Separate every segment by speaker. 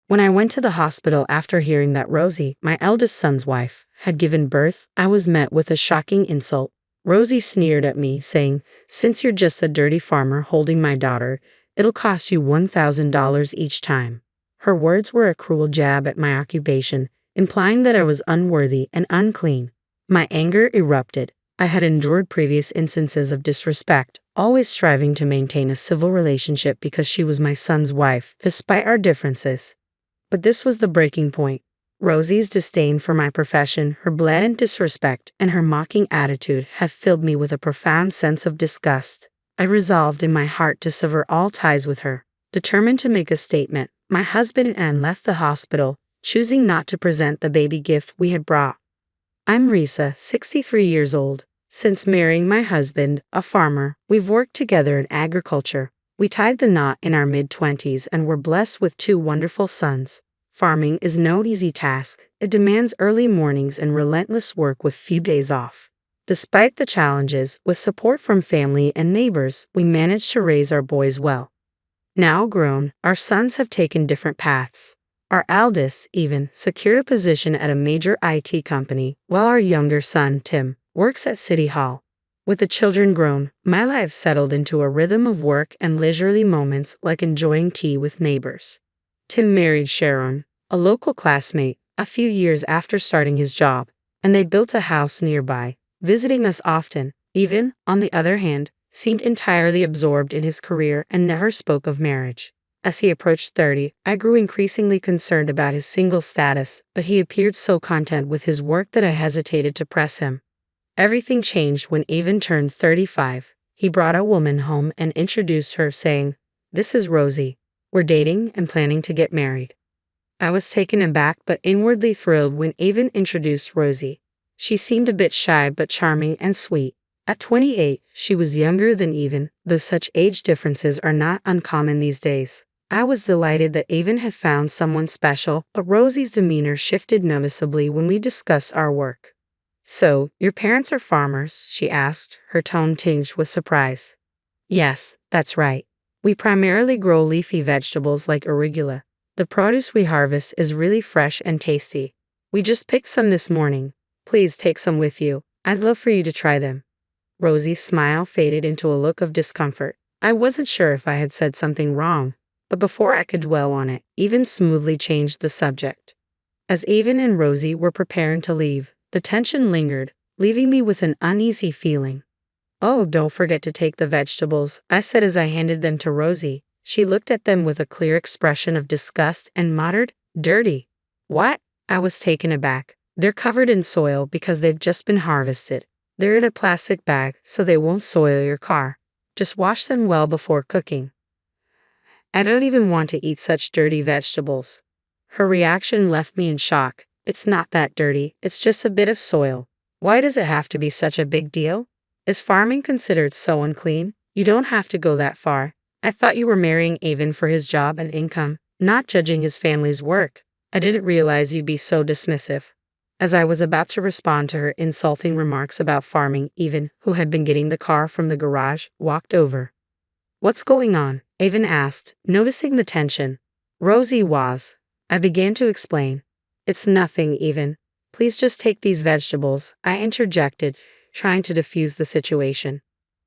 Speaker 1: When I went to the hospital after hearing that Rosie, my eldest son's wife, had given birth, I was met with a shocking insult. Rosie sneered at me, saying, "Since you're just a dirty farmer holding my daughter, it'll cost you $1,000 each time." Her words were a cruel jab at my occupation, implying that I was unworthy and unclean. My anger erupted. I had endured previous instances of disrespect, always striving to maintain a civil relationship because she was my son's wife, despite our differences. But this was the breaking point. Rosie's disdain for my profession, her blatant disrespect, and her mocking attitude had filled me with a profound sense of disgust. I resolved in my heart to sever all ties with her. Determined to make a statement, my husband and Anne left the hospital, choosing not to present the baby gift we had brought. I'm Risa, 63 years old. Since marrying my husband, a farmer, we've worked together in agriculture. We tied the knot in our mid-20s and were blessed with 2 wonderful sons. Farming is no easy task. It demands early mornings and relentless work with few days off. Despite the challenges, with support from family and neighbors, we managed to raise our boys well. Now grown, our sons have taken different paths. Our eldest, even, secured a position at a major IT company, while our younger son, Tim, works at City Hall. With the children grown, my life settled into a rhythm of work and leisurely moments like enjoying tea with neighbors. Tim married Sharon, a local classmate, a few years after starting his job, and they built a house nearby, visiting us often. Even, on the other hand, seemed entirely absorbed in his career and never spoke of marriage. As he approached 30, I grew increasingly concerned about his single status, but he appeared so content with his work that I hesitated to press him. Everything changed when Evan turned 35. He brought a woman home and introduced her, saying, "This is Rosie. We're dating and planning to get married." I was taken aback but inwardly thrilled when Evan introduced Rosie. She seemed a bit shy but charming and sweet. At 28, she was younger than Evan, though such age differences are not uncommon these days. I was delighted that Evan had found someone special, but Rosie's demeanor shifted noticeably when we discussed our work. "So, your parents are farmers?" she asked, her tone tinged with surprise. "Yes, that's right. We primarily grow leafy vegetables like arugula. The produce we harvest is really fresh and tasty. We just picked some this morning. Please take some with you. I'd love for you to try them." Rosie's smile faded into a look of discomfort. I wasn't sure if I had said something wrong, but before I could dwell on it, Evan smoothly changed the subject. As Evan and Rosie were preparing to leave, the tension lingered, leaving me with an uneasy feeling. "Oh, don't forget to take the vegetables," I said as I handed them to Rosie. She looked at them with a clear expression of disgust and muttered, "Dirty." "What?" I was taken aback. "They're covered in soil because they've just been harvested. They're in a plastic bag, so they won't soil your car. Just wash them well before cooking." "I don't even want to eat such dirty vegetables." Her reaction left me in shock. "It's not that dirty, it's just a bit of soil. Why does it have to be such a big deal? Is farming considered so unclean? You don't have to go that far. I thought you were marrying Evan for his job and income, not judging his family's work. I didn't realize you'd be so dismissive." As I was about to respond to her insulting remarks about farming, Evan, who had been getting the car from the garage, walked over. "What's going on?" Evan asked, noticing the tension. "Rosie was." I began to explain. "It's nothing, Evan. Please just take these vegetables," I interjected, trying to defuse the situation.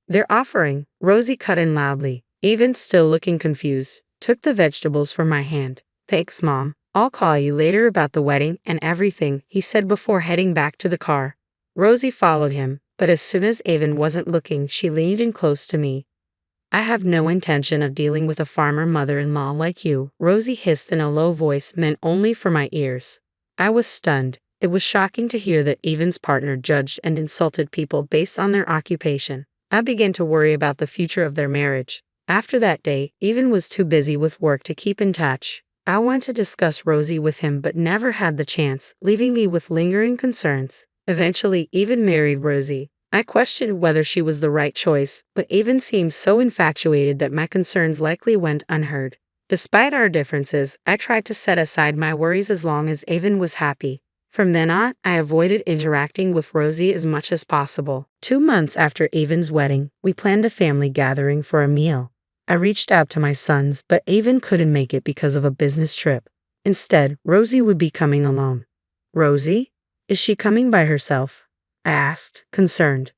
Speaker 1: "They're offering," Rosie cut in loudly. Evan, still looking confused, took the vegetables from my hand. "Thanks, Mom. I'll call you later about the wedding and everything," he said before heading back to the car. Rosie followed him, but as soon as Evan wasn't looking, she leaned in close to me. "I have no intention of dealing with a farmer mother-in-law like you," Rosie hissed in a low voice meant only for my ears. I was stunned. It was shocking to hear that Evan's partner judged and insulted people based on their occupation. I began to worry about the future of their marriage. After that day, Evan was too busy with work to keep in touch. I wanted to discuss Rosie with him but never had the chance, leaving me with lingering concerns. Eventually, Evan married Rosie. I questioned whether she was the right choice, but Evan seemed so infatuated that my concerns likely went unheard. Despite our differences, I tried to set aside my worries as long as Evan was happy. From then on, I avoided interacting with Rosie as much as possible. 2 months after Evan's wedding, we planned a family gathering for a meal. I reached out to my sons, but Evan couldn't make it because of a business trip. Instead, Rosie would be coming alone. Rosie? Is she coming by herself? I asked, concerned.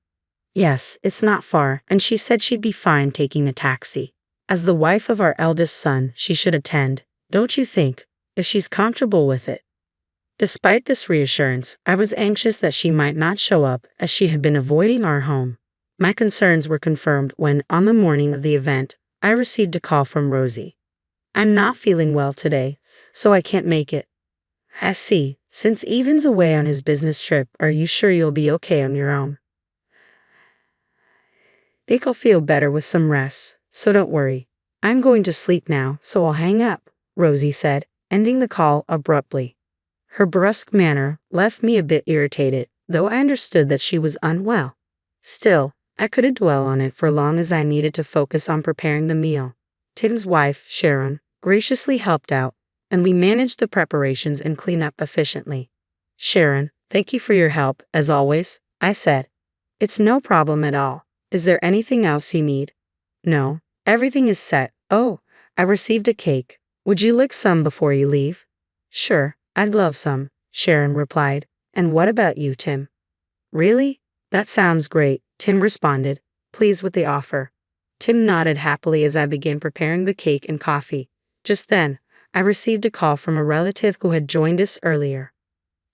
Speaker 1: Yes, it's not far, and she said she'd be fine taking a taxi. As the wife of our eldest son, she should attend, don't you think, if she's comfortable with it? Despite this reassurance, I was anxious that she might not show up, as she had been avoiding our home. My concerns were confirmed when, on the morning of the event, I received a call from Rosie. I'm not feeling well today, so I can't make it. I see. Since Evan's away on his business trip, are you sure you'll be okay on your own? Think I'll feel better with some rest, so don't worry. I'm going to sleep now, so I'll hang up, Rosie said, ending the call abruptly. Her brusque manner left me a bit irritated, though I understood that she was unwell. Still, I couldn't dwell on it for long as I needed to focus on preparing the meal. Tim's wife, Sharon, graciously helped out, and we managed the preparations and cleanup efficiently. Sharon, thank you for your help, as always, I said. It's no problem at all. Is there anything else you need? No, everything is set. Oh, I received a cake. Would you lick some before you leave? Sure, I'd love some, Sharon replied. And what about you, Tim? Really? That sounds great, Tim responded, pleased with the offer. Tim nodded happily as I began preparing the cake and coffee. Just then, I received a call from a relative who had joined us earlier.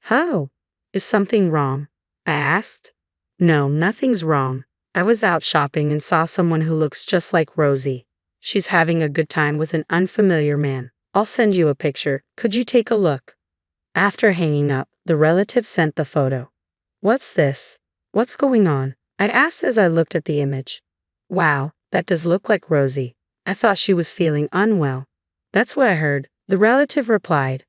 Speaker 1: How? Is something wrong? I asked. No, nothing's wrong. I was out shopping and saw someone who looks just like Rosie. She's having a good time with an unfamiliar man. I'll send you a picture. Could you take a look? After hanging up, the relative sent the photo. What's this? What's going on? I asked as I looked at the image. Wow, that does look like Rosie. I thought she was feeling unwell. That's what I heard, the relative replied.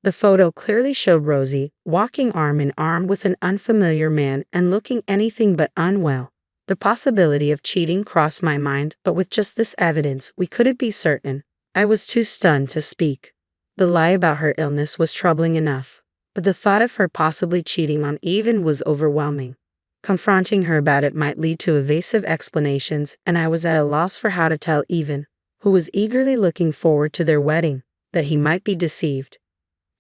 Speaker 1: The photo clearly showed Rosie walking arm in arm with an unfamiliar man and looking anything but unwell. The possibility of cheating crossed my mind, but with just this evidence, we couldn't be certain. I was too stunned to speak. The lie about her illness was troubling enough, but the thought of her possibly cheating on Evan was overwhelming. Confronting her about it might lead to evasive explanations, and I was at a loss for how to tell Evan, who was eagerly looking forward to their wedding, that he might be deceived.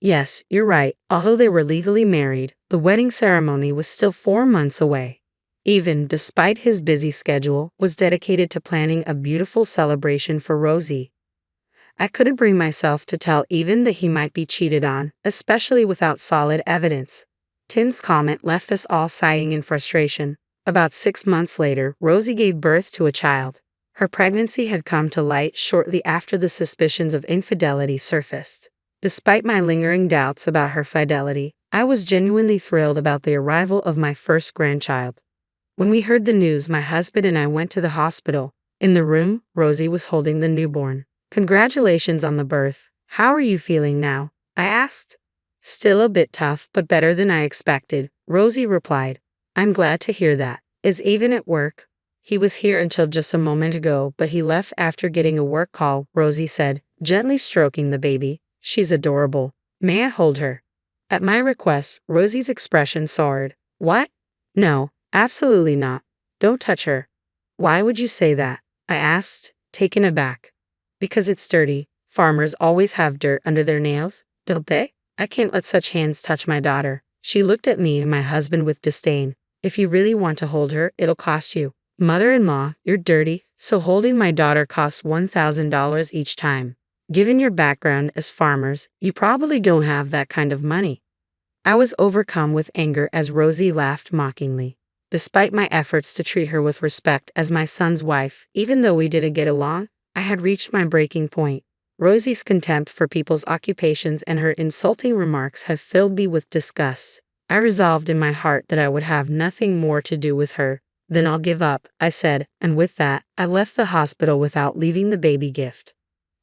Speaker 1: Yes, you're right. Although they were legally married, the wedding ceremony was still 4 months away. Evan, despite his busy schedule, was dedicated to planning a beautiful celebration for Rosie. I couldn't bring myself to tell Evan that he might be cheated on, especially without solid evidence. Tim's comment left us all sighing in frustration. About 6 months later, Rosie gave birth to a child. Her pregnancy had come to light shortly after the suspicions of infidelity surfaced. Despite my lingering doubts about her fidelity, I was genuinely thrilled about the arrival of my first grandchild. When we heard the news, my husband and I went to the hospital. In the room, Rosie was holding the newborn. Congratulations on the birth. How are you feeling now? I asked. Still a bit tough, but better than I expected, Rosie replied. I'm glad to hear that. Is Evan at work? He was here until just a moment ago, but he left after getting a work call, Rosie said, gently stroking the baby. She's adorable. May I hold her? At my request, Rosie's expression soared. What? No, absolutely not. Don't touch her. Why would you say that? I asked, taken aback. Because it's dirty. Farmers always have dirt under their nails, don't they? I can't let such hands touch my daughter. She looked at me and my husband with disdain. If you really want to hold her, it'll cost you. Mother-in-law, you're dirty, so holding my daughter costs $1,000 each time. Given your background as farmers, you probably don't have that kind of money. I was overcome with anger as Rosie laughed mockingly. Despite my efforts to treat her with respect as my son's wife, even though we didn't get along, I had reached my breaking point. Rosie's contempt for people's occupations and her insulting remarks had filled me with disgust. I resolved in my heart that I would have nothing more to do with her. Then I'll give up, I said, and with that, I left the hospital without leaving the baby gift.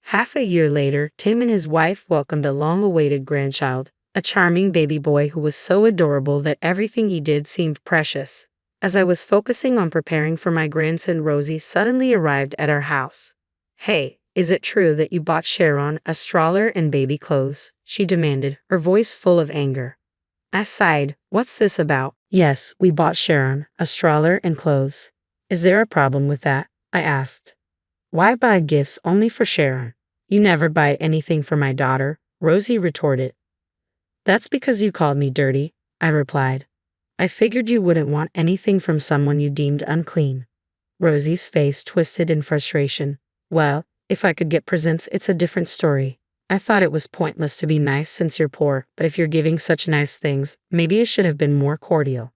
Speaker 1: Half a year later, Tim and his wife welcomed a long-awaited grandchild, a charming baby boy who was so adorable that everything he did seemed precious. As I was focusing on preparing for my grandson, Rosie suddenly arrived at our house. Hey, is it true that you bought Sharon a stroller and baby clothes? She demanded, her voice full of anger. I sighed. What's this about? Yes, we bought Sharon a stroller and clothes. Is there a problem with that? I asked. Why buy gifts only for Sharon? You never buy anything for my daughter, Rosie retorted. That's because you called me dirty, I replied. I figured you wouldn't want anything from someone you deemed unclean. Rosie's face twisted in frustration. Well, if I could get presents, it's a different story. I thought it was pointless to be nice since you're poor, but if you're giving such nice things, maybe it should have been more cordial.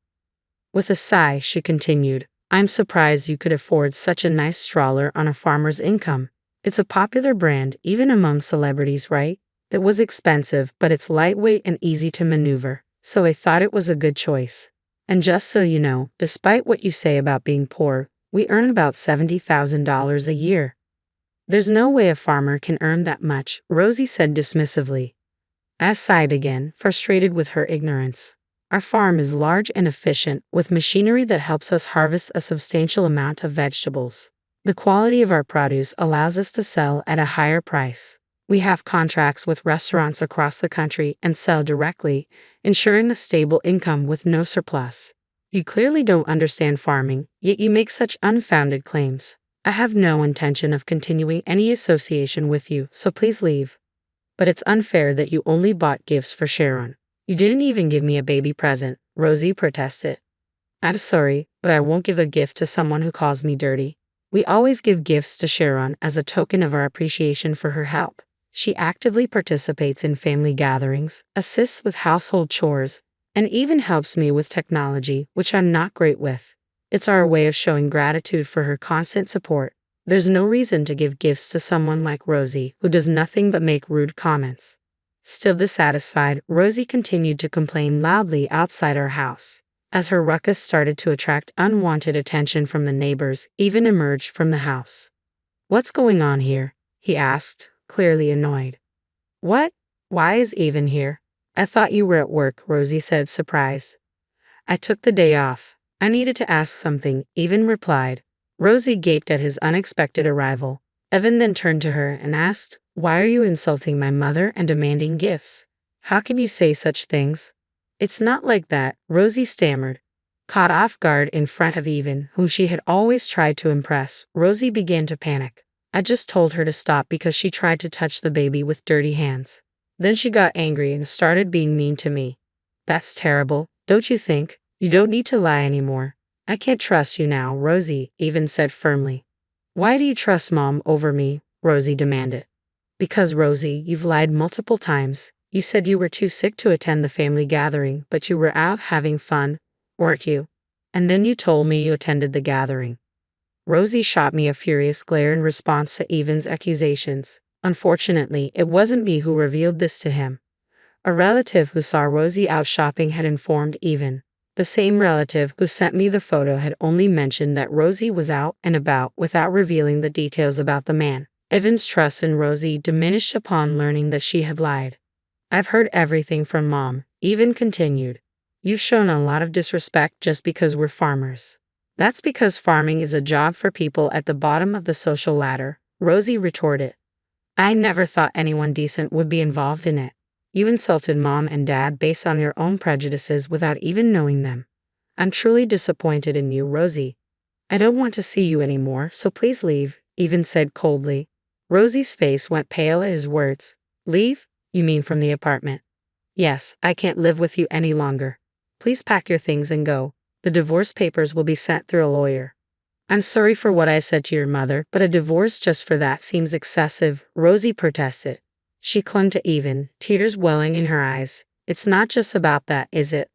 Speaker 1: With a sigh, she continued, I'm surprised you could afford such a nice stroller on a farmer's income. It's a popular brand, even among celebrities, right? It was expensive, but it's lightweight and easy to maneuver, so I thought it was a good choice. And just so you know, despite what you say about being poor, we earn about $70,000 a year. There's no way a farmer can earn that much, Rosie said dismissively. I sighed again, frustrated with her ignorance. Our farm is large and efficient, with machinery that helps us harvest a substantial amount of vegetables. The quality of our produce allows us to sell at a higher price. We have contracts with restaurants across the country and sell directly, ensuring a stable income with no surplus. You clearly don't understand farming, yet you make such unfounded claims. I have no intention of continuing any association with you, so please leave. But it's unfair that you only bought gifts for Sharon. You didn't even give me a baby present, Rosie protested. I'm sorry, but I won't give a gift to someone who calls me dirty. We always give gifts to Sharon as a token of our appreciation for her help. She actively participates in family gatherings, assists with household chores, and even helps me with technology, which I'm not great with. It's our way of showing gratitude for her constant support. There's no reason to give gifts to someone like Rosie, who does nothing but make rude comments. Still dissatisfied, Rosie continued to complain loudly outside our house. As her ruckus started to attract unwanted attention from the neighbors, Even emerged from the house. What's going on here? He asked, clearly annoyed. What? Why is Even here? I thought you were at work, Rosie said, surprised. I took the day off. I needed to ask something, Even replied. Rosie gaped at his unexpected arrival. Evan then turned to her and asked, Why are you insulting my mother and demanding gifts? How can you say such things? It's not like that, Rosie stammered. Caught off guard in front of Even, who she had always tried to impress, Rosie began to panic. I just told her to stop because she tried to touch the baby with dirty hands. Then she got angry and started being mean to me. That's terrible, don't you think? You don't need to lie anymore. I can't trust you now, Rosie, Even said firmly. Why do you trust Mom over me? Rosie demanded. Because, Rosie, you've lied multiple times. You said you were too sick to attend the family gathering, but you were out having fun, weren't you? And then you told me you attended the gathering. Rosie shot me a furious glare in response to Even's accusations. Unfortunately, it wasn't me who revealed this to him. A relative who saw Rosie out shopping had informed Even. The same relative who sent me the photo had only mentioned that Rosie was out and about without revealing the details about the man. Evan's trust in Rosie diminished upon learning that she had lied. I've heard everything from Mom, Even continued. You've shown a lot of disrespect just because we're farmers. That's because farming is a job for people at the bottom of the social ladder, Rosie retorted. I never thought anyone decent would be involved in it. You insulted Mom and Dad based on your own prejudices without even knowing them. I'm truly disappointed in you, Rosie. I don't want to see you anymore, so please leave, Even said coldly. Rosie's face went pale at his words. Leave? You mean from the apartment? Yes, I can't live with you any longer. Please pack your things and go. The divorce papers will be sent through a lawyer. I'm sorry for what I said to your mother, but a divorce just for that seems excessive, Rosie protested. She clung to Even, tears welling in her eyes. It's not just about that, is it?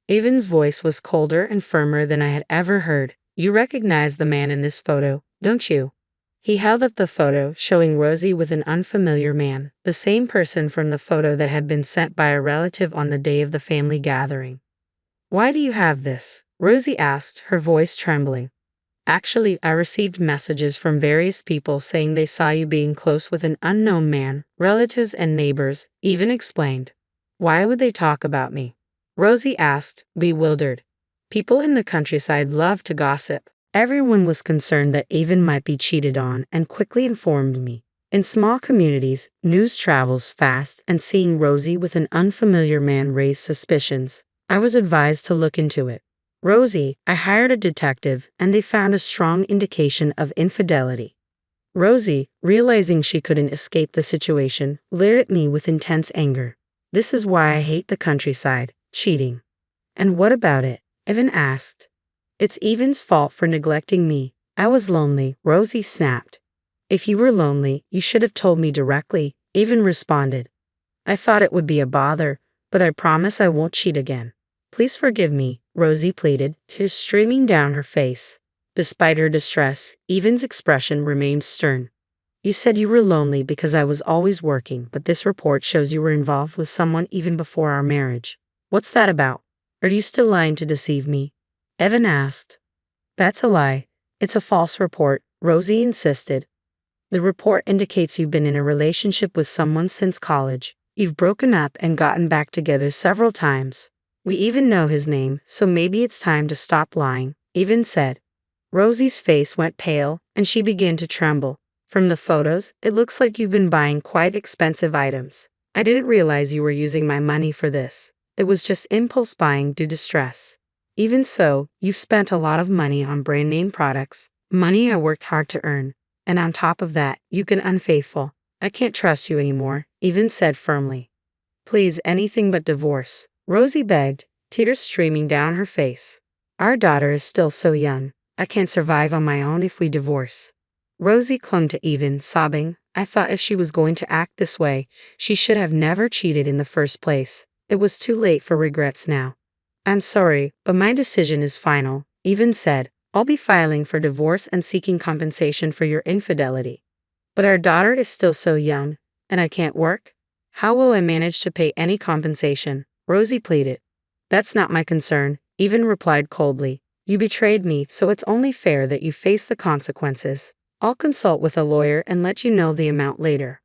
Speaker 1: Even's voice was colder and firmer than I had ever heard. You recognize the man in this photo, don't you? He held up the photo, showing Rosie with an unfamiliar man, the same person from the photo that had been sent by a relative on the day of the family gathering. Why do you have this? Rosie asked, her voice trembling. Actually, I received messages from various people saying they saw you being close with an unknown man, relatives and neighbors, Even explained. Why would they talk about me? Rosie asked, bewildered. People in the countryside love to gossip. Everyone was concerned that Even might be cheated on and quickly informed me. In small communities, news travels fast, and seeing Rosie with an unfamiliar man raised suspicions. I was advised to look into it. Rosie, I hired a detective, and they found a strong indication of infidelity. Rosie, realizing she couldn't escape the situation, leered at me with intense anger. This is why I hate the countryside, cheating. And what about it? Evan asked. It's Evan's fault for neglecting me. I was lonely, Rosie snapped. If you were lonely, you should have told me directly, Evan responded. I thought it would be a bother, but I promise I won't cheat again. Please forgive me, Rosie pleaded, tears streaming down her face. Despite her distress, Evan's expression remained stern. You said you were lonely because I was always working, but this report shows you were involved with someone even before our marriage. What's that about? Are you still lying to deceive me? Evan asked. That's a lie. It's a false report, Rosie insisted. The report indicates you've been in a relationship with someone since college. You've broken up and gotten back together several times. We even know his name, so maybe it's time to stop lying, Evan said. Rosie's face went pale, and she began to tremble. From the photos, it looks like you've been buying quite expensive items. I didn't realize you were using my money for this. It was just impulse buying due to stress. Even so, you've spent a lot of money on brand name products, money I worked hard to earn. And on top of that, you've been unfaithful. I can't trust you anymore, Evan said firmly. Please, anything but divorce, Rosie begged, tears streaming down her face. Our daughter is still so young. I can't survive on my own if we divorce. Rosie clung to Evan, sobbing. I thought if she was going to act this way, she should have never cheated in the first place. It was too late for regrets now. I'm sorry, but my decision is final, Evan said. I'll be filing for divorce and seeking compensation for your infidelity. But our daughter is still so young, and I can't work. How will I manage to pay any compensation? Rosie pleaded. That's not my concern, Evan replied coldly. You betrayed me, so it's only fair that you face the consequences. I'll consult with a lawyer and let you know the amount later.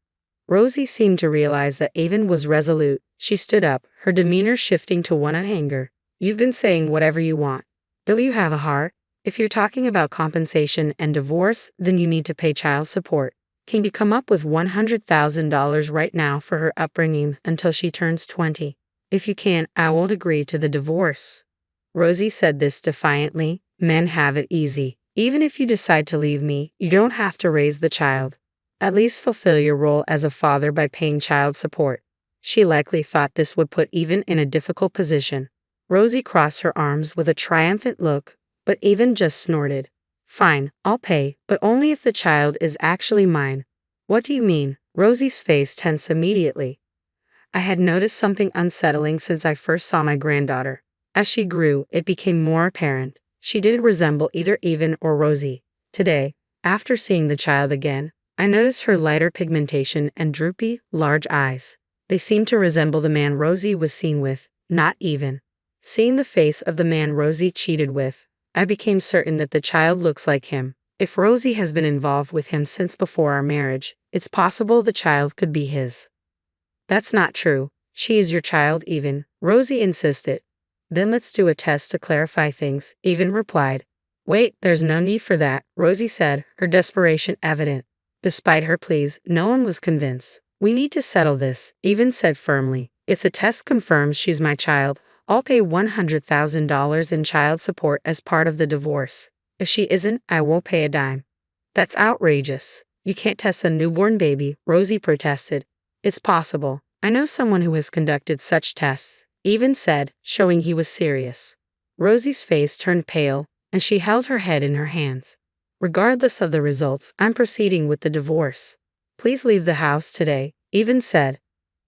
Speaker 1: Rosie seemed to realize that Evan was resolute. She stood up, her demeanor shifting to one of anger. You've been saying whatever you want. Don't you have a heart? If you're talking about compensation and divorce, then you need to pay child support. Can you come up with $100,000 right now for her upbringing until she turns 20? If you can't, I won't agree to the divorce. Rosie said this defiantly. Men have it easy. Even if you decide to leave me, you don't have to raise the child. At least fulfill your role as a father by paying child support. She likely thought this would put Evan in a difficult position. Rosie crossed her arms with a triumphant look, but Evan just snorted. Fine, I'll pay, but only if the child is actually mine. What do you mean? Rosie's face tensed immediately. I had noticed something unsettling since I first saw my granddaughter. As she grew, it became more apparent. She didn't resemble either Evan or Rosie. Today, after seeing the child again, I noticed her lighter pigmentation and droopy, large eyes. They seemed to resemble the man Rosie was seen with, not Evan. Seeing the face of the man Rosie cheated with, I became certain that the child looks like him. If Rosie has been involved with him since before our marriage, it's possible the child could be his. That's not true. She is your child, Evan, Rosie insisted. Then let's do a test to clarify things, Evan replied. Wait, there's no need for that, Rosie said, her desperation evident. Despite her pleas, no one was convinced. We need to settle this, Evan said firmly. If the test confirms she's my child, I'll pay $100,000 in child support as part of the divorce. If she isn't, I won't pay a dime. That's outrageous. You can't test a newborn baby, Rosie protested. It's possible. I know someone who has conducted such tests, Evan said, showing he was serious. Rosie's face turned pale, and she held her head in her hands. Regardless of the results, I'm proceeding with the divorce. Please leave the house today, Evan said.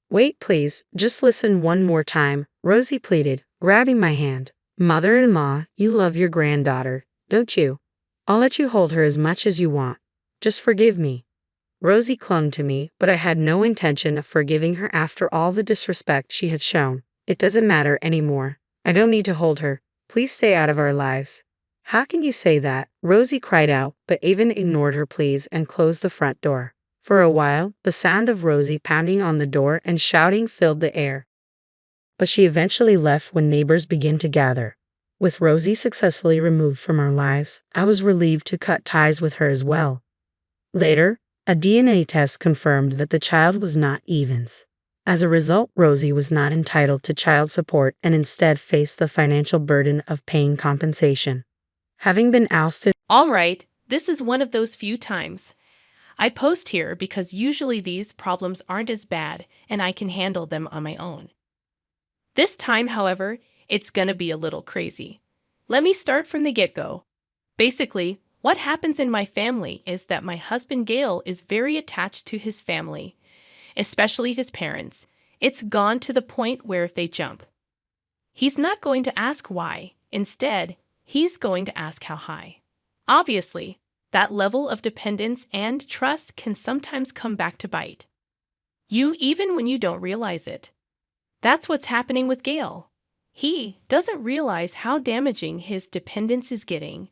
Speaker 1: Wait, please, just listen one more time, Rosie pleaded, grabbing my hand. Mother-in-law, you love your granddaughter, don't you? I'll let you hold her as much as you want. Just forgive me. Rosie clung to me, but I had no intention of forgiving her after all the disrespect she had shown. It doesn't matter anymore. I don't need to hold her. Please stay out of our lives. How can you say that? Rosie cried out, but Evan ignored her pleas and closed the front door. For a while, the sound of Rosie pounding on the door and shouting filled the air. But she eventually left when neighbors began to gather. With Rosie successfully removed from our lives, I was relieved to cut ties with her as well. Later, a DNA test confirmed that the child was not Evan's. As a result, Rosie was not entitled to child support and instead faced the financial burden of paying compensation. Having been ousted.
Speaker 2: All right, this is one of those few times I post here because usually these problems aren't as bad and I can handle them on my own. This time, however, it's gonna be a little crazy. Let me start from the get-go. Basically, what happens in my family is that my husband Gail is very attached to his family, especially his parents. It's gone to the point where if they jump, he's not going to ask why. Instead, he's going to ask how high. Obviously, that level of dependence and trust can sometimes come back to bite you even when you don't realize it. That's what's happening with Gail. He doesn't realize how damaging his dependence is getting,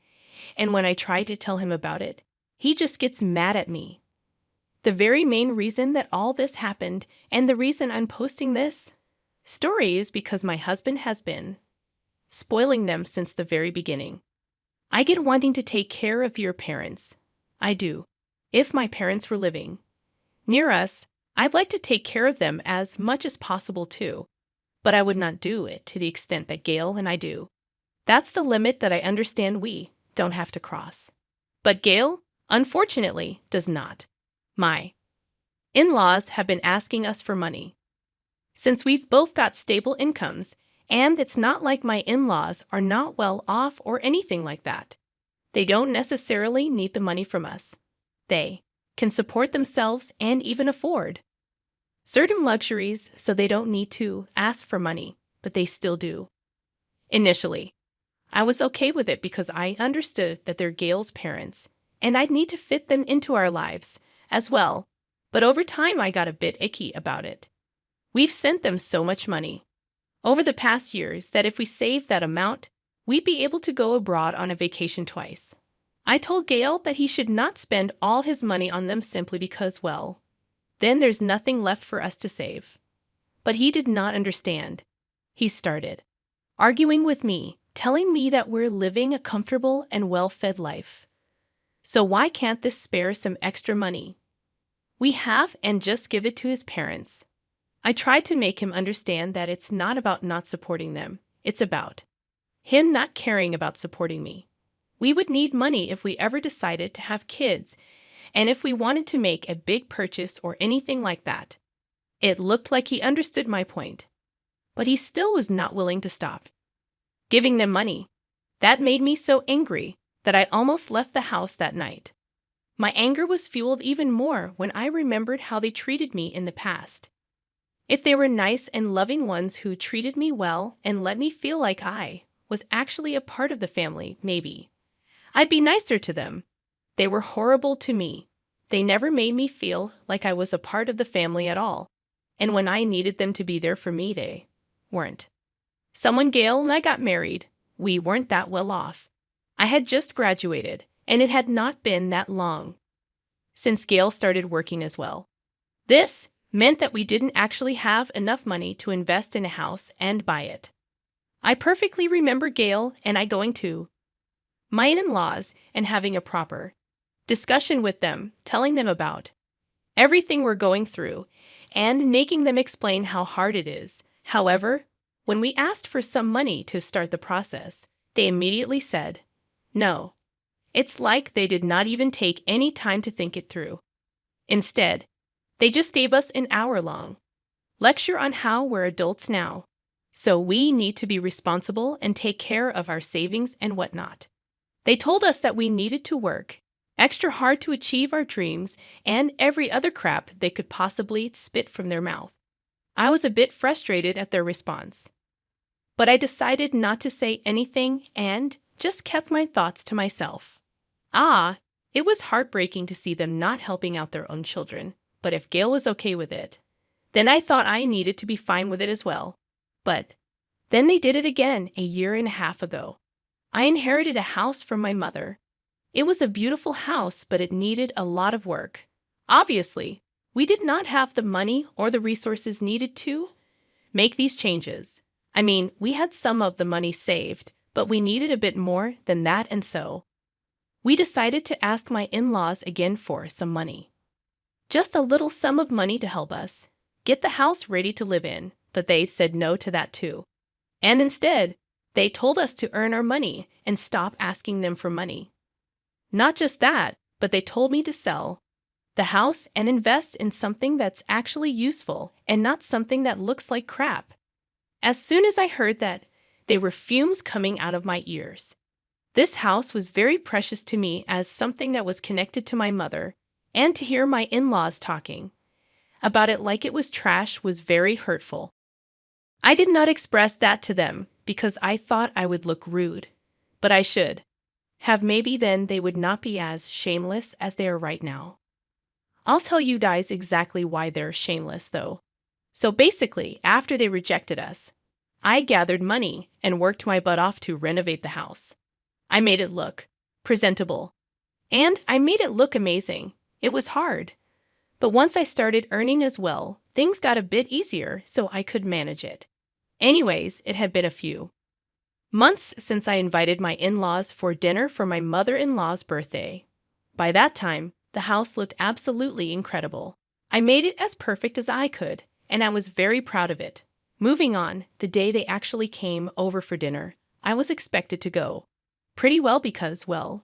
Speaker 2: and when I try to tell him about it, he just gets mad at me. The very main reason that all this happened, and the reason I'm posting this story, is because my husband has been spoiling them since the very beginning. I get wanting to take care of your parents. I do. If my parents were living near us, I'd like to take care of them as much as possible too, but I would not do it to the extent that Gail and I do. That's the limit that I understand we don't have to cross. But Gail, unfortunately, does not. My in-laws have been asking us for money. Since we've both got stable incomes, and it's not like my in-laws are not well off or anything like that. They don't necessarily need the money from us. They can support themselves and even afford certain luxuries, so they don't need to ask for money, but they still do. Initially, I was okay with it because I understood that they're Gail's parents, and I'd need to fit them into our lives as well, but over time I got a bit icky about it. We've sent them so much money over the past years that if we saved that amount, we'd be able to go abroad on a vacation twice. I told Gail that he should not spend all his money on them simply because, well, then there's nothing left for us to save. But he did not understand. He started arguing with me, telling me that we're living a comfortable and well-fed life. So why can't this spare some extra money we have and just give it to his parents? I tried to make him understand that it's not about not supporting them. It's about him not caring about supporting me. We would need money if we ever decided to have kids, and if we wanted to make a big purchase or anything like that. It looked like he understood my point, but he still was not willing to stop giving them money. That made me so angry that I almost left the house that night. My anger was fueled even more when I remembered how they treated me in the past. If they were nice and loving ones who treated me well and let me feel like I was actually a part of the family, maybe I'd be nicer to them. They were horrible to me. They never made me feel like I was a part of the family at all. And when I needed them to be there for me, they weren't. When Gail and I got married, we weren't that well off. I had just graduated, and it had not been that long since Gail started working as well. This meant that we didn't actually have enough money to invest in a house and buy it. I perfectly remember Gail and I going to my in-laws and having a proper discussion with them, telling them about everything we're going through and making them explain how hard it is. However, when we asked for some money to start the process, they immediately said no. It's like they did not even take any time to think it through. Instead, they just gave us an hour-long lecture on how we're adults now, so we need to be responsible and take care of our savings and whatnot. They told us that we needed to work extra hard to achieve our dreams and every other crap they could possibly spit from their mouth. I was a bit frustrated at their response, but I decided not to say anything and just kept my thoughts to myself. It was heartbreaking to see them not helping out their own children, but if Gail was okay with it, then I thought I needed to be fine with it as well. But then they did it again a year and a half ago. I inherited a house from my mother. It was a beautiful house, but it needed a lot of work. Obviously, we did not have the money or the resources needed to make these changes. I mean, we had some of the money saved, but we needed a bit more than that, and so we decided to ask my in-laws again for some money. Just a little sum of money to help us get the house ready to live in, but they said no to that too. And instead, they told us to earn our money and stop asking them for money. Not just that, but they told me to sell the house and invest in something that's actually useful and not something that looks like crap. As soon as I heard that, there were fumes coming out of my ears. This house was very precious to me as something that was connected to my mother, and to hear my in-laws talking about it like it was trash was very hurtful. I did not express that to them because I thought I would look rude, but I should have. Maybe then they would not be as shameless as they are right now. I'll tell you guys exactly why they're shameless though. So basically, after they rejected us, I gathered money and worked my butt off to renovate the house. I made it look presentable, and I made it look amazing. It was hard. But once I started earning as well, things got a bit easier so I could manage it. Anyways, it had been a few months since I invited my in-laws for dinner for my mother-in-law's birthday. By that time, the house looked absolutely incredible. I made it as perfect as I could, and I was very proud of it. Moving on, the day they actually came over for dinner, I was expected to go pretty well because, well,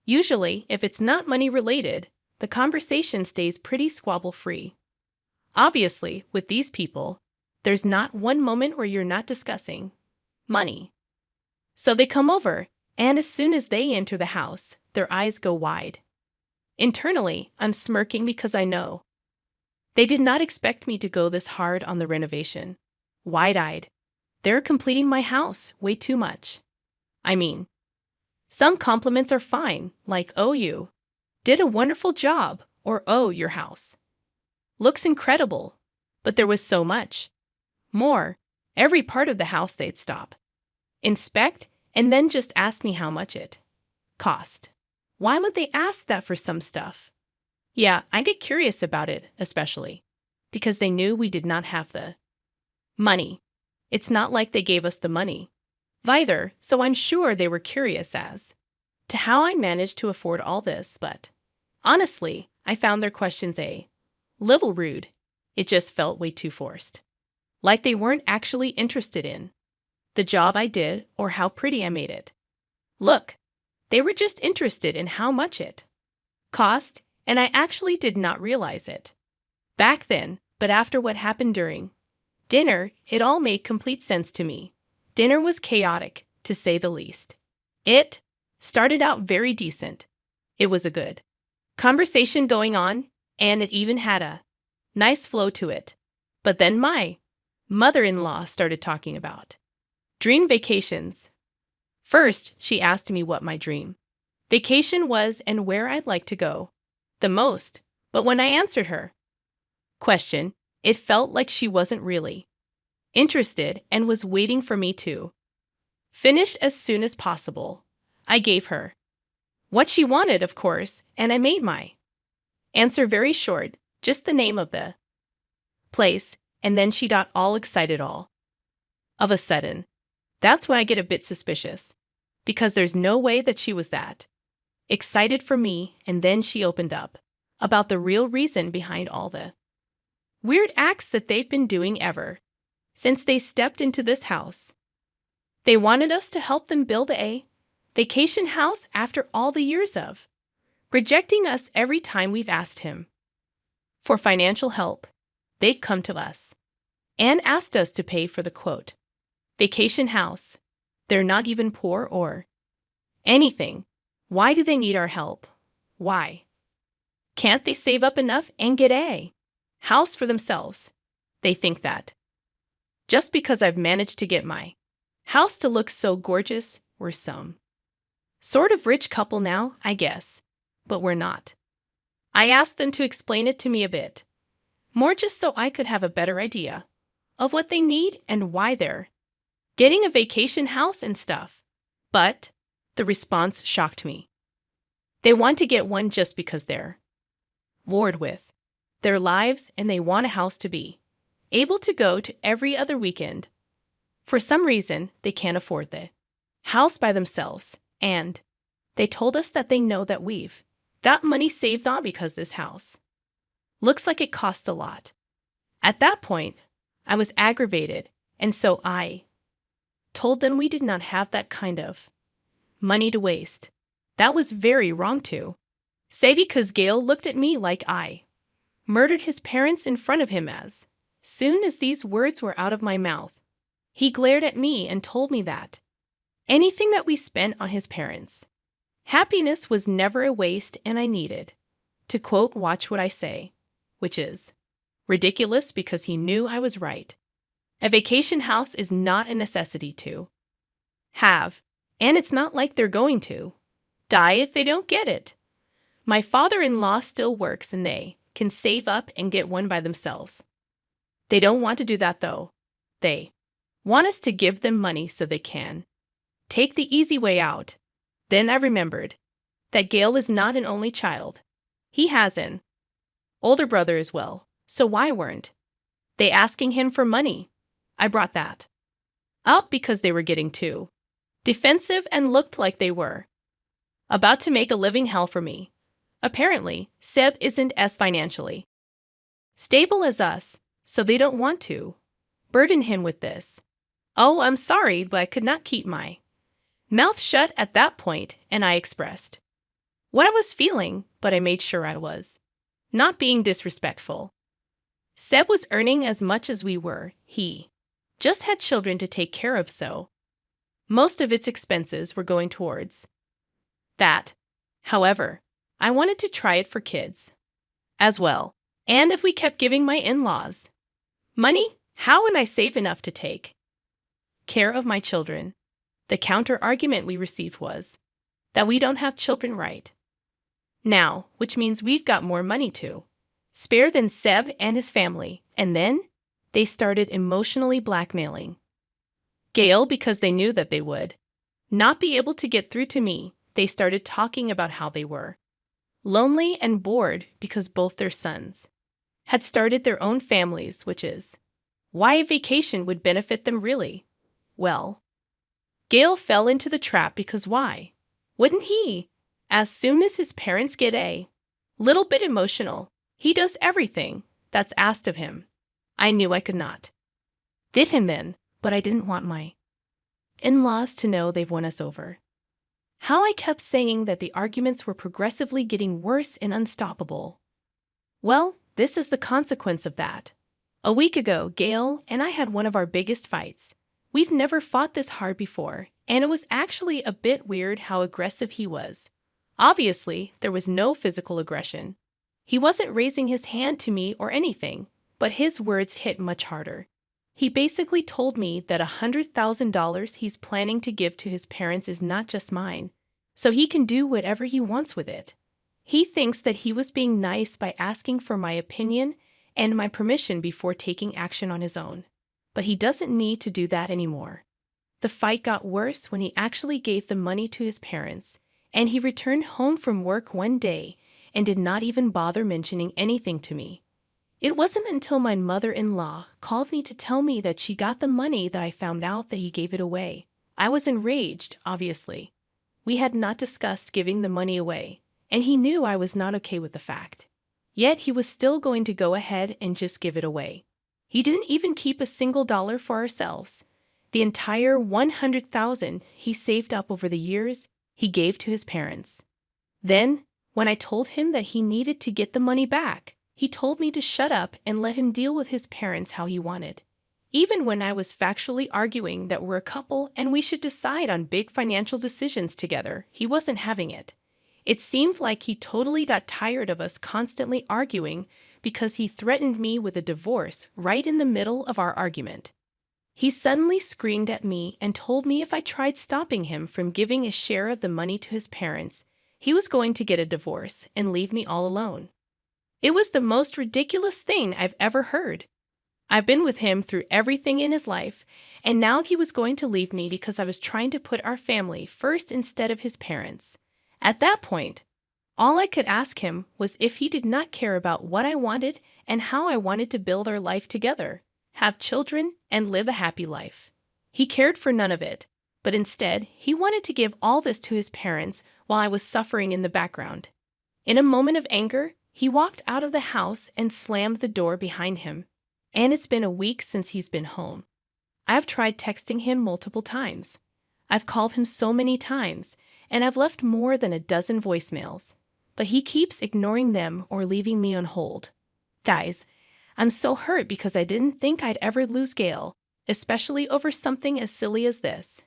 Speaker 2: usually, if it's not money related, the conversation stays pretty squabble-free. Obviously, with these people, there's not one moment where you're not discussing money. So they come over, and as soon as they enter the house, their eyes go wide. Internally, I'm smirking because I know they did not expect me to go this hard on the renovation. Wide-eyed. They're completing my house way too much. I mean, some compliments are fine, like, oh, you did a wonderful job, or oh, your house looks incredible. But there was so much more. Every part of the house they'd stop, inspect, and then just ask me how much it cost. Why would they ask that for some stuff? Yeah, I get curious about it, especially because they knew we did not have the money. It's not like they gave us the money either, so I'm sure they were curious as to how I managed to afford all this, but honestly, I found their questions a little rude. It just felt way too forced. Like they weren't actually interested in the job I did or how pretty I made it look. They were just interested in how much it cost, and I actually did not realize it back then, but after what happened during dinner, it all made complete sense to me. Dinner was chaotic, to say the least. It started out very decent. It was a good conversation going on, and it even had a nice flow to it. But then my mother-in-law started talking about dream vacations. First, she asked me what my dream vacation was and where I'd like to go the most. But when I answered her question, it felt like she wasn't really interested and was waiting for me to finish as soon as possible. I gave her what she wanted, of course, and I made my answer very short, just the name of the place, and then she got all excited all of a sudden. That's when I get a bit suspicious, because there's no way that she was that excited for me, and then she opened up about the real reason behind all the weird acts that they've been doing ever since they stepped into this house. They wanted us to help them build a vacation house after all the years of rejecting us every time we've asked him for financial help. They'd come to us and asked us to pay for the quote vacation house. They're not even poor or anything. Why do they need our help? Why can't they save up enough and get a house for themselves? They think that just because I've managed to get my house to look so gorgeous, we're some sort of rich couple now, I guess. But we're not. I asked them to explain it to me a bit more, just so I could have a better idea of what they need and why they're getting a vacation house and stuff. But the response shocked me. They want to get one just because they're bored with their lives and they want a house to be able to go to every other weekend. For some reason, they can't afford the house by themselves, and they told us that they know that we've got money saved on because this house looks like it costs a lot. At that point, I was aggravated, and so I told them we did not have that kind of money to waste. That was very wrong too. Say because Gale looked at me like I murdered his parents in front of him as soon as these words were out of my mouth. He glared at me and told me that anything that we spent on his parents, happiness was never a waste and I needed to quote, watch what I say, which is ridiculous because he knew I was right. A vacation house is not a necessity to have, and it's not like they're going to die if they don't get it. My father-in-law still works and they can save up and get one by themselves. They don't want to do that though. They want us to give them money so they can take the easy way out. Then I remembered that Gale is not an only child. He has an older brother as well, so why weren't they asking him for money? I brought that up because they were getting too defensive and looked like they were about to make a living hell for me. Apparently, Seb isn't as financially stable as us, so they don't want to burden him with this. Oh, I'm sorry, but I could not keep my mouth shut at that point, and I expressed what I was feeling, but I made sure I was not being disrespectful. Seb was earning as much as we were. He just had children to take care of, so most of its expenses were going towards that. However, I wanted to try it for kids as well. And if we kept giving my in-laws money, how would I save enough to take care of my children? The counter-argument we received was that we don't have children right now, which means we've got more money to spare than Seb and his family. And then they started emotionally blackmailing Gale because they knew that they would not be able to get through to me. They started talking about how they were lonely and bored because both their sons had started their own families, which is why a vacation would benefit them really. Well, Gale fell into the trap because why wouldn't he? As soon as his parents get a little bit emotional, he does everything that's asked of him. I knew I could not did him then, but I didn't want my in-laws to know they've won us over. How I kept saying that the arguments were progressively getting worse and unstoppable. Well, this is the consequence of that. A week ago, Gale and I had one of our biggest fights. We've never fought this hard before, and it was actually a bit weird how aggressive he was. Obviously, there was no physical aggression. He wasn't raising his hand to me or anything, but his words hit much harder. He basically told me that $100,000 he's planning to give to his parents is not just mine, so he can do whatever he wants with it. He thinks that he was being nice by asking for my opinion and my permission before taking action on his own. But he doesn't need to do that anymore. The fight got worse when he actually gave the money to his parents, and he returned home from work one day and did not even bother mentioning anything to me. It wasn't until my mother-in-law called me to tell me that she got the money that I found out that he gave it away. I was enraged, obviously. We had not discussed giving the money away, and he knew I was not okay with the fact. Yet he was still going to go ahead and just give it away. He didn't even keep a single dollar for ourselves. The entire $100,000 he saved up over the years, he gave to his parents. Then, when I told him that he needed to get the money back, he told me to shut up and let him deal with his parents how he wanted. Even when I was factually arguing that we're a couple and we should decide on big financial decisions together, he wasn't having it. It seemed like he totally got tired of us constantly arguing because he threatened me with a divorce right in the middle of our argument. He suddenly screamed at me and told me if I tried stopping him from giving a share of the money to his parents, he was going to get a divorce and leave me all alone. It was the most ridiculous thing I've ever heard. I've been with him through everything in his life, and now he was going to leave me because I was trying to put our family first instead of his parents. At that point, all I could ask him was if he did not care about what I wanted and how I wanted to build our life together, have children, and live a happy life. He cared for none of it, but instead, he wanted to give all this to his parents while I was suffering in the background. In a moment of anger, he walked out of the house and slammed the door behind him. And it's been a week since he's been home. I've tried texting him multiple times. I've called him so many times, and I've left more than a dozen voicemails. but he keeps ignoring them or leaving me on hold. Guys, I'm so hurt because I didn't think I'd ever lose Gail, especially over something as silly as this.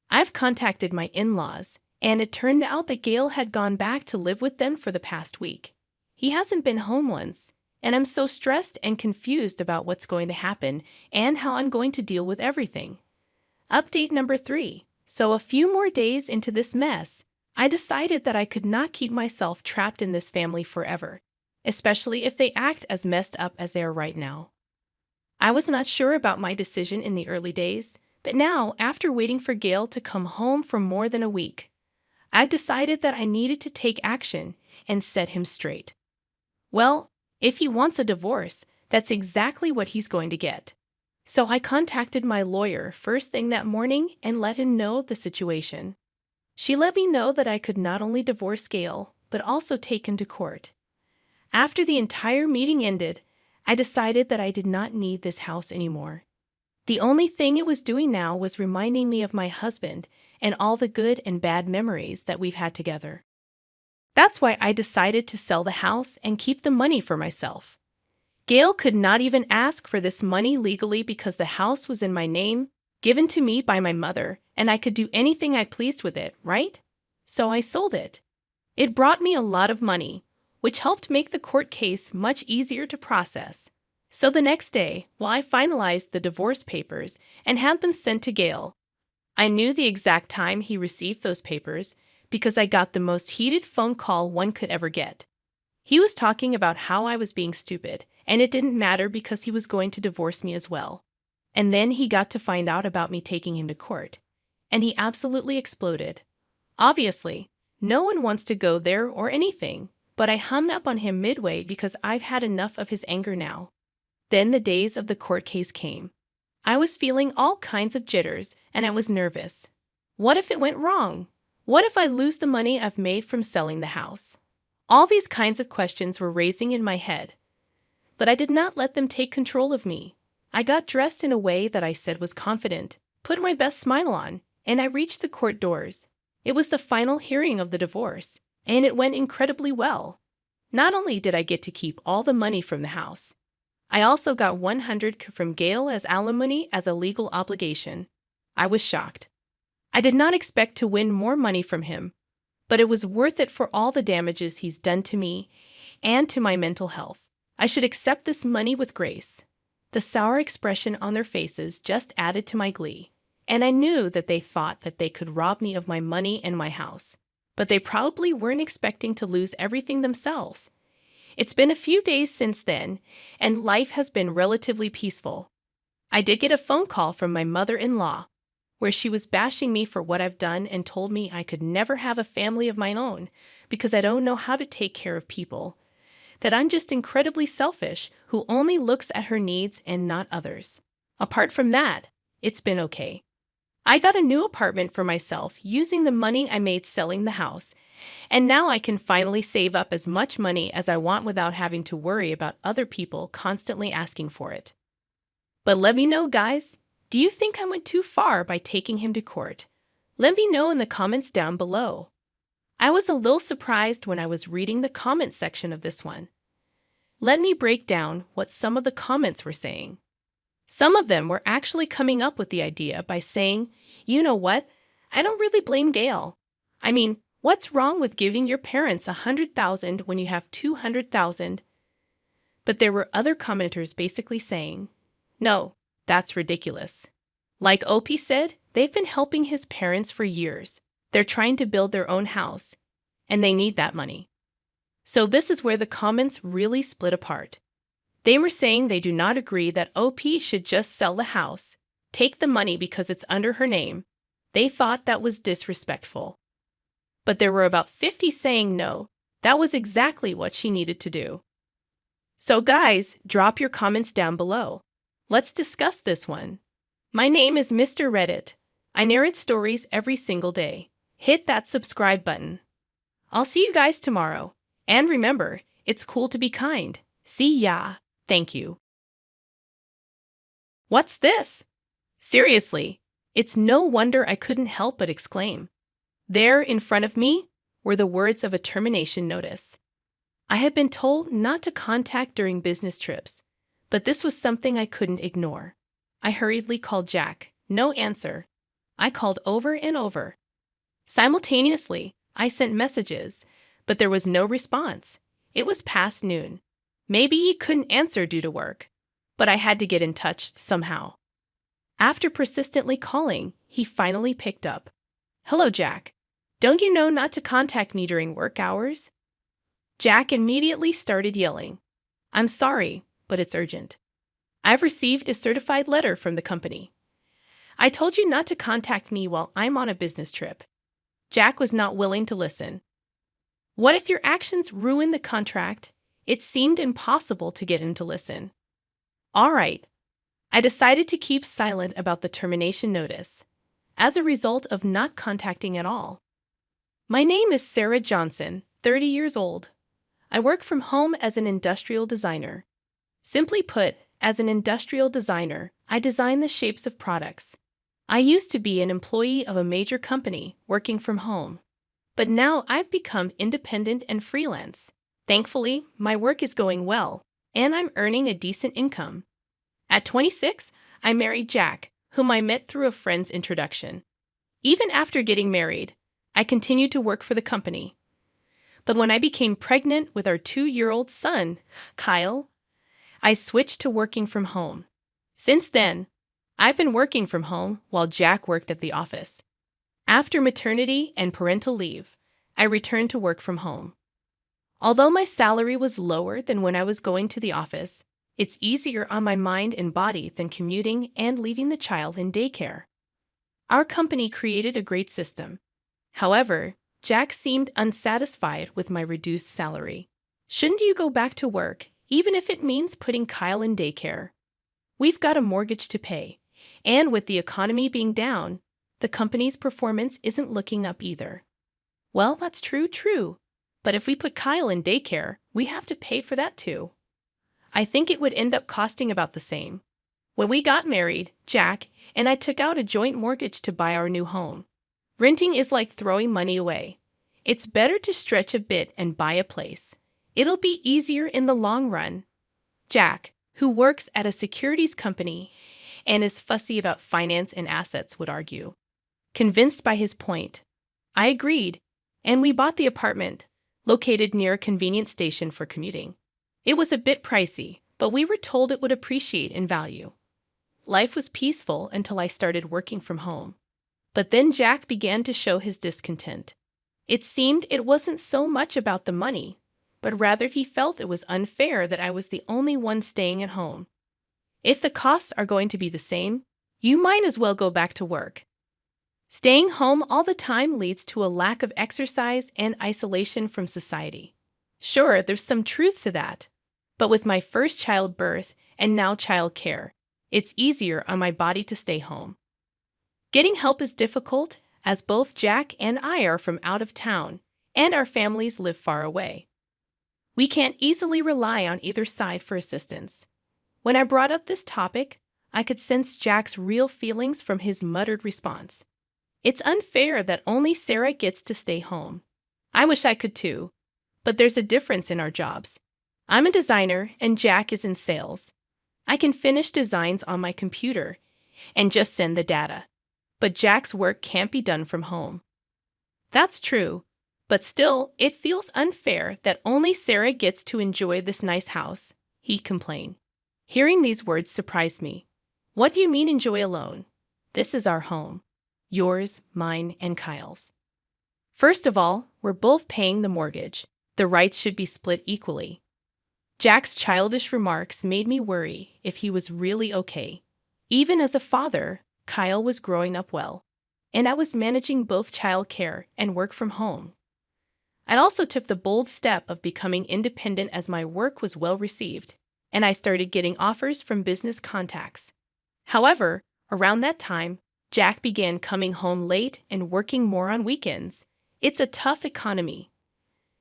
Speaker 2: I've contacted my in-laws, and it turned out that Gail had gone back to live with them for the past week. He hasn't been home once, and I'm so stressed and confused about what's going to happen and how I'm going to deal with everything. Update number 3. So a few more days into this mess, I decided that I could not keep myself trapped in this family forever, especially if they act as messed up as they are right now. I was not sure about my decision in the early days, but now, after waiting for Gail to come home for more than a week, I decided that I needed to take action and set him straight. Well, if he wants a divorce, that's exactly what he's going to get. So I contacted my lawyer first thing that morning and let him know the situation. She let me know that I could not only divorce Gail, but also take him to court. After the entire meeting ended, I decided that I did not need this house anymore. The only thing it was doing now was reminding me of my husband and all the good and bad memories that we've had together. That's why I decided to sell the house and keep the money for myself. Gail could not even ask for this money legally because the house was in my name, given to me by my mother, and I could do anything I pleased with it, right? So I sold it. It brought me a lot of money, which helped make the court case much easier to process. So the next day, while I finalized the divorce papers and had them sent to Gail, I knew the exact time he received those papers because I got the most heated phone call one could ever get. He was talking about how I was being stupid, and it didn't matter because he was going to divorce me as well. And then he got to find out about me taking him to court, and he absolutely exploded. Obviously, no one wants to go there or anything, but I hung up on him midway because I've had enough of his anger now. Then the days of the court case came. I was feeling all kinds of jitters, and I was nervous. What if it went wrong? What if I lose the money I've made from selling the house? All these kinds of questions were raising in my head. But I did not let them take control of me. I got dressed in a way that I said was confident, put my best smile on, and I reached the court doors. It was the final hearing of the divorce, and it went incredibly well. Not only did I get to keep all the money from the house, I also got $100 from Gail as alimony as a legal obligation. I was shocked. I did not expect to win more money from him, but it was worth it for all the damages he's done to me and to my mental health. I should accept this money with grace. The sour expression on their faces just added to my glee, and I knew that they thought that they could rob me of my money and my house, but they probably weren't expecting to lose everything themselves. It's been a few days since then, and life has been relatively peaceful. I did get a phone call from my mother-in-law, where she was bashing me for what I've done and told me I could never have a family of my own because I don't know how to take care of people, that I'm just incredibly selfish who only looks at her needs and not others. Apart from that, it's been okay. I got a new apartment for myself using the money I made selling the house, and now I can finally save up as much money as I want without having to worry about other people constantly asking for it. But let me know, guys. Do you think I went too far by taking him to court? Let me know in the comments down below. I was a little surprised when I was reading the comment section of this one. Let me break down what some of the comments were saying. Some of them were actually coming up with the idea by saying, you know what, I don't really blame Gail. I mean, what's wrong with giving your parents $100,000 when you have $200,000? But there were other commenters basically saying, no, that's ridiculous. Like OP said, they've been helping his parents for years. They're trying to build their own house, and they need that money. So this is where the comments really split apart. They were saying they do not agree that OP should just sell the house, take the money because it's under her name. They thought that was disrespectful. But there were about 50 saying no, that was exactly what she needed to do. So guys, drop your comments down below. Let's discuss this one. My name is Mr. Reddit. I narrate stories every single day. Hit that subscribe button. I'll see you guys tomorrow. And remember, it's cool to be kind. See ya. Thank you. What's this? Seriously, it's no wonder I couldn't help but exclaim. There in front of me, were the words of a termination notice. I had been told not to contact during business trips, but this was something I couldn't ignore. I hurriedly called Jack. No answer. I called over and over. Simultaneously, I sent messages, but there was no response. It was past noon. Maybe he couldn't answer due to work, but I had to get in touch somehow. After persistently calling, he finally picked up. Hello, Jack. Don't you know not to contact me during work hours? Jack immediately started yelling. I'm sorry, but it's urgent. I've received a certified letter from the company. I told you not to contact me while I'm on a business trip. Jack was not willing to listen. What if your actions ruin the contract? It seemed impossible to get him to listen. All right. I decided to keep silent about the termination notice, as a result of not contacting at all. My name is Sarah Johnson, 30 years old. I work from home as an industrial designer. Simply put, as an industrial designer, I design the shapes of products. I used to be an employee of a major company working from home, but now I've become independent and freelance. Thankfully, my work is going well, and I'm earning a decent income. At 26, I married Jack, whom I met through a friend's introduction. Even after getting married, I continued to work for the company. But when I became pregnant with our 2-year-old son, Kyle, I switched to working from home. Since then, I've been working from home while Jack worked at the office. After maternity and parental leave, I returned to work from home. Although my salary was lower than when I was going to the office, it's easier on my mind and body than commuting and leaving the child in daycare. Our company created a great system. However, Jack seemed unsatisfied with my reduced salary. Shouldn't you go back to work, even if it means putting Kyle in daycare? We've got a mortgage to pay, and with the economy being down, the company's performance isn't looking up either. Well, that's true. But if we put Kyle in daycare, we have to pay for that too. I think it would end up costing about the same. When we got married, Jack and I took out a joint mortgage to buy our new home. Renting is like throwing money away. It's better to stretch a bit and buy a place. It'll be easier in the long run. Jack, who works at a securities company and is fussy about finance and assets, would argue. Convinced by his point, I agreed, and we bought the apartment, located near a convenient station for commuting. It was a bit pricey, but we were told it would appreciate in value. Life was peaceful until I started working from home. But then Jack began to show his discontent. It seemed it wasn't so much about the money, but rather he felt it was unfair that I was the only one staying at home. If the costs are going to be the same, you might as well go back to work. Staying home all the time leads to a lack of exercise and isolation from society. Sure, there's some truth to that, but with my first childbirth and now child care, it's easier on my body to stay home. Getting help is difficult, as both Jack and I are from out of town, and our families live far away. We can't easily rely on either side for assistance. When I brought up this topic, I could sense Jack's real feelings from his muttered response. It's unfair that only Sarah gets to stay home. I wish I could too, but there's a difference in our jobs. I'm a designer and Jack is in sales. I can finish designs on my computer and just send the data. But Jack's work can't be done from home. That's true, but still, it feels unfair that only Sarah gets to enjoy this nice house, he complained. Hearing these words surprised me. What do you mean enjoy alone? This is our home. Yours, mine, and Kyle's. First of all, we're both paying the mortgage. The rights should be split equally. Jack's childish remarks made me worry if he was really okay. Even as a father, Kyle was growing up well, and I was managing both child care and work from home. I also took the bold step of becoming independent as my work was well received, and I started getting offers from business contacts. However, around that time, Jack began coming home late and working more on weekends. It's a tough economy.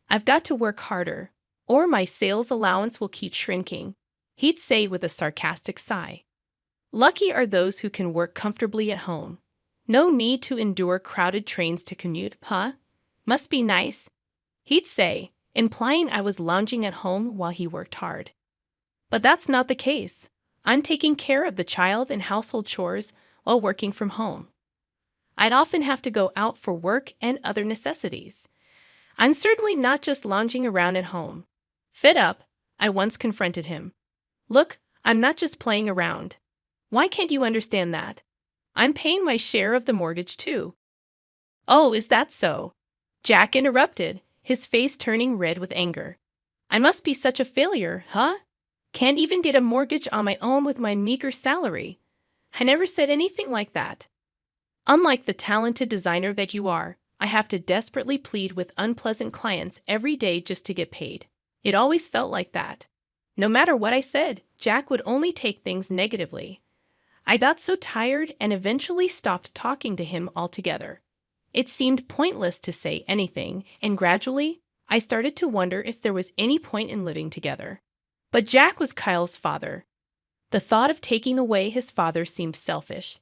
Speaker 2: I've got to work harder, or my sales allowance will keep shrinking, he'd say with a sarcastic sigh. Lucky are those who can work comfortably at home. No need to endure crowded trains to commute, huh? Must be nice, he'd say, implying I was lounging at home while he worked hard. But that's not the case. I'm taking care of the child and household chores while working from home. I'd often have to go out for work and other necessities. I'm certainly not just lounging around at home. Fed up, I once confronted him. Look, I'm not just playing around. Why can't you understand that? I'm paying my share of the mortgage too. Oh, is that so? Jack interrupted, his face turning red with anger. I must be such a failure, huh? Can't even get a mortgage on my own with my meager salary. I never said anything like that. Unlike the talented designer that you are, I have to desperately plead with unpleasant clients every day just to get paid. It always felt like that. No matter what I said, Jack would only take things negatively. I got so tired and eventually stopped talking to him altogether. It seemed pointless to say anything, and gradually, I started to wonder if there was any point in living together. But Jack was Kyle's father. The thought of taking away his father seemed selfish,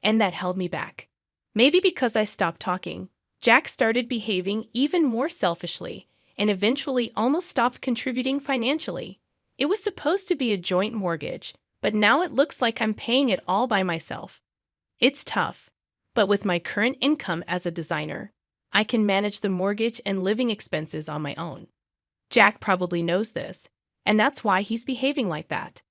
Speaker 2: and that held me back. Maybe because I stopped talking, Jack started behaving even more selfishly and eventually almost stopped contributing financially. It was supposed to be a joint mortgage, but now it looks like I'm paying it all by myself. It's tough, but with my current income as a designer, I can manage the mortgage and living expenses on my own. Jack probably knows this, and that's why he's behaving like that.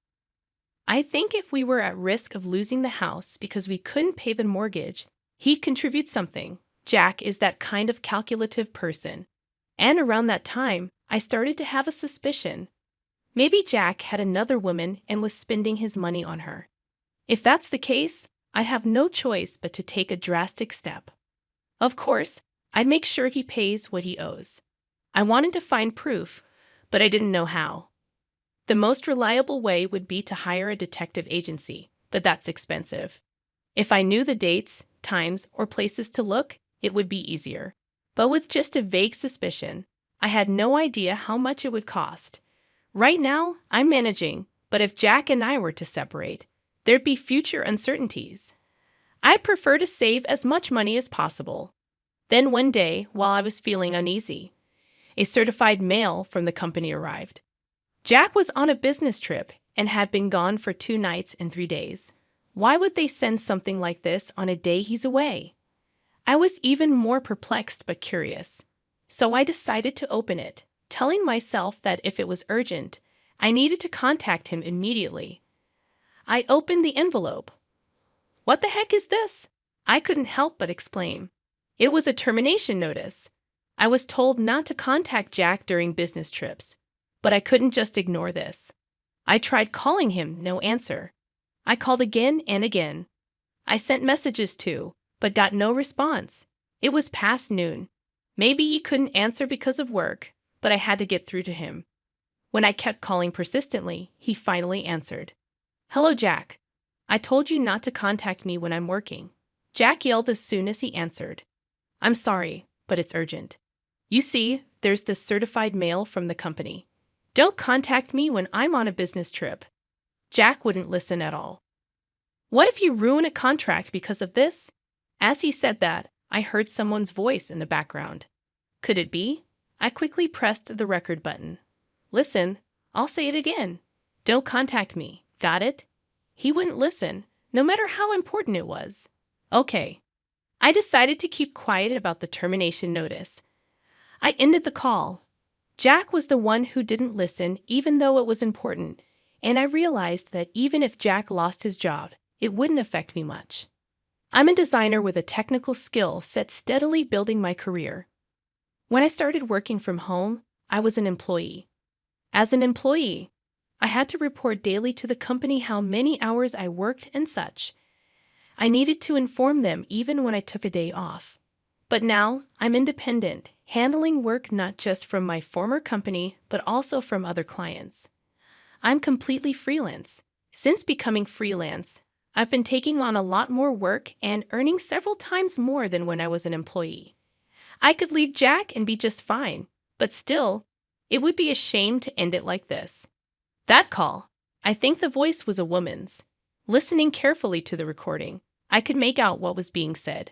Speaker 2: I think if we were at risk of losing the house because we couldn't pay the mortgage, he'd contribute something. Jack is that kind of calculative person. And around that time, I started to have a suspicion. Maybe Jack had another woman and was spending his money on her. If that's the case, I have no choice but to take a drastic step. Of course, I'd make sure he pays what he owes. I wanted to find proof, but I didn't know how. The most reliable way would be to hire a detective agency, but that's expensive. If I knew the dates, times, or places to look, it would be easier. But with just a vague suspicion, I had no idea how much it would cost. Right now, I'm managing, but if Jack and I were to separate, there'd be future uncertainties. I'd prefer to save as much money as possible. Then one day, while I was feeling uneasy, a certified mail from the company arrived. Jack was on a business trip and had been gone for 2 nights and 3 days. Why would they send something like this on a day he's away? I was even more perplexed but curious, so I decided to open it, telling myself that if it was urgent, I needed to contact him immediately. I opened the envelope. What the heck is this? I couldn't help but exclaim. It was a termination notice. I was told not to contact Jack during business trips, but I couldn't just ignore this. I tried calling him, no answer. I called again and again. I sent messages too, but got no response. It was past noon. Maybe he couldn't answer because of work, but I had to get through to him. When I kept calling persistently, he finally answered. Hello, Jack. I told you not to contact me when I'm working. Jack yelled as soon as he answered. I'm sorry, but it's urgent. You see, there's this certified mail from the company. Don't contact me when I'm on a business trip. Jack wouldn't listen at all. What if you ruin a contract because of this? As he said that, I heard someone's voice in the background. Could it be? I quickly pressed the record button. Listen, I'll say it again. Don't contact me. Got it? He wouldn't listen, no matter how important it was. Okay. I decided to keep quiet about the termination notice. I ended the call. Jack was the one who didn't listen, even though it was important, and I realized that even if Jack lost his job, it wouldn't affect me much. I'm a designer with a technical skill set steadily building my career. When I started working from home, I was an employee. As an employee, I had to report daily to the company how many hours I worked and such. I needed to inform them even when I took a day off. But now, I'm independent, handling work not just from my former company, but also from other clients. I'm completely freelance. Since becoming freelance, I've been taking on a lot more work and earning several times more than when I was an employee. I could leave Jack and be just fine, but still, it would be a shame to end it like this. That call, I think the voice was a woman's. Listening carefully to the recording, I could make out what was being said.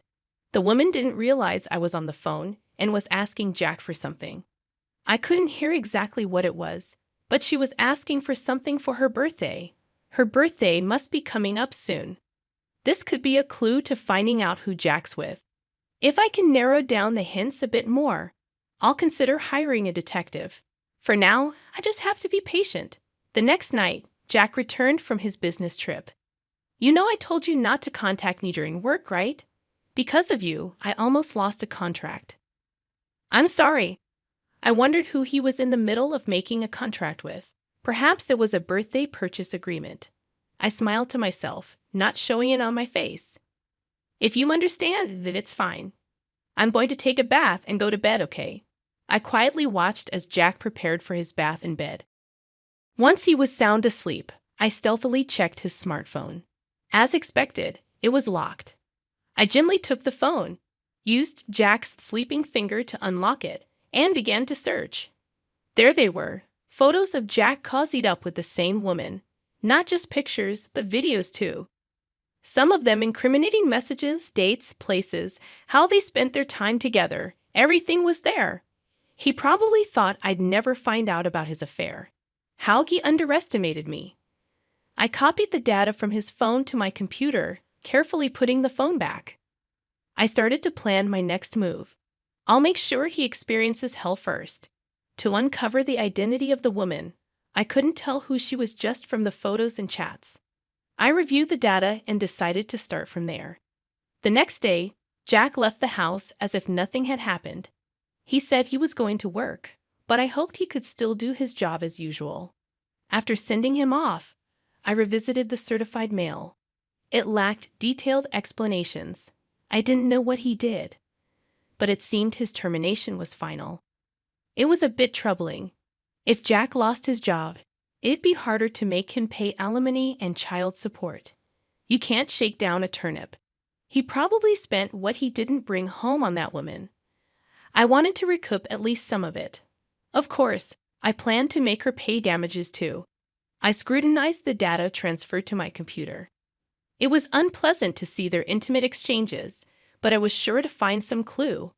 Speaker 2: The woman didn't realize I was on the phone and was asking Jack for something. I couldn't hear exactly what it was, but she was asking for something for her birthday. Her birthday must be coming up soon. This could be a clue to finding out who Jack's with. If I can narrow down the hints a bit more, I'll consider hiring a detective. For now, I just have to be patient. The next night, Jack returned from his business trip. You know I told you not to contact me during work, right? Because of you, I almost lost a contract. I'm sorry. I wondered who he was in the middle of making a contract with. Perhaps it was a birthday purchase agreement. I smiled to myself, not showing it on my face. If you understand, then it's fine. I'm going to take a bath and go to bed, okay? I quietly watched as Jack prepared for his bath in bed. Once he was sound asleep, I stealthily checked his smartphone. As expected, it was locked. I gently took the phone, used Jack's sleeping finger to unlock it, and began to search. There they were, photos of Jack cozied up with the same woman. Not just pictures, but videos too. Some of them incriminating messages, dates, places, how they spent their time together. Everything was there. He probably thought I'd never find out about his affair. How he underestimated me. I copied the data from his phone to my computer, carefully putting the phone back. I started to plan my next move. I'll make sure he experiences hell first. To uncover the identity of the woman, I couldn't tell who she was just from the photos and chats. I reviewed the data and decided to start from there. The next day, Jack left the house as if nothing had happened. He said he was going to work, but I hoped he could still do his job as usual. After sending him off, I revisited the certified mail. It lacked detailed explanations. I didn't know what he did, but it seemed his termination was final. It was a bit troubling. If Jack lost his job, it'd be harder to make him pay alimony and child support. You can't shake down a turnip. He probably spent what he didn't bring home on that woman. I wanted to recoup at least some of it. Of course, I planned to make her pay damages too. I scrutinized the data transferred to my computer. It was unpleasant to see their intimate exchanges, but I was sure to find some clue.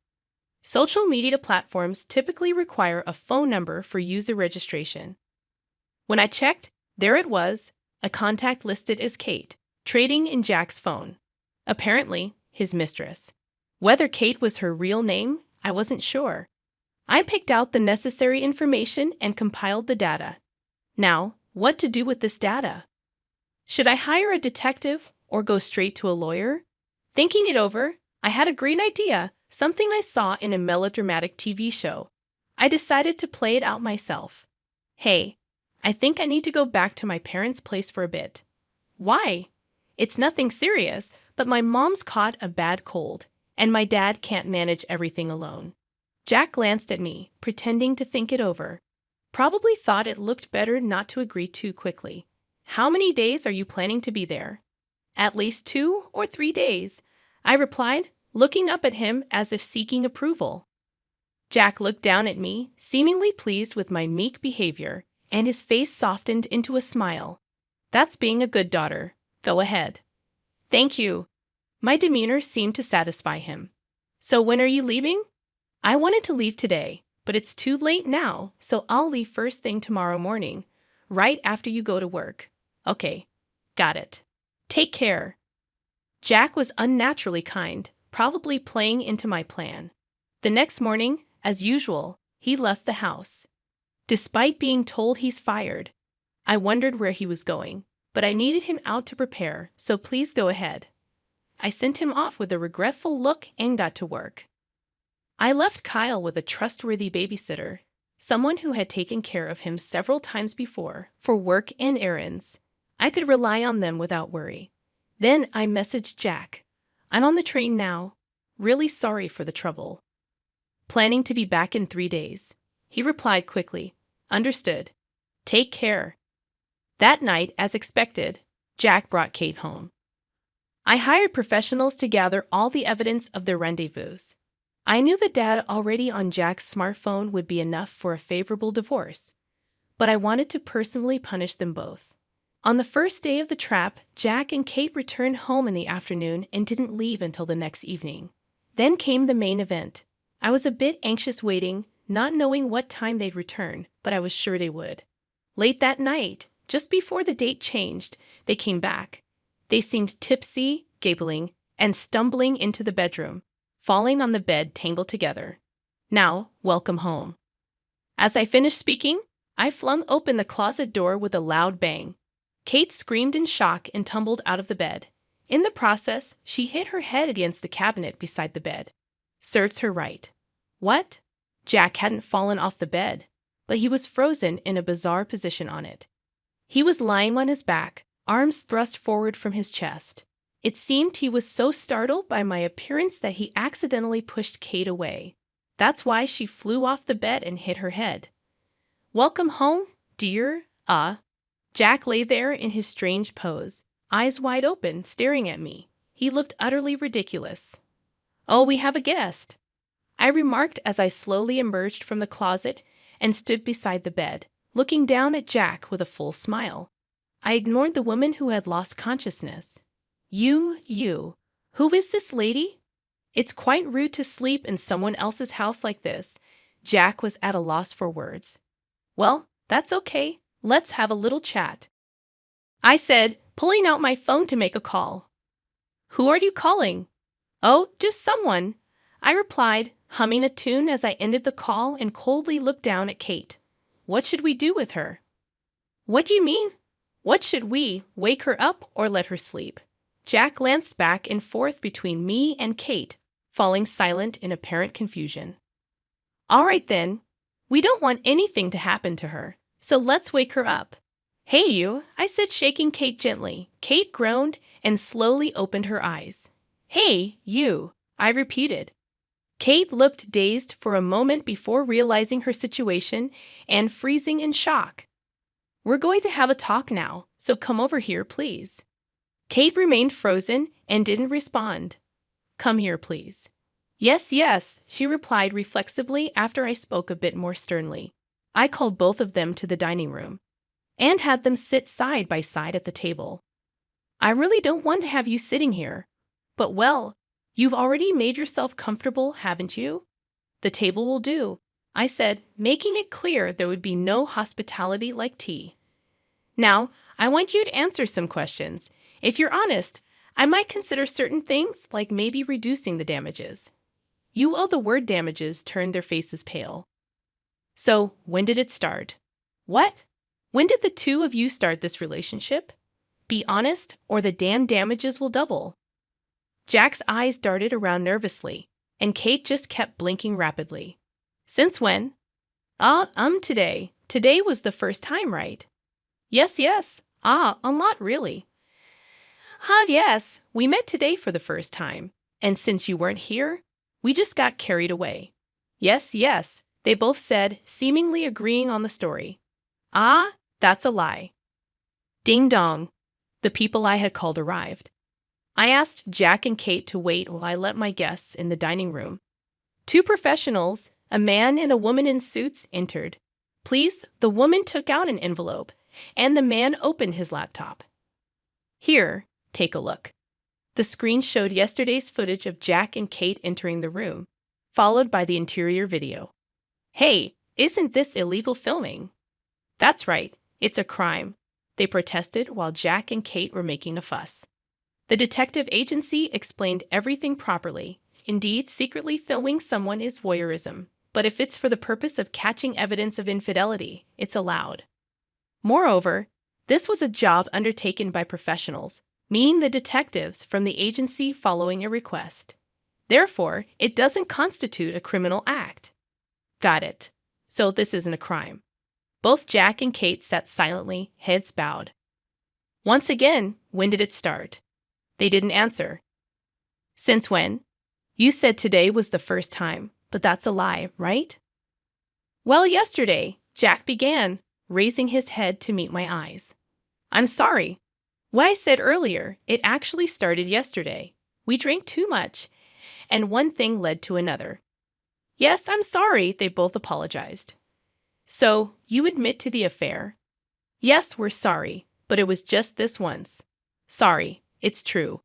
Speaker 2: Social media platforms typically require a phone number for user registration. When I checked, there it was, a contact listed as Kate, trading in Jack's phone. Apparently, his mistress. Whether Kate was her real name, I wasn't sure. I picked out the necessary information and compiled the data. Now, what to do with this data? Should I hire a detective or go straight to a lawyer? Thinking it over, I had a great idea, something I saw in a melodramatic TV show. I decided to play it out myself. Hey, I think I need to go back to my parents' place for a bit. Why? It's nothing serious, but my mom's caught a bad cold, and my dad can't manage everything alone. Jack glanced at me, pretending to think it over. Probably thought it looked better not to agree too quickly. How many days are you planning to be there? At least 2 or 3 days, I replied, looking up at him as if seeking approval. Jack looked down at me, seemingly pleased with my meek behavior, and his face softened into a smile. That's being a good daughter. Go ahead. Thank you. My demeanor seemed to satisfy him. So when are you leaving? I wanted to leave today, but it's too late now, so I'll leave first thing tomorrow morning, right after you go to work. Okay, got it. Take care. Jack was unnaturally kind, probably playing into my plan. The next morning, as usual, he left the house. Despite being told he's fired, I wondered where he was going, but I needed him out to prepare, so please go ahead. I sent him off with a regretful look and got to work. I left Kyle with a trustworthy babysitter, someone who had taken care of him several times before for work and errands. I could rely on them without worry. Then I messaged Jack. I'm on the train now. Really sorry for the trouble. Planning to be back in 3 days. He replied quickly. Understood. Take care. That night, as expected, Jack brought Kate home. I hired professionals to gather all the evidence of their rendezvous. I knew the data already on Jack's smartphone would be enough for a favorable divorce, but I wanted to personally punish them both. On the first day of the trap, Jack and Kate returned home in the afternoon and didn't leave until the next evening. Then came the main event. I was a bit anxious waiting, not knowing what time they'd return, but I was sure they would. Late that night, just before the date changed, they came back. They seemed tipsy, giggling, and stumbling into the bedroom, falling on the bed tangled together. Now, welcome home. As I finished speaking, I flung open the closet door with a loud bang. Kate screamed in shock and tumbled out of the bed. In the process, she hit her head against the cabinet beside the bed. Serves her right. What? Jack hadn't fallen off the bed, but he was frozen in a bizarre position on it. He was lying on his back, arms thrust forward from his chest. It seemed he was so startled by my appearance that he accidentally pushed Kate away. That's why she flew off the bed and hit her head. Welcome home, dear. Jack lay there in his strange pose, eyes wide open, staring at me. He looked utterly ridiculous. Oh, we have a guest, I remarked as I slowly emerged from the closet and stood beside the bed, looking down at Jack with a full smile. I ignored the woman who had lost consciousness. You, who is this lady? It's quite rude to sleep in someone else's house like this. Jack was at a loss for words. Well, that's okay. Let's have a little chat, I said, pulling out my phone to make a call. Who are you calling? Oh, just someone, I replied, humming a tune as I ended the call and coldly looked down at Kate. What should we do with her? What do you mean? What should we, wake her up or let her sleep? Jack glanced back and forth between me and Kate, falling silent in apparent confusion. All right then. We don't want anything to happen to her, so let's wake her up. Hey you, I said, shaking Kate gently. Kate groaned and slowly opened her eyes. Hey, you, I repeated. Kate looked dazed for a moment before realizing her situation and freezing in shock. We're going to have a talk now, so come over here, please. Kate remained frozen and didn't respond. Come here, please. Yes, she replied reflexively after I spoke a bit more sternly. I called both of them to the dining room and had them sit side by side at the table. I really don't want to have you sitting here, but well, you've already made yourself comfortable, haven't you? The table will do, I said, making it clear there would be no hospitality like tea. Now, I want you to answer some questions. If you're honest, I might consider certain things, like maybe reducing the damages. You owe the word damages turned their faces pale. So, when did it start? What? When did the two of you start this relationship? Be honest, or the damn damages will double. Jack's eyes darted around nervously, and Kate just kept blinking rapidly. Since when? Today. Today was the first time, right? Yes. A lot, really. Yes, we met today for the first time, and since you weren't here, we just got carried away. Yes, they both said, seemingly agreeing on the story. That's a lie. Ding dong. The people I had called arrived. I asked Jack and Kate to wait while I let my guests in the dining room. Two professionals, a man and a woman in suits, entered. Please, the woman took out an envelope, and the man opened his laptop. Here, take a look. The screen showed yesterday's footage of Jack and Kate entering the room, followed by the interior video. Hey, isn't this illegal filming? That's right, it's a crime, they protested while Jack and Kate were making a fuss. The detective agency explained everything properly. Indeed, secretly filming someone is voyeurism, but if it's for the purpose of catching evidence of infidelity, it's allowed. Moreover, this was a job undertaken by professionals, meaning the detectives from the agency following a request. Therefore, it doesn't constitute a criminal act. Got it. So this isn't a crime. Both Jack and Kate sat silently, heads bowed. Once again, when did it start? They didn't answer. Since when? You said today was the first time, but that's a lie, right? Well, yesterday, Jack began, raising his head to meet my eyes. I'm sorry. What I said earlier, it actually started yesterday. We drank too much, and one thing led to another. Yes, I'm sorry, they both apologized. So, you admit to the affair? Yes, we're sorry, but it was just this once. Sorry, it's true.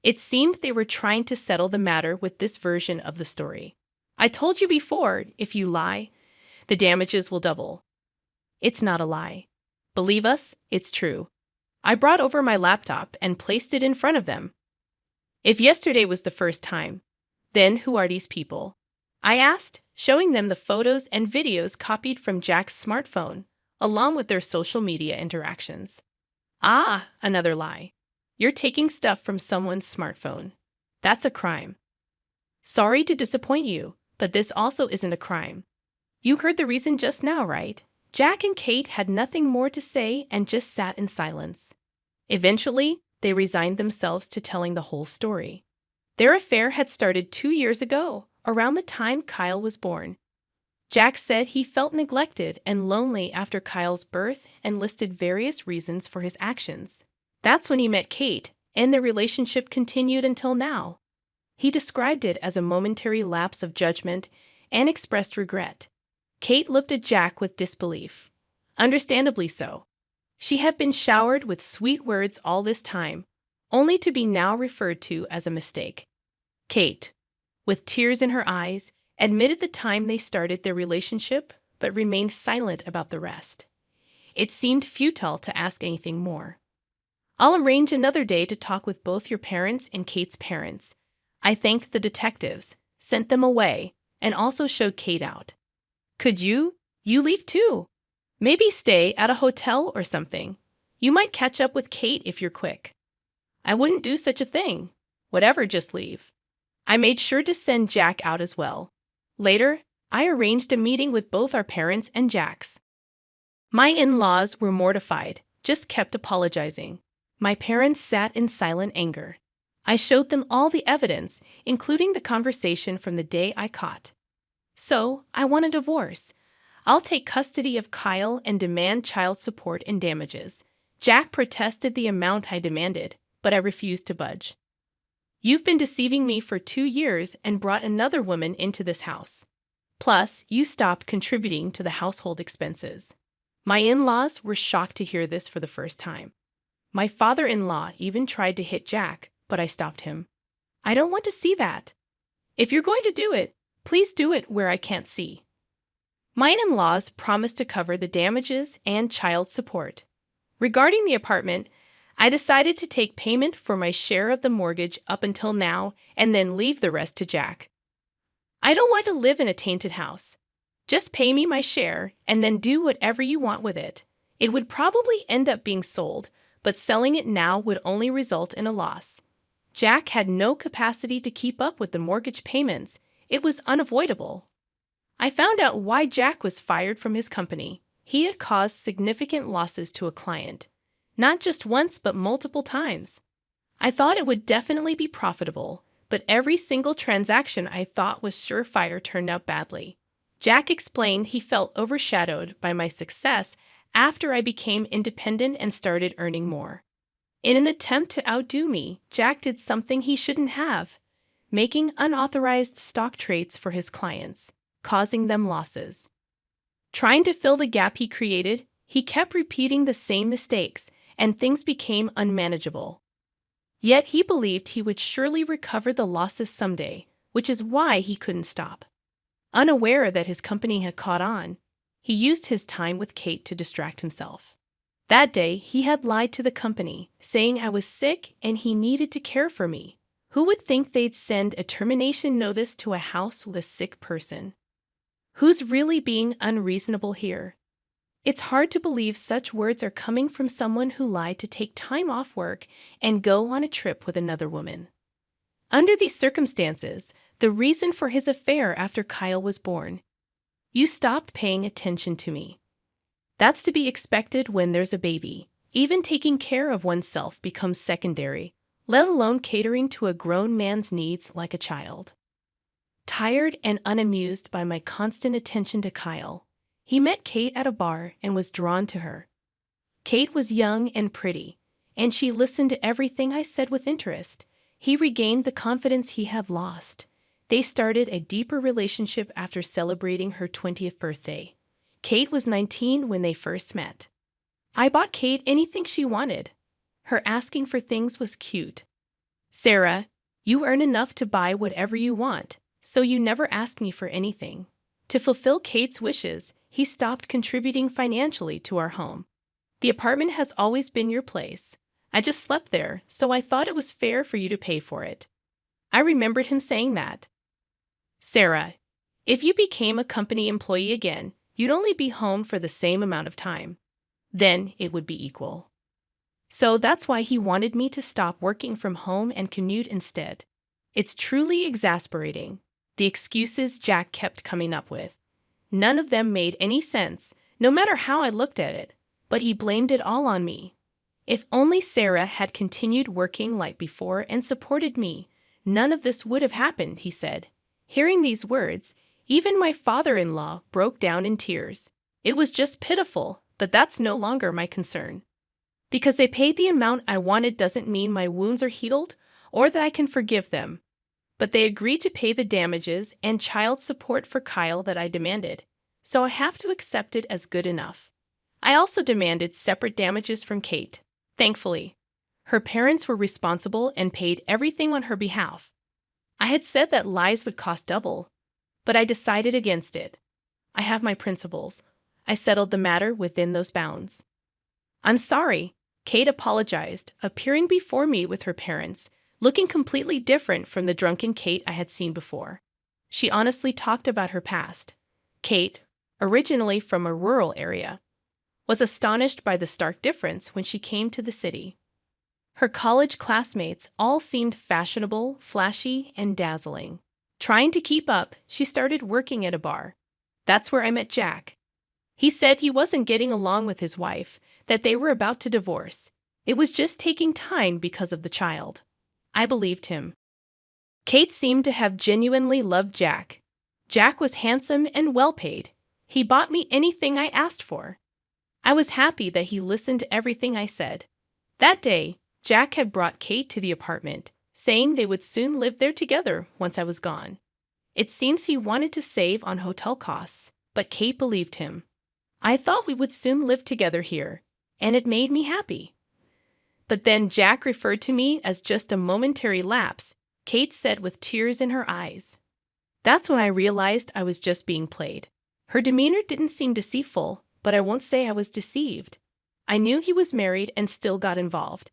Speaker 2: It seemed they were trying to settle the matter with this version of the story. I told you before, if you lie, the damages will double. It's not a lie. Believe us, it's true. I brought over my laptop and placed it in front of them. If yesterday was the first time, then who are these people? I asked, showing them the photos and videos copied from Jack's smartphone, along with their social media interactions. Ah, another lie. You're taking stuff from someone's smartphone. That's a crime. Sorry to disappoint you, but this also isn't a crime. You heard the reason just now, right? Jack and Kate had nothing more to say and just sat in silence. Eventually, they resigned themselves to telling the whole story. Their affair had started 2 years ago, around the time Kyle was born. Jack said he felt neglected and lonely after Kyle's birth and listed various reasons for his actions. That's when he met Kate, and their relationship continued until now. He described it as a momentary lapse of judgment and expressed regret. Kate looked at Jack with disbelief. Understandably so. She had been showered with sweet words all this time, only to be now referred to as a mistake. Kate, with tears in her eyes, admitted the time they started their relationship, but remained silent about the rest. It seemed futile to ask anything more. I'll arrange another day to talk with both your parents and Kate's parents. I thanked the detectives, sent them away, and also showed Kate out. Could you? You leave too. Maybe stay at a hotel or something. You might catch up with Kate if you're quick. I wouldn't do such a thing. Whatever, just leave. I made sure to send Jack out as well. Later, I arranged a meeting with both our parents and Jack's. My in-laws were mortified, just kept apologizing. My parents sat in silent anger. I showed them all the evidence, including the conversation from the day I caught. So, I want a divorce. I'll take custody of Kyle and demand child support and damages. Jack protested the amount I demanded, but I refused to budge. You've been deceiving me for 2 years and brought another woman into this house. Plus, you stopped contributing to the household expenses. My in-laws were shocked to hear this for the first time. My father-in-law even tried to hit Jack, but I stopped him. I don't want to see that. If you're going to do it, please do it where I can't see. My in-laws promised to cover the damages and child support. Regarding the apartment, I decided to take payment for my share of the mortgage up until now and then leave the rest to Jack. I don't want to live in a tainted house. Just pay me my share and then do whatever you want with it. It would probably end up being sold, but selling it now would only result in a loss. Jack had no capacity to keep up with the mortgage payments. It was unavoidable. I found out why Jack was fired from his company. He had caused significant losses to a client. Not just once, but multiple times. I thought it would definitely be profitable, but every single transaction I thought was surefire turned out badly. Jack explained he felt overshadowed by my success after I became independent and started earning more. In an attempt to outdo me, Jack did something he shouldn't have, making unauthorized stock trades for his clients, causing them losses. Trying to fill the gap he created, he kept repeating the same mistakes, and things became unmanageable. Yet he believed he would surely recover the losses someday, which is why he couldn't stop. Unaware that his company had caught on, he used his time with Kate to distract himself. That day, he had lied to the company, saying I was sick and he needed to care for me. Who would think they'd send a termination notice to a house with a sick person? Who's really being unreasonable here? It's hard to believe such words are coming from someone who lied to take time off work and go on a trip with another woman. Under these circumstances, the reason for his affair after Kyle was born. You stopped paying attention to me. That's to be expected when there's a baby. Even taking care of oneself becomes secondary, let alone catering to a grown man's needs like a child. Tired and unamused by my constant attention to Kyle, he met Kate at a bar and was drawn to her. Kate was young and pretty, and she listened to everything I said with interest. He regained the confidence he had lost. They started a deeper relationship after celebrating her 20th birthday. Kate was 19 when they first met. I bought Kate anything she wanted. Her asking for things was cute. Sarah, you earn enough to buy whatever you want, so you never ask me for anything. To fulfill Kate's wishes, he stopped contributing financially to our home. The apartment has always been your place. I just slept there, so I thought it was fair for you to pay for it. I remembered him saying that. Sarah, if you became a company employee again, you'd only be home for the same amount of time. Then it would be equal. So that's why he wanted me to stop working from home and commute instead. It's truly exasperating, the excuses Jack kept coming up with. None of them made any sense, no matter how I looked at it, but he blamed it all on me. If only Sarah had continued working like before and supported me, none of this would have happened, he said. Hearing these words, even my father-in-law broke down in tears. It was just pitiful, but that's no longer my concern. Because they paid the amount I wanted doesn't mean my wounds are healed or that I can forgive them. But they agreed to pay the damages and child support for Kyle that I demanded, so I have to accept it as good enough. I also demanded separate damages from Kate. Thankfully, her parents were responsible and paid everything on her behalf. I had said that lies would cost double, but I decided against it. I have my principles. I settled the matter within those bounds. I'm sorry, Kate apologized, appearing before me with her parents, looking completely different from the drunken Kate I had seen before. She honestly talked about her past. Kate, originally from a rural area, was astonished by the stark difference when she came to the city. Her college classmates all seemed fashionable, flashy, and dazzling. Trying to keep up, she started working at a bar. That's where I met Jack. He said he wasn't getting along with his wife, that they were about to divorce. It was just taking time because of the child. I believed him. Kate seemed to have genuinely loved Jack. Jack was handsome and well-paid. He bought me anything I asked for. I was happy that he listened to everything I said. That day, Jack had brought Kate to the apartment, saying they would soon live there together once I was gone. It seems he wanted to save on hotel costs, but Kate believed him. I thought we would soon live together here, and it made me happy. But then Jack referred to me as just a momentary lapse, Kate said with tears in her eyes. That's when I realized I was just being played. Her demeanor didn't seem deceitful, but I won't say I was deceived. I knew he was married and still got involved.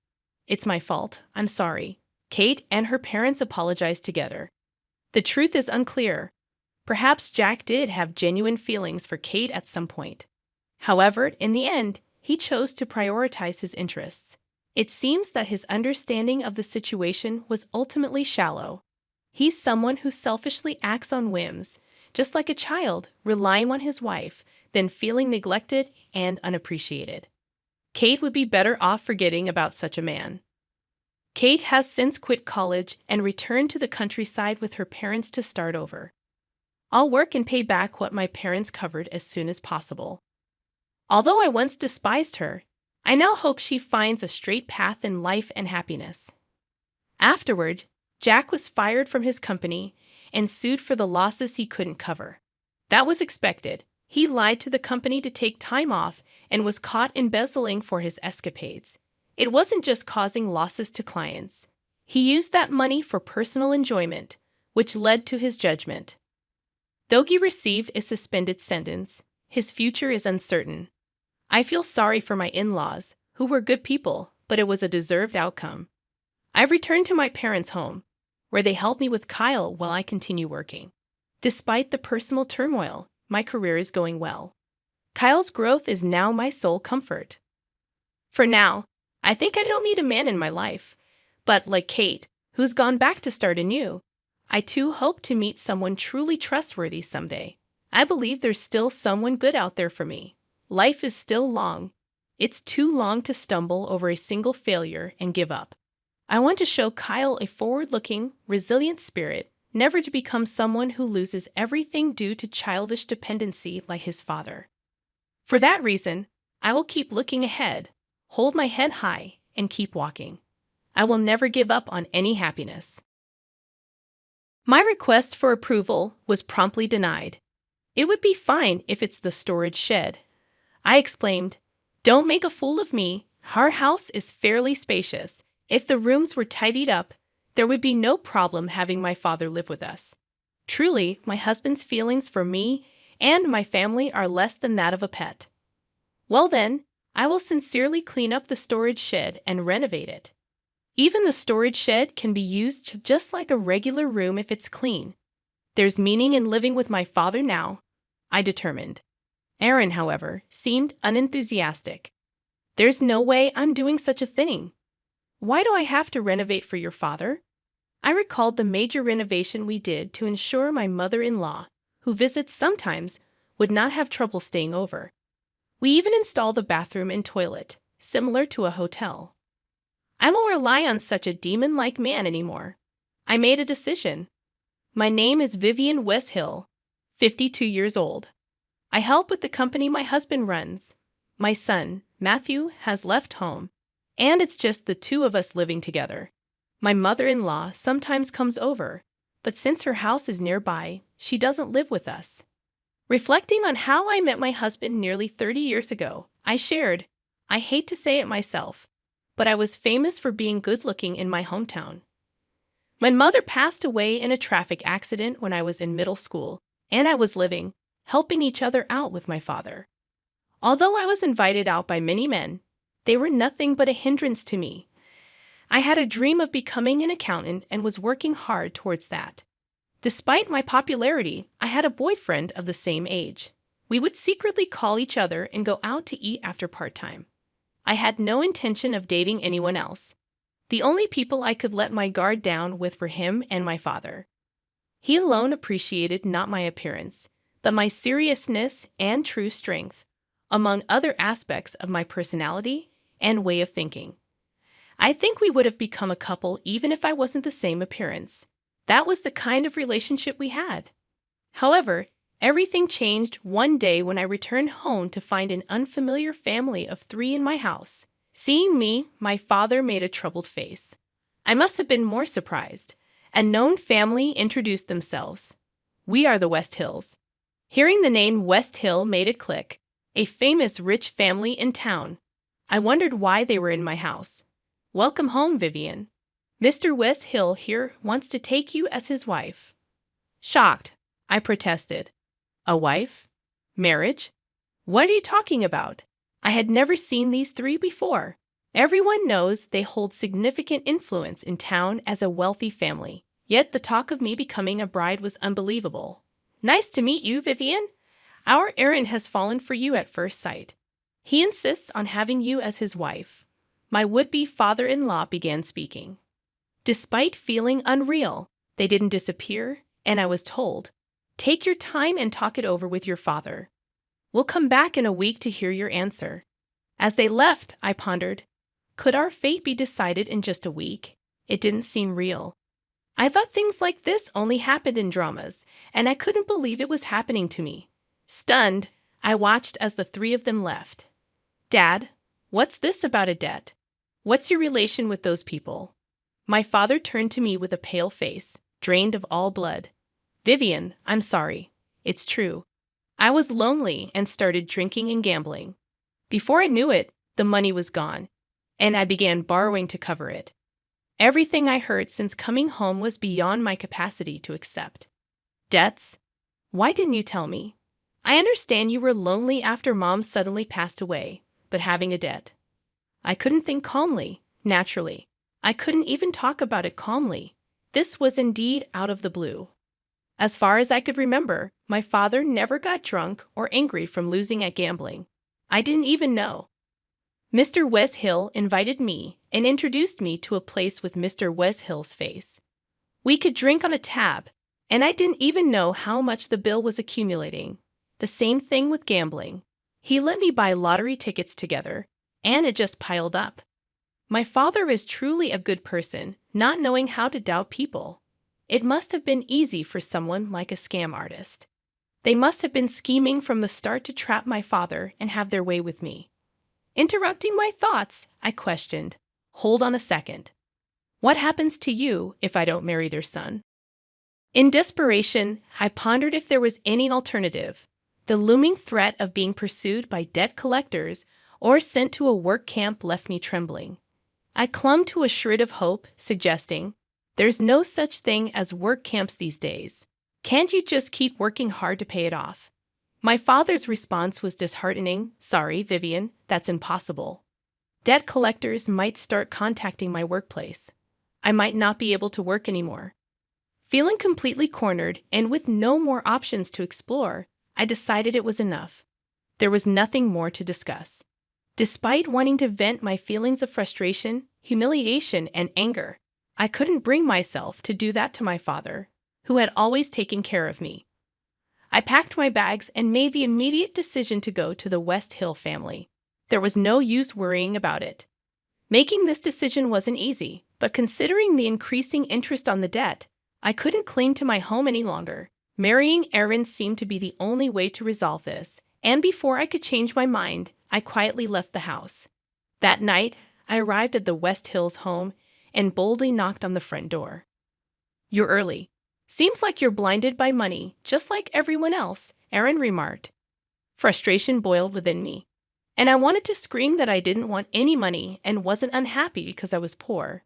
Speaker 2: It's my fault. I'm sorry. Kate and her parents apologized together. The truth is unclear. Perhaps Jack did have genuine feelings for Kate at some point. However, in the end, he chose to prioritize his interests. It seems that his understanding of the situation was ultimately shallow. He's someone who selfishly acts on whims, just like a child relying on his wife, then feeling neglected and unappreciated. Kate would be better off forgetting about such a man. Kate has since quit college and returned to the countryside with her parents to start over. I'll work and pay back what my parents covered as soon as possible. Although I once despised her, I now hope she finds a straight path in life and happiness. Afterward, Jack was fired from his company and sued for the losses he couldn't cover. That was expected. He lied to the company to take time off and was caught embezzling for his escapades. It wasn't just causing losses to clients. He used that money for personal enjoyment, which led to his judgment. Though he received a suspended sentence, his future is uncertain. I feel sorry for my in-laws, who were good people, but it was a deserved outcome. I've returned to my parents' home, where they help me with Kyle while I continue working. Despite the personal turmoil, my career is going well. Kyle's growth is now my sole comfort. For now, I think I don't need a man in my life, but like Kate, who's gone back to start anew, I too hope to meet someone truly trustworthy someday. I believe there's still someone good out there for me. Life is still long. It's too long to stumble over a single failure and give up. I want to show Kyle a forward-looking, resilient spirit, never to become someone who loses everything due to childish dependency like his father. For that reason, I will keep looking ahead, hold my head high, and keep walking. I will never give up on any happiness. My request for approval was promptly denied. It would be fine if it's the storage shed. I exclaimed, "Don't make a fool of me. Our house is fairly spacious. If the rooms were tidied up, there would be no problem having my father live with us." Truly, my husband's feelings for me and my family are less than that of a pet. Well then, I will sincerely clean up the storage shed and renovate it. Even the storage shed can be used just like a regular room if it's clean. There's meaning in living with my father now, I determined. Aaron, however, seemed unenthusiastic. There's no way I'm doing such a thing. Why do I have to renovate for your father? I recalled the major renovation we did to ensure my mother-in-law, who visits sometimes, would not have trouble staying over. We even installed a bathroom and toilet, similar to a hotel. I won't rely on such a demon-like man anymore. I made a decision. My name is Vivian Westhill, 52 years old. I help with the company my husband runs. My son, Matthew, has left home, and it's just the two of us living together. My mother-in-law sometimes comes over, but since her house is nearby, she doesn't live with us. Reflecting on how I met my husband nearly 30 years ago, I shared, I hate to say it myself, but I was famous for being good-looking in my hometown. My mother passed away in a traffic accident when I was in middle school, and I was helping each other out with my father. Although I was invited out by many men, they were nothing but a hindrance to me. I had a dream of becoming an accountant and was working hard towards that. Despite my popularity, I had a boyfriend of the same age. We would secretly call each other and go out to eat after part-time. I had no intention of dating anyone else. The only people I could let my guard down with were him and my father. He alone appreciated not my appearance, but my seriousness and true strength, among other aspects of my personality and way of thinking. I think we would have become a couple even if I wasn't the same appearance. That was the kind of relationship we had. However, everything changed one day when I returned home to find an unfamiliar family of 3 in my house. Seeing me, my father made a troubled face. I must have been more surprised. A known family introduced themselves. We are the West Hills. Hearing the name West Hill made it click. A famous rich family in town. I wondered why they were in my house. Welcome home, Vivian. Mr. West Hill here wants to take you as his wife. Shocked, I protested. A wife? Marriage? What are you talking about? I had never seen these 3 before. Everyone knows they hold significant influence in town as a wealthy family. Yet the talk of me becoming a bride was unbelievable. Nice to meet you, Vivian. Our Aaron has fallen for you at first sight. He insists on having you as his wife. My would-be father-in-law began speaking. Despite feeling unreal, they didn't disappear, and I was told, take your time and talk it over with your father. We'll come back in a week to hear your answer. As they left, I pondered, could our fate be decided in just a week? It didn't seem real. I thought things like this only happened in dramas, and I couldn't believe it was happening to me. Stunned, I watched as the 3 of them left. Dad, what's this about a debt? What's your relation with those people? My father turned to me with a pale face, drained of all blood. Vivian, I'm sorry. It's true. I was lonely and started drinking and gambling. Before I knew it, the money was gone, and I began borrowing to cover it. Everything I heard since coming home was beyond my capacity to accept. Debts? Why didn't you tell me? I understand you were lonely after Mom suddenly passed away, but having a debt. I couldn't think calmly, naturally. I couldn't even talk about it calmly. This was indeed out of the blue. As far as I could remember, my father never got drunk or angry from losing at gambling. I didn't even know. Mr. Westhill invited me and introduced me to a place with Mr. Westhill's face. We could drink on a tab, and I didn't even know how much the bill was accumulating. The same thing with gambling. He let me buy lottery tickets together, and it just piled up. My father is truly a good person, not knowing how to doubt people. It must have been easy for someone like a scam artist. They must have been scheming from the start to trap my father and have their way with me. Interrupting my thoughts, I questioned, hold on a second. What happens to you if I don't marry their son? In desperation, I pondered if there was any alternative. The looming threat of being pursued by debt collectors or sent to a work camp left me trembling. I clung to a shred of hope, suggesting, there's no such thing as work camps these days. Can't you just keep working hard to pay it off? My father's response was disheartening. Sorry, Vivian, that's impossible. Debt collectors might start contacting my workplace. I might not be able to work anymore. Feeling completely cornered and with no more options to explore, I decided it was enough. There was nothing more to discuss. Despite wanting to vent my feelings of frustration, humiliation, and anger, I couldn't bring myself to do that to my father, who had always taken care of me. I packed my bags and made the immediate decision to go to the West Hill family. There was no use worrying about it. Making this decision wasn't easy, but considering the increasing interest on the debt, I couldn't cling to my home any longer. Marrying Aaron seemed to be the only way to resolve this, and before I could change my mind, I quietly left the house. That night, I arrived at the West Hills home and boldly knocked on the front door. "You're early. Seems like you're blinded by money, just like everyone else," Aaron remarked. Frustration boiled within me, and I wanted to scream that I didn't want any money and wasn't unhappy because I was poor.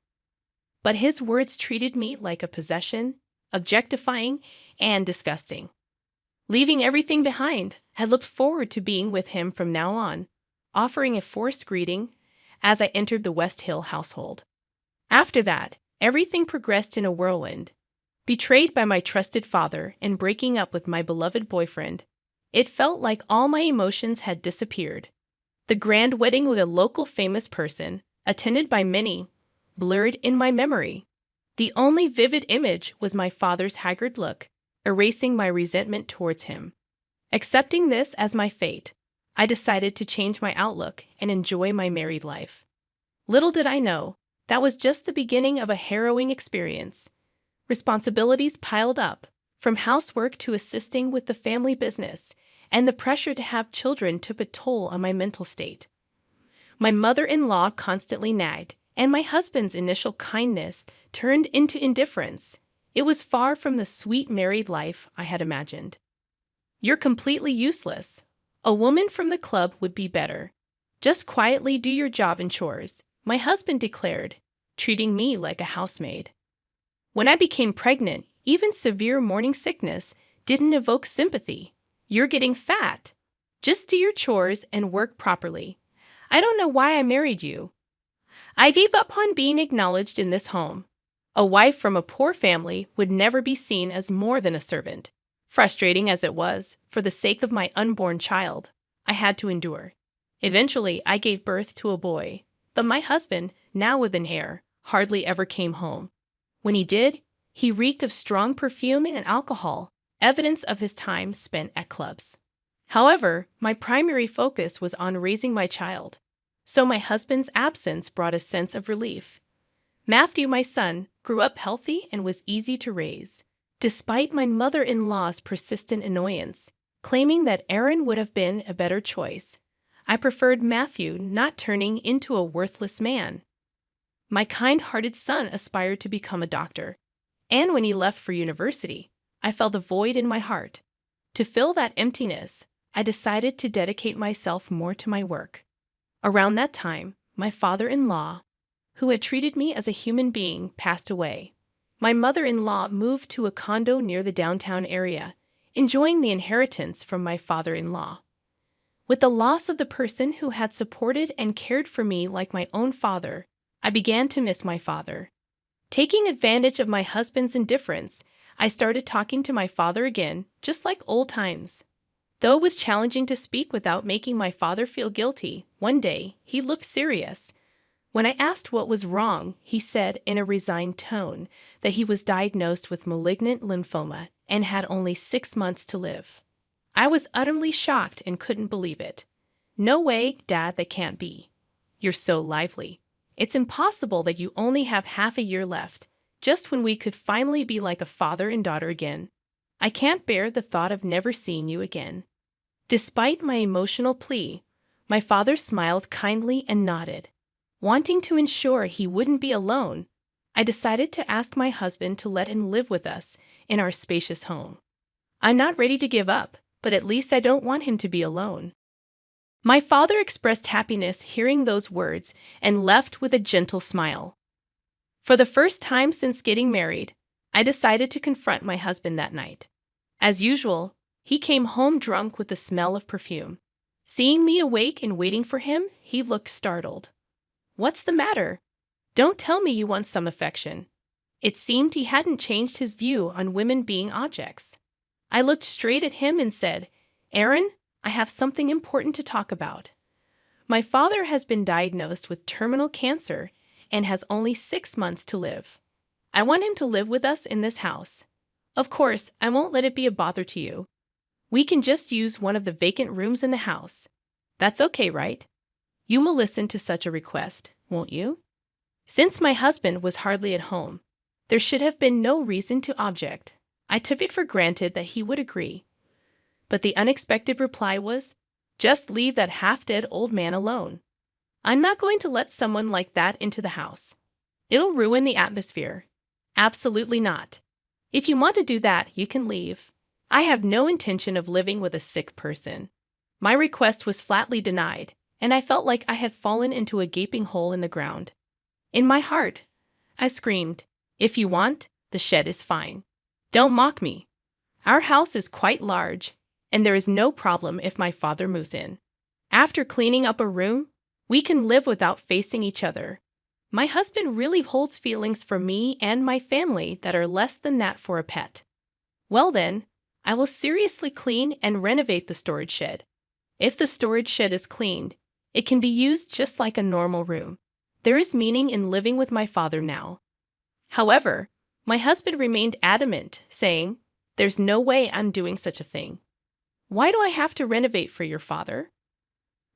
Speaker 2: But his words treated me like a possession, objectifying, and disgusting. Leaving everything behind, I looked forward to being with him from now on, offering a forced greeting as I entered the West Hill household. After that, everything progressed in a whirlwind. Betrayed by my trusted father and breaking up with my beloved boyfriend, it felt like all my emotions had disappeared. The grand wedding with a local famous person, attended by many, blurred in my memory. The only vivid image was my father's haggard look, erasing my resentment towards him. Accepting this as my fate, I decided to change my outlook and enjoy my married life. Little did I know, that was just the beginning of a harrowing experience. Responsibilities piled up, from housework to assisting with the family business, and the pressure to have children took a toll on my mental state. My mother-in-law constantly nagged, and my husband's initial kindness turned into indifference. It was far from the sweet married life I had imagined. "You're completely useless. A woman from the club would be better. Just quietly do your job and chores," my husband declared, treating me like a housemaid. When I became pregnant, even severe morning sickness didn't evoke sympathy. "You're getting fat. Just do your chores and work properly. I don't know why I married you." I gave up on being acknowledged in this home. A wife from a poor family would never be seen as more than a servant. Frustrating as it was, for the sake of my unborn child, I had to endure. Eventually, I gave birth to a boy, but my husband, now with an heir, hardly ever came home. When he did, he reeked of strong perfume and alcohol, evidence of his time spent at clubs. However, my primary focus was on raising my child, so my husband's absence brought a sense of relief. Matthew, my son, grew up healthy and was easy to raise, despite my mother-in-law's persistent annoyance, claiming that Aaron would have been a better choice. I preferred Matthew not turning into a worthless man. My kind-hearted son aspired to become a doctor, and when he left for university, I felt a void in my heart. To fill that emptiness, I decided to dedicate myself more to my work. Around that time, my father-in-law, who had treated me as a human being, passed away. My mother-in-law moved to a condo near the downtown area, enjoying the inheritance from my father-in-law. With the loss of the person who had supported and cared for me like my own father, I began to miss my father. Taking advantage of my husband's indifference, I started talking to my father again, just like old times. Though it was challenging to speak without making my father feel guilty, one day he looked serious. When I asked what was wrong, he said in a resigned tone that he was diagnosed with malignant lymphoma and had only 6 months to live. I was utterly shocked and couldn't believe it. "No way, Dad, that can't be. You're so lively. It's impossible that you only have half a year left, just when we could finally be like a father and daughter again. I can't bear the thought of never seeing you again." Despite my emotional plea, my father smiled kindly and nodded. Wanting to ensure he wouldn't be alone, I decided to ask my husband to let him live with us in our spacious home. I'm not ready to give up, but at least I don't want him to be alone. My father expressed happiness hearing those words and left with a gentle smile. For the first time since getting married, I decided to confront my husband that night. As usual, he came home drunk with the smell of perfume. Seeing me awake and waiting for him, he looked startled. "What's the matter? Don't tell me you want some affection." It seemed he hadn't changed his view on women being objects. I looked straight at him and said, "Aaron, I have something important to talk about. My father has been diagnosed with terminal cancer and has only 6 months to live. I want him to live with us in this house. Of course, I won't let it be a bother to you. We can just use one of the vacant rooms in the house. That's okay, right? You will listen to such a request, won't you?" Since my husband was hardly at home, there should have been no reason to object. I took it for granted that he would agree. But the unexpected reply was, "Just leave that half-dead old man alone. I'm not going to let someone like that into the house. It'll ruin the atmosphere." "Absolutely not. If you want to do that, you can leave. I have no intention of living with a sick person." My request was flatly denied, and I felt like I had fallen into a gaping hole in the ground. In my heart, I screamed, "If you want, the shed is fine. Don't mock me. Our house is quite large, and there is no problem if my father moves in. After cleaning up a room, we can live without facing each other. My husband really holds feelings for me and my family that are less than that for a pet. Well then, I will seriously clean and renovate the storage shed. If the storage shed is cleaned, it can be used just like a normal room. There is meaning in living with my father now." However, my husband remained adamant, saying, "There's no way I'm doing such a thing. Why do I have to renovate for your father?"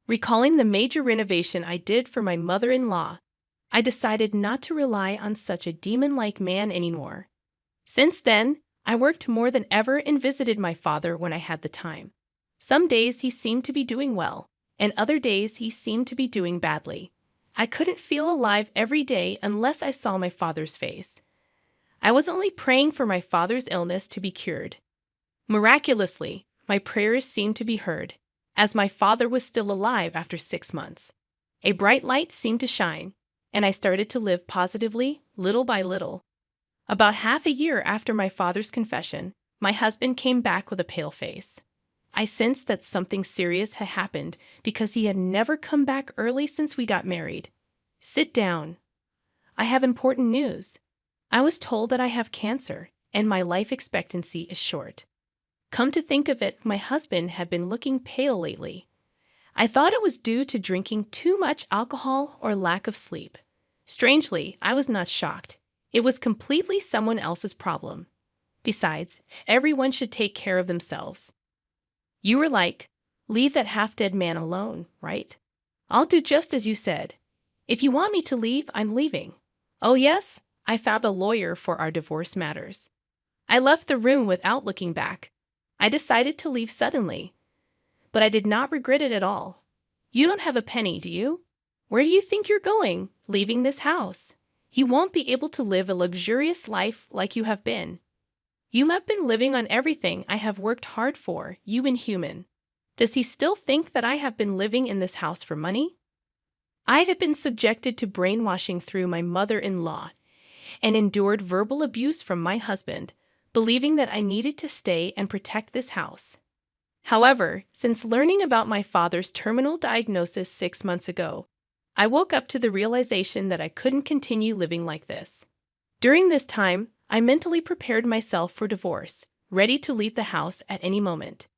Speaker 2: Recalling the major renovation I did for my mother-in-law, I decided not to rely on such a demon-like man anymore. Since then, I worked more than ever and visited my father when I had the time. Some days he seemed to be doing well, and other days he seemed to be doing badly. I couldn't feel alive every day unless I saw my father's face. I was only praying for my father's illness to be cured. Miraculously, my prayers seemed to be heard, as my father was still alive after 6 months. A bright light seemed to shine, and I started to live positively, little by little. About half a year after my father's confession, my husband came back with a pale face. I sensed that something serious had happened because he had never come back early since we got married. "Sit down. I have important news. I was told that I have cancer, and my life expectancy is short." Come to think of it, my husband had been looking pale lately. I thought it was due to drinking too much alcohol or lack of sleep. Strangely, I was not shocked. It was completely someone else's problem. Besides, everyone should take care of themselves. "You were like, leave that half-dead man alone, right? I'll do just as you said. If you want me to leave, I'm leaving. Oh yes, I found a lawyer for our divorce matters." I left the room without looking back. I decided to leave suddenly, but I did not regret it at all. You don't have a penny, do you? Where do you think you're going, leaving this house? You won't be able to live a luxurious life like you have been. You have been living on everything I have worked hard for, you inhuman. Does he still think that I have been living in this house for money? I had been subjected to brainwashing through my mother-in-law and endured verbal abuse from my husband, believing that I needed to stay and protect this house. However, since learning about my father's terminal diagnosis 6 months ago, I woke up to the realization that I couldn't continue living like this. During this time, I mentally prepared myself for divorce, ready to leave the house at any moment.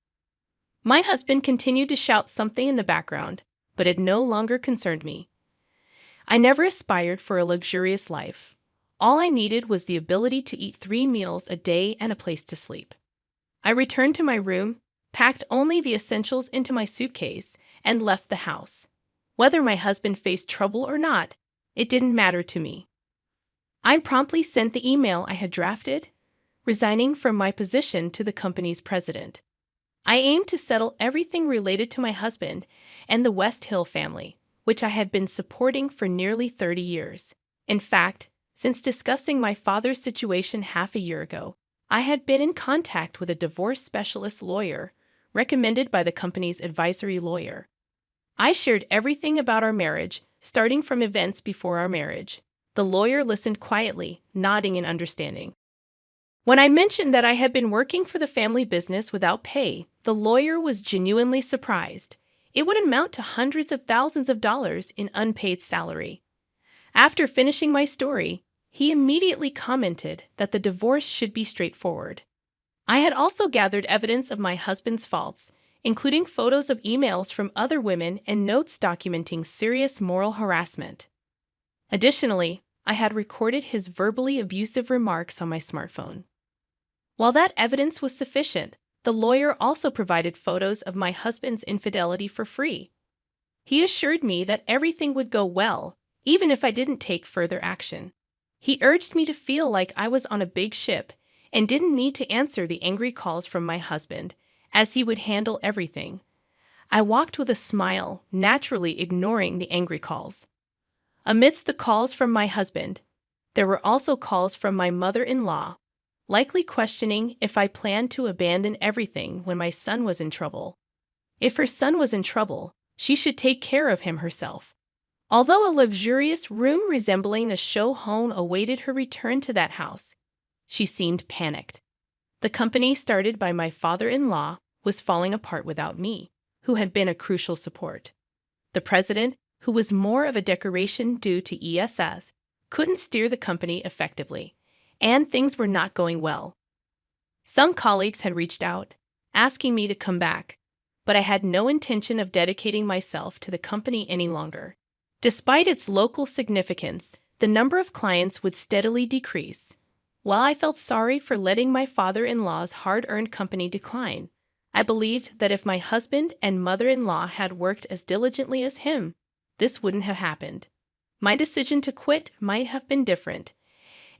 Speaker 2: My husband continued to shout something in the background, but it no longer concerned me. I never aspired for a luxurious life. All I needed was the ability to eat 3 meals a day and a place to sleep. I returned to my room, packed only the essentials into my suitcase, and left the house. Whether my husband faced trouble or not, it didn't matter to me. I promptly sent the email I had drafted, resigning from my position to the company's president. I aimed to settle everything related to my husband and the West Hill family, which I had been supporting for nearly 30 years. In fact, since discussing my father's situation half a year ago, I had been in contact with a divorce specialist lawyer recommended by the company's advisory lawyer. I shared everything about our marriage, starting from events before our marriage. The lawyer listened quietly, nodding in understanding. When I mentioned that I had been working for the family business without pay, the lawyer was genuinely surprised. It would amount to hundreds of thousands of dollars in unpaid salary. After finishing my story, he immediately commented that the divorce should be straightforward. I had also gathered evidence of my husband's faults, including photos of emails from other women and notes documenting serious moral harassment. Additionally, I had recorded his verbally abusive remarks on my smartphone. While that evidence was sufficient, the lawyer also provided photos of my husband's infidelity for free. He assured me that everything would go well, even if I didn't take further action. He urged me to feel like I was on a big ship and didn't need to answer the angry calls from my husband, as he would handle everything. I walked with a smile, naturally ignoring the angry calls. Amidst the calls from my husband, there were also calls from my mother-in-law, likely questioning if I planned to abandon everything when my son was in trouble. If her son was in trouble, she should take care of him herself. Although a luxurious room resembling a show home awaited her return to that house, she seemed panicked. The company started by my father-in-law was falling apart without me, who had been a crucial support. The president, who was more of a decoration due to ESS, couldn't steer the company effectively, and things were not going well. Some colleagues had reached out, asking me to come back, but I had no intention of dedicating myself to the company any longer. Despite its local significance, the number of clients would steadily decrease. While I felt sorry for letting my father-in-law's hard-earned company decline, I believed that if my husband and mother-in-law had worked as diligently as him, this wouldn't have happened. My decision to quit might have been different,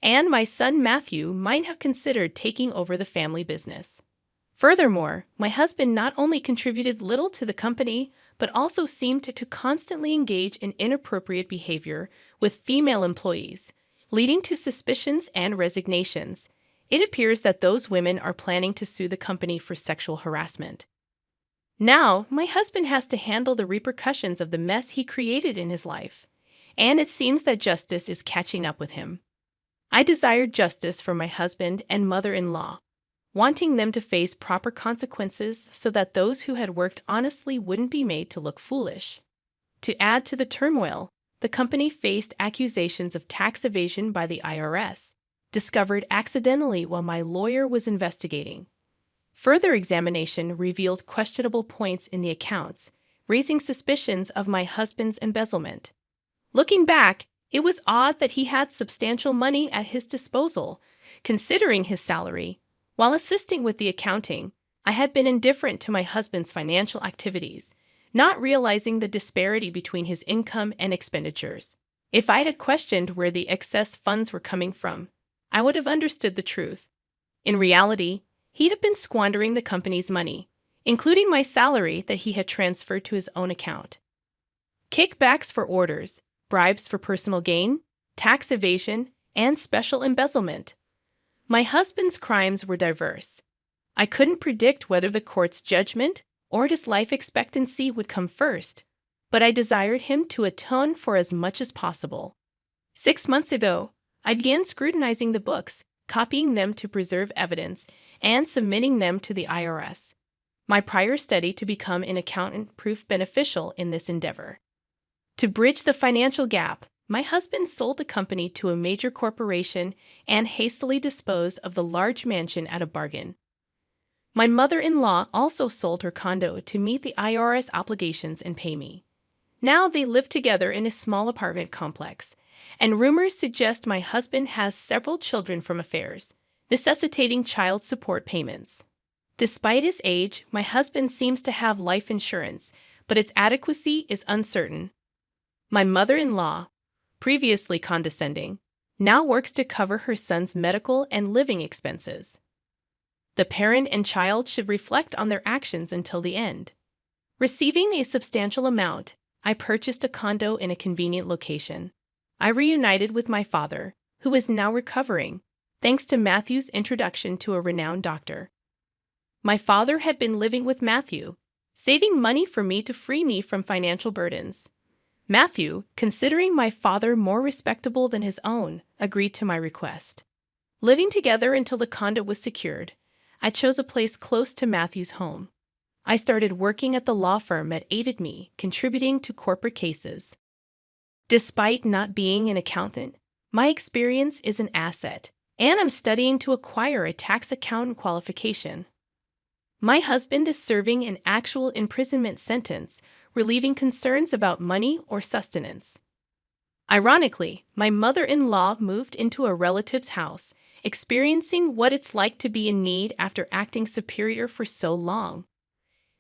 Speaker 2: and my son Matthew might have considered taking over the family business. Furthermore, my husband not only contributed little to the company, but also seemed to constantly engage in inappropriate behavior with female employees, leading to suspicions and resignations. It appears that those women are planning to sue the company for sexual harassment. Now, my husband has to handle the repercussions of the mess he created in his life, and it seems that justice is catching up with him. I desired justice for my husband and mother-in-law, wanting them to face proper consequences so that those who had worked honestly wouldn't be made to look foolish. To add to the turmoil, the company faced accusations of tax evasion by the IRS, discovered accidentally while my lawyer was investigating. Further examination revealed questionable points in the accounts, raising suspicions of my husband's embezzlement. Looking back, it was odd that he had substantial money at his disposal, considering his salary. While assisting with the accounting, I had been indifferent to my husband's financial activities, not realizing the disparity between his income and expenditures. If I had questioned where the excess funds were coming from, I would have understood the truth. In reality, he'd have been squandering the company's money, including my salary that he had transferred to his own account. Kickbacks for orders, bribes for personal gain, tax evasion, and special embezzlement. My husband's crimes were diverse. I couldn't predict whether the court's judgment or his life expectancy would come first, but I desired him to atone for as much as possible. 6 months ago, I began scrutinizing the books, copying them to preserve evidence, and submitting them to the IRS. My prior study to become an accountant proved beneficial in this endeavor. To bridge the financial gap, my husband sold the company to a major corporation and hastily disposed of the large mansion at a bargain. My mother-in-law also sold her condo to meet the IRS obligations and pay me. Now they live together in a small apartment complex, and rumors suggest my husband has several children from affairs, necessitating child support payments. Despite his age, my husband seems to have life insurance, but its adequacy is uncertain. My mother-in-law, previously condescending, now works to cover her son's medical and living expenses. The parent and child should reflect on their actions until the end. Receiving a substantial amount, I purchased a condo in a convenient location. I reunited with my father, who is now recovering, thanks to Matthew's introduction to a renowned doctor. My father had been living with Matthew, saving money for me to free me from financial burdens. Matthew, considering my father more respectable than his own, agreed to my request. Living together until the condo was secured, I chose a place close to Matthew's home. I started working at the law firm that aided me, contributing to corporate cases. Despite not being an accountant, my experience is an asset, and I'm studying to acquire a tax accountant qualification. My husband is serving an actual imprisonment sentence, relieving concerns about money or sustenance. Ironically, my mother-in-law moved into a relative's house, experiencing what it's like to be in need after acting superior for so long.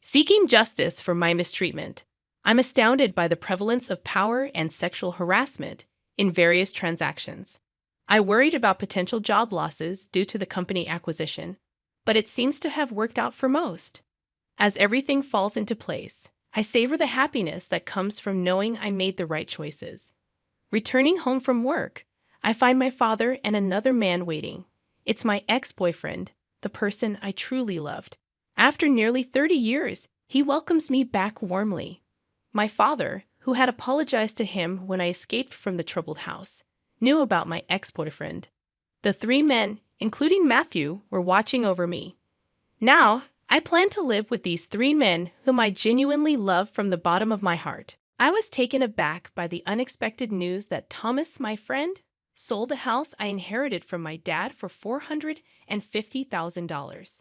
Speaker 2: Seeking justice for my mistreatment, I'm astounded by the prevalence of power and sexual harassment in various transactions. I worried about potential job losses due to the company acquisition, but it seems to have worked out for most. As everything falls into place, I savor the happiness that comes from knowing I made the right choices. Returning home from work, I find my father and another man waiting. It's my ex-boyfriend, the person I truly loved. After nearly 30 years, he welcomes me back warmly. My father, who had apologized to him when I escaped from the troubled house, knew about my ex-boyfriend. The three men, including Matthew, were watching over me. Now, I plan to live with these three men whom I genuinely love from the bottom of my heart. I was taken aback by the unexpected news that Thomas, my friend, sold the house I inherited from my dad for $450,000.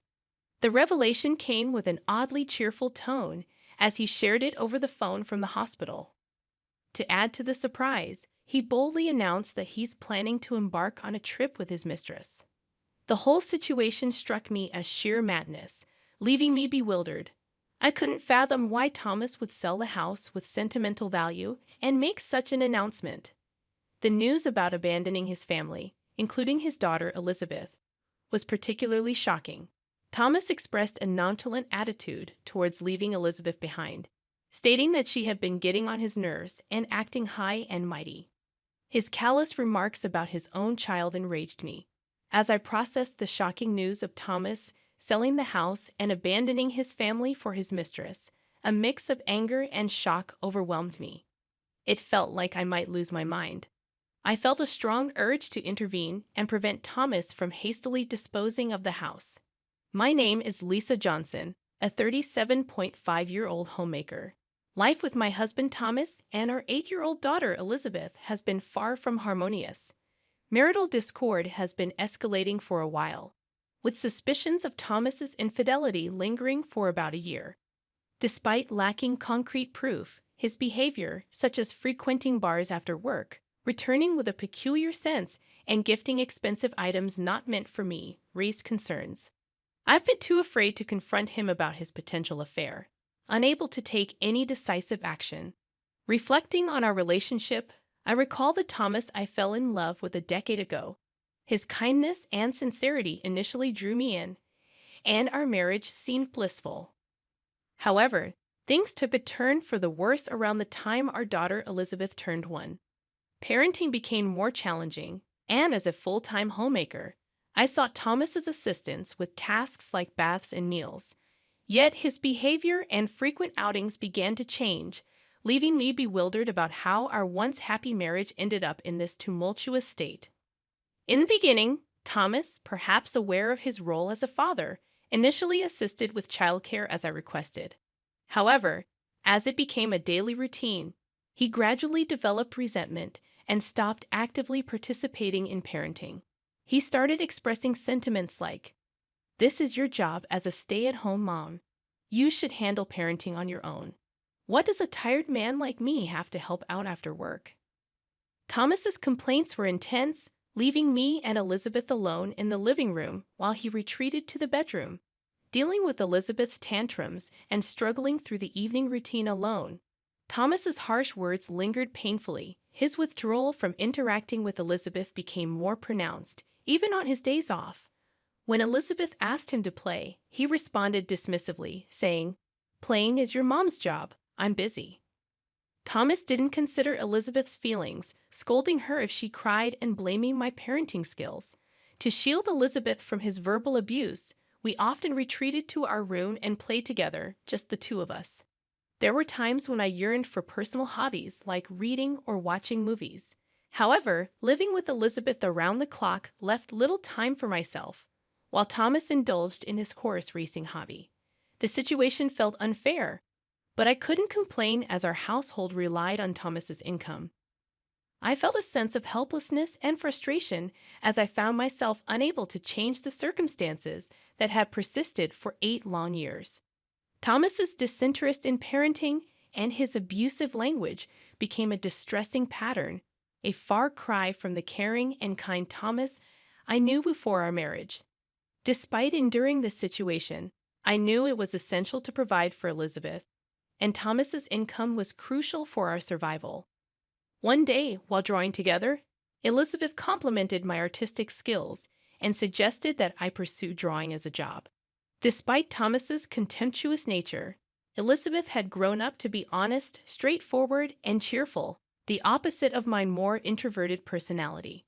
Speaker 2: The revelation came with an oddly cheerful tone as he shared it over the phone from the hospital. To add to the surprise, he boldly announced that he's planning to embark on a trip with his mistress. The whole situation struck me as sheer madness, leaving me bewildered. I couldn't fathom why Thomas would sell the house with sentimental value and make such an announcement. The news about abandoning his family, including his daughter Elizabeth, was particularly shocking. Thomas expressed a nonchalant attitude towards leaving Elizabeth behind, stating that she had been getting on his nerves and acting high and mighty. His callous remarks about his own child enraged me. As I processed the shocking news of Thomas selling the house and abandoning his family for his mistress, a mix of anger and shock overwhelmed me. It felt like I might lose my mind. I felt a strong urge to intervene and prevent Thomas from hastily disposing of the house. My name is Lisa Johnson, a 37.5-year-old homemaker. Life with my husband Thomas and our 8-year-old daughter Elizabeth has been far from harmonious. Marital discord has been escalating for a while, with suspicions of Thomas's infidelity lingering for about a year. Despite lacking concrete proof, his behavior, such as frequenting bars after work, returning with a peculiar sense, and gifting expensive items not meant for me, raised concerns. I've been too afraid to confront him about his potential affair, unable to take any decisive action. Reflecting on our relationship, I recall the Thomas I fell in love with a decade ago. His kindness and sincerity initially drew me in, and our marriage seemed blissful. However, things took a turn for the worse around the time our daughter Elizabeth turned 1. Parenting became more challenging, and as a full-time homemaker, I sought Thomas's assistance with tasks like baths and meals. Yet his behavior and frequent outings began to change, leaving me bewildered about how our once happy marriage ended up in this tumultuous state. In the beginning, Thomas, perhaps aware of his role as a father, initially assisted with childcare as I requested. However, as it became a daily routine, he gradually developed resentment and stopped actively participating in parenting. He started expressing sentiments like, "This is your job as a stay-at-home mom. You should handle parenting on your own. What does a tired man like me have to help out after work?" Thomas's complaints were intense, leaving me and Elizabeth alone in the living room while he retreated to the bedroom. Dealing with Elizabeth's tantrums and struggling through the evening routine alone, Thomas's harsh words lingered painfully. His withdrawal from interacting with Elizabeth became more pronounced, even on his days off. When Elizabeth asked him to play, he responded dismissively, saying, "Playing is your mom's job. I'm busy." Thomas didn't consider Elizabeth's feelings, scolding her if she cried and blaming my parenting skills. To shield Elizabeth from his verbal abuse, we often retreated to our room and played together, just the two of us. There were times when I yearned for personal hobbies like reading or watching movies. However, living with Elizabeth around the clock left little time for myself, while Thomas indulged in his horse racing hobby. The situation felt unfair, but I couldn't complain as our household relied on Thomas's income. I felt a sense of helplessness and frustration as I found myself unable to change the circumstances that had persisted for 8 long years. Thomas's disinterest in parenting and his abusive language became a distressing pattern, a far cry from the caring and kind Thomas I knew before our marriage. Despite enduring this situation, I knew it was essential to provide for Elizabeth, and Thomas's income was crucial for our survival. One day, while drawing together, Elizabeth complimented my artistic skills and suggested that I pursue drawing as a job. Despite Thomas's contemptuous nature, Elizabeth had grown up to be honest, straightforward, and cheerful, the opposite of my more introverted personality.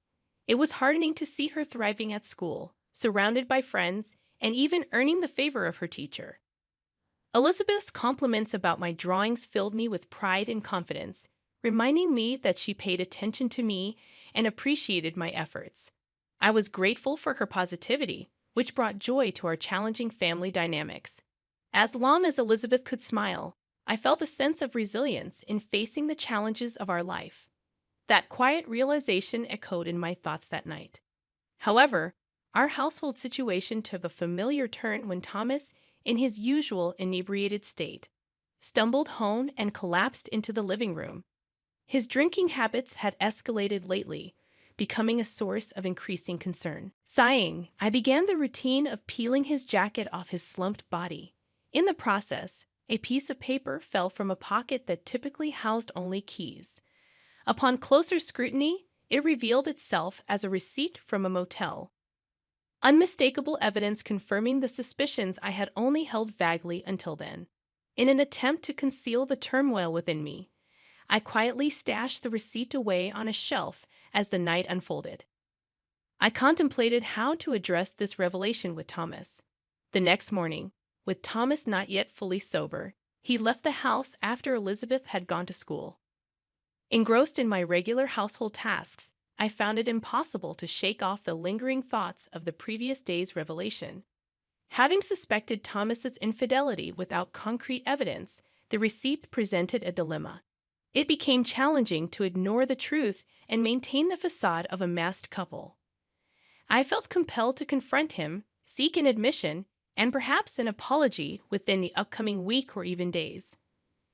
Speaker 2: It was heartening to see her thriving at school, surrounded by friends, and even earning the favor of her teacher. Elizabeth's compliments about my drawings filled me with pride and confidence, reminding me that she paid attention to me and appreciated my efforts. I was grateful for her positivity, which brought joy to our challenging family dynamics. As long as Elizabeth could smile, I felt a sense of resilience in facing the challenges of our life. That quiet realization echoed in my thoughts that night. However, our household situation took a familiar turn when Thomas, in his usual inebriated state, stumbled home and collapsed into the living room. His drinking habits had escalated lately, becoming a source of increasing concern. Sighing, I began the routine of peeling his jacket off his slumped body. In the process, a piece of paper fell from a pocket that typically housed only keys. Upon closer scrutiny, it revealed itself as a receipt from a motel. Unmistakable evidence confirming the suspicions I had only held vaguely until then. In an attempt to conceal the turmoil within me, I quietly stashed the receipt away on a shelf as the night unfolded. I contemplated how to address this revelation with Thomas. The next morning, with Thomas not yet fully sober, he left the house after Elizabeth had gone to school. Engrossed in my regular household tasks, I found it impossible to shake off the lingering thoughts of the previous day's revelation. Having suspected Thomas's infidelity without concrete evidence, the receipt presented a dilemma. It became challenging to ignore the truth and maintain the facade of a masked couple. I felt compelled to confront him, seek an admission, and perhaps an apology within the upcoming week or even days.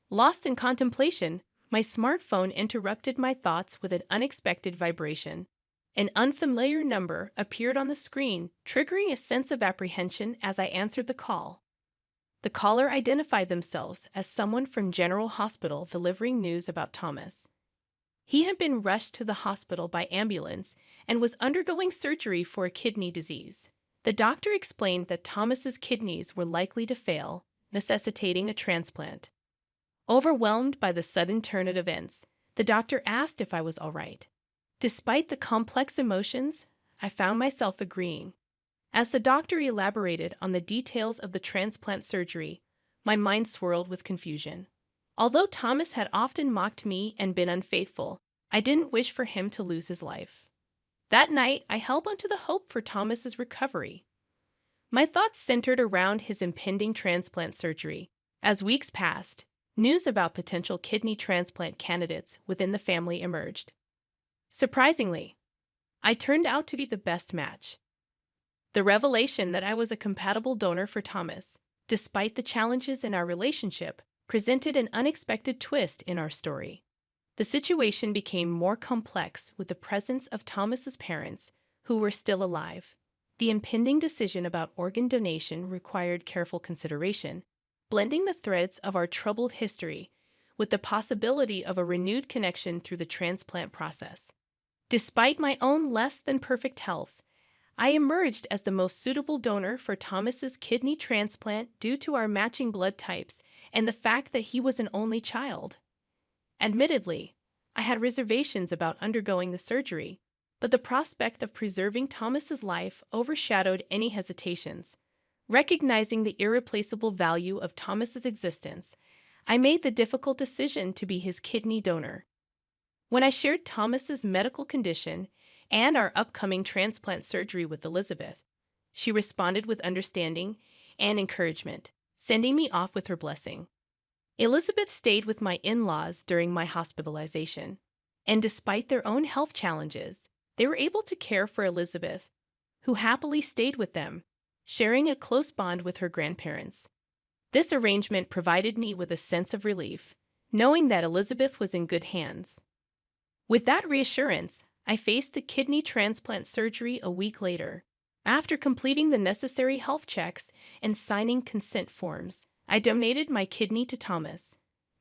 Speaker 2: Lost in contemplation, my smartphone interrupted my thoughts with an unexpected vibration. An unfamiliar number appeared on the screen, triggering a sense of apprehension as I answered the call. The caller identified themselves as someone from General Hospital delivering news about Thomas. He had been rushed to the hospital by ambulance and was undergoing surgery for a kidney disease. The doctor explained that Thomas's kidneys were likely to fail, necessitating a transplant. Overwhelmed by the sudden turn of events, the doctor asked if I was all right. Despite the complex emotions, I found myself agreeing. As the doctor elaborated on the details of the transplant surgery, my mind swirled with confusion. Although Thomas had often mocked me and been unfaithful, I didn't wish for him to lose his life. That night, I held on to the hope for Thomas's recovery. My thoughts centered around his impending transplant surgery. As weeks passed, news about potential kidney transplant candidates within the family emerged. Surprisingly, I turned out to be the best match. The revelation that I was a compatible donor for Thomas, despite the challenges in our relationship, presented an unexpected twist in our story. The situation became more complex with the presence of Thomas's parents, who were still alive. The impending decision about organ donation required careful consideration, blending the threads of our troubled history with the possibility of a renewed connection through the transplant process. Despite my own less than perfect health, I emerged as the most suitable donor for Thomas's kidney transplant due to our matching blood types and the fact that he was an only child. Admittedly, I had reservations about undergoing the surgery, but the prospect of preserving Thomas's life overshadowed any hesitations. Recognizing the irreplaceable value of Thomas's existence, I made the difficult decision to be his kidney donor. When I shared Thomas's medical condition and our upcoming transplant surgery with Elizabeth, she responded with understanding and encouragement, sending me off with her blessing. Elizabeth stayed with my in-laws during my hospitalization, and despite their own health challenges, they were able to care for Elizabeth, who happily stayed with them, sharing a close bond with her grandparents. This arrangement provided me with a sense of relief, knowing that Elizabeth was in good hands. With that reassurance, I faced the kidney transplant surgery a week later. After completing the necessary health checks and signing consent forms, I donated my kidney to Thomas.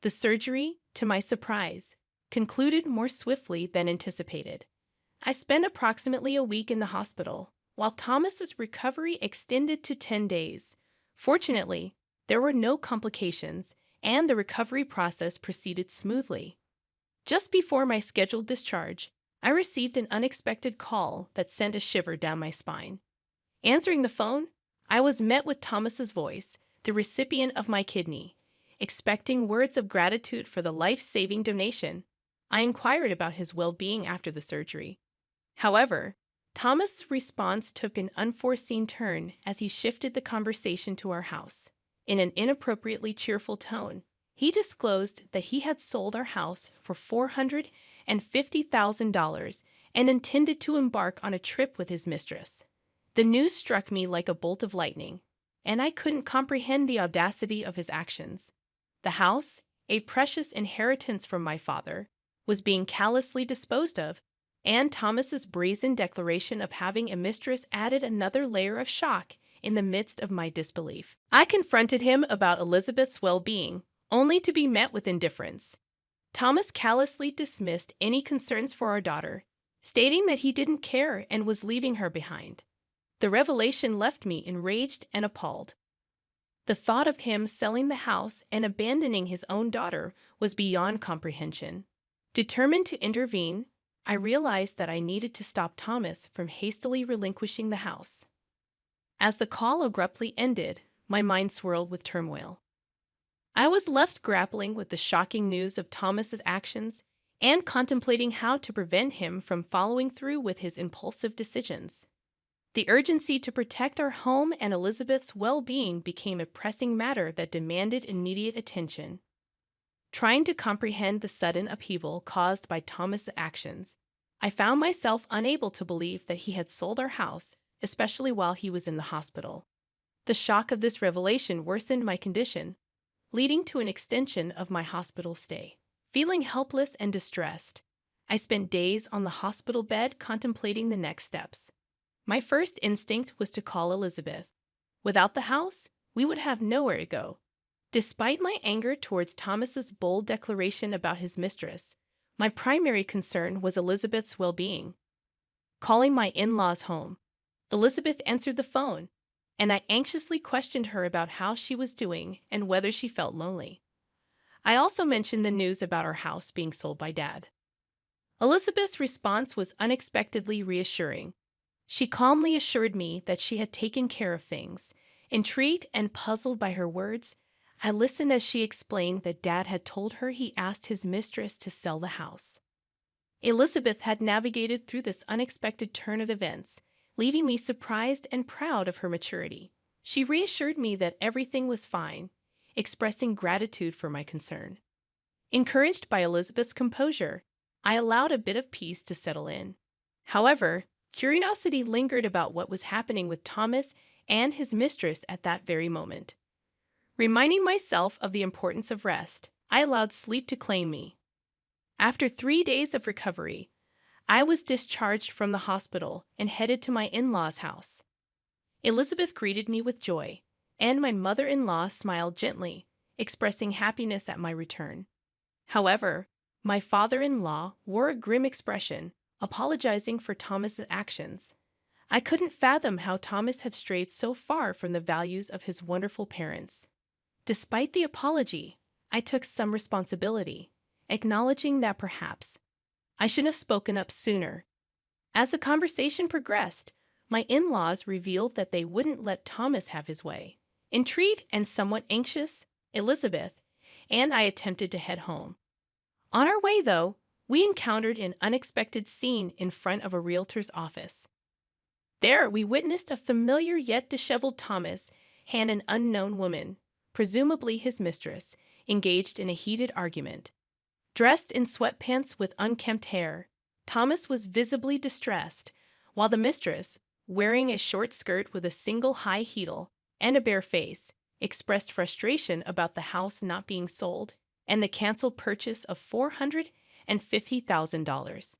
Speaker 2: The surgery, to my surprise, concluded more swiftly than anticipated. I spent approximately a week in the hospital, while Thomas's recovery extended to 10 days. Fortunately, there were no complications, and the recovery process proceeded smoothly. Just before my scheduled discharge, I received an unexpected call that sent a shiver down my spine. Answering the phone, I was met with Thomas's voice, the recipient of my kidney. Expecting words of gratitude for the life-saving donation, I inquired about his well-being after the surgery. However, Thomas's response took an unforeseen turn as he shifted the conversation to our house. In an inappropriately cheerful tone, he disclosed that he had sold our house for $450,000 and intended to embark on a trip with his mistress. The news struck me like a bolt of lightning, and I couldn't comprehend the audacity of his actions. The house, a precious inheritance from my father, was being callously disposed of, and Thomas's brazen declaration of having a mistress added another layer of shock in the midst of my disbelief. I confronted him about Elizabeth's well-being, only to be met with indifference. Thomas callously dismissed any concerns for our daughter, stating that he didn't care and was leaving her behind. The revelation left me enraged and appalled. The thought of him selling the house and abandoning his own daughter was beyond comprehension. Determined to intervene, I realized that I needed to stop Thomas from hastily relinquishing the house. As the call abruptly ended, my mind swirled with turmoil. I was left grappling with the shocking news of Thomas's actions and contemplating how to prevent him from following through with his impulsive decisions. The urgency to protect our home and Elizabeth's well-being became a pressing matter that demanded immediate attention. Trying to comprehend the sudden upheaval caused by Thomas's actions, I found myself unable to believe that he had sold our house, especially while he was in the hospital. The shock of this revelation worsened my condition, leading to an extension of my hospital stay. Feeling helpless and distressed, I spent days on the hospital bed contemplating the next steps. My first instinct was to call Elizabeth. Without the house, we would have nowhere to go. Despite my anger towards Thomas's bold declaration about his mistress, my primary concern was Elizabeth's well-being. Calling my in-laws home, Elizabeth answered the phone, and I anxiously questioned her about how she was doing and whether she felt lonely. I also mentioned the news about our house being sold by Dad. Elizabeth's response was unexpectedly reassuring. She calmly assured me that she had taken care of things. Intrigued and puzzled by her words, I listened as she explained that Dad had told her he asked his mistress to sell the house. Elizabeth had navigated through this unexpected turn of events, leaving me surprised and proud of her maturity. She reassured me that everything was fine, expressing gratitude for my concern. Encouraged by Elizabeth's composure, I allowed a bit of peace to settle in. However, curiosity lingered about what was happening with Thomas and his mistress at that very moment. Reminding myself of the importance of rest, I allowed sleep to claim me. After 3 days of recovery, I was discharged from the hospital and headed to my in-laws' house. Elizabeth greeted me with joy, and my mother-in-law smiled gently, expressing happiness at my return. However, my father-in-law wore a grim expression, apologizing for Thomas's actions. I couldn't fathom how Thomas had strayed so far from the values of his wonderful parents. Despite the apology, I took some responsibility, acknowledging that perhaps I should have spoken up sooner. As the conversation progressed, my in-laws revealed that they wouldn't let Thomas have his way. Intrigued and somewhat anxious, Elizabeth and I attempted to head home. On our way, though, we encountered an unexpected scene in front of a realtor's office. There, we witnessed a familiar yet disheveled Thomas and an unknown woman, presumably his mistress, engaged in a heated argument. Dressed in sweatpants with unkempt hair, Thomas was visibly distressed, while the mistress, wearing a short skirt with a single high heel and a bare face, expressed frustration about the house not being sold and the canceled purchase of $450,000.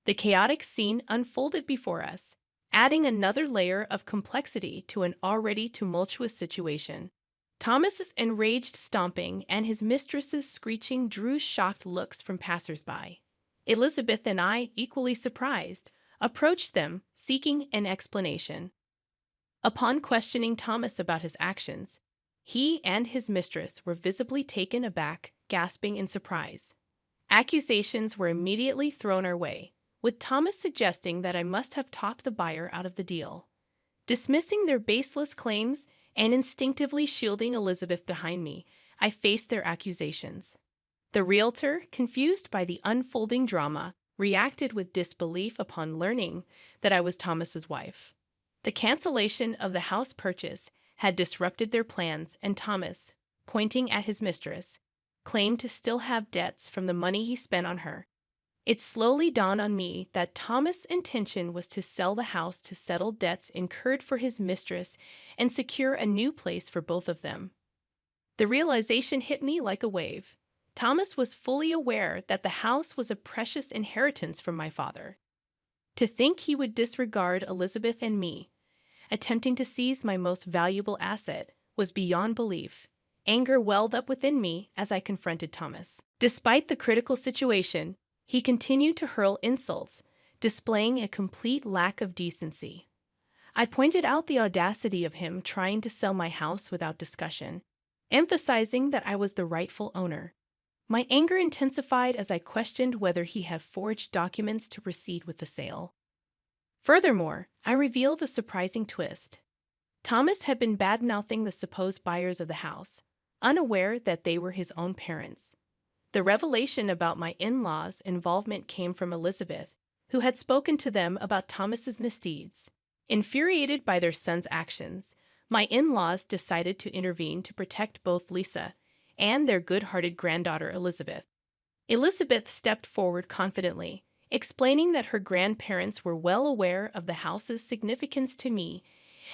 Speaker 2: The chaotic scene unfolded before us, adding another layer of complexity to an already tumultuous situation. Thomas's enraged stomping and his mistress's screeching drew shocked looks from passers-by. Elizabeth and I, equally surprised, approached them, seeking an explanation. Upon questioning Thomas about his actions, he and his mistress were visibly taken aback, gasping in surprise. Accusations were immediately thrown our way, with Thomas suggesting that I must have talked the buyer out of the deal. Dismissing their baseless claims and instinctively shielding Elizabeth behind me, I faced their accusations. The realtor, confused by the unfolding drama, reacted with disbelief upon learning that I was Thomas's wife. The cancellation of the house purchase had disrupted their plans, and Thomas, pointing at his mistress, claimed to still have debts from the money he spent on her. It slowly dawned on me that Thomas' intention was to sell the house to settle debts incurred for his mistress and secure a new place for both of them. The realization hit me like a wave. Thomas was fully aware that the house was a precious inheritance from my father. To think he would disregard Elizabeth and me, attempting to seize my most valuable asset, was beyond belief. Anger welled up within me as I confronted Thomas. Despite the critical situation, he continued to hurl insults, displaying a complete lack of decency. I pointed out the audacity of him trying to sell my house without discussion, emphasizing that I was the rightful owner. My anger intensified as I questioned whether he had forged documents to proceed with the sale. Furthermore, I revealed a surprising twist. Thomas had been bad-mouthing the supposed buyers of the house, unaware that they were his own parents. The revelation about my in-laws' involvement came from Elizabeth, who had spoken to them about Thomas's misdeeds. Infuriated by their son's actions, my in-laws decided to intervene to protect both Lisa and their good-hearted granddaughter Elizabeth. Elizabeth stepped forward confidently, explaining that her grandparents were well aware of the house's significance to me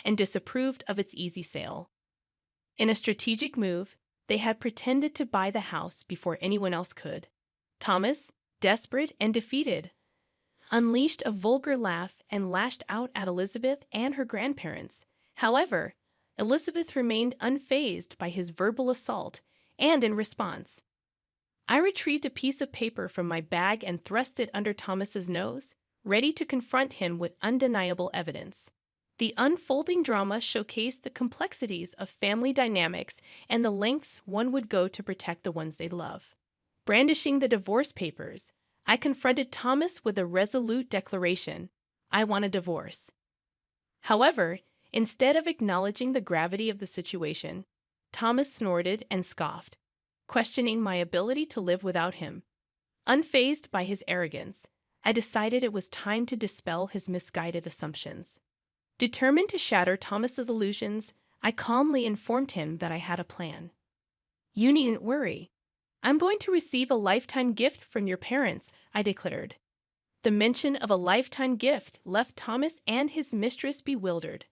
Speaker 2: and disapproved of its easy sale. In a strategic move, they had pretended to buy the house before anyone else could. Thomas, desperate and defeated, unleashed a vulgar laugh and lashed out at Elizabeth and her grandparents. However, Elizabeth remained unfazed by his verbal assault, and in response, I retrieved a piece of paper from my bag and thrust it under Thomas's nose, ready to confront him with undeniable evidence. The unfolding drama showcased the complexities of family dynamics and the lengths one would go to protect the ones they love. Brandishing the divorce papers, I confronted Thomas with a resolute declaration, I want a divorce. However, instead of acknowledging the gravity of the situation, Thomas snorted and scoffed, questioning my ability to live without him. Unfazed by his arrogance, I decided it was time to dispel his misguided assumptions. Determined to shatter Thomas's illusions, I calmly informed him that I had a plan. You needn't worry. I'm going to receive a lifetime gift from your parents, I declared. The mention of a lifetime gift left Thomas and his mistress bewildered.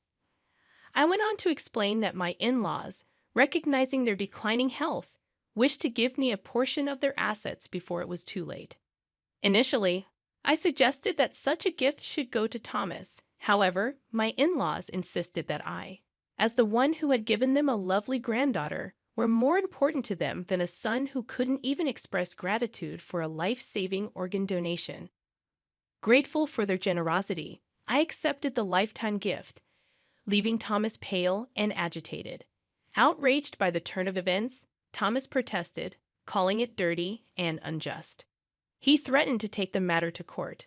Speaker 2: I went on to explain that my in-laws, recognizing their declining health, wished to give me a portion of their assets before it was too late. Initially, I suggested that such a gift should go to Thomas. However, my in-laws insisted that I, as the one who had given them a lovely granddaughter, were more important to them than a son who couldn't even express gratitude for a life-saving organ donation. Grateful for their generosity, I accepted the lifetime gift, leaving Thomas pale and agitated. Outraged by the turn of events, Thomas protested, calling it dirty and unjust. He threatened to take the matter to court,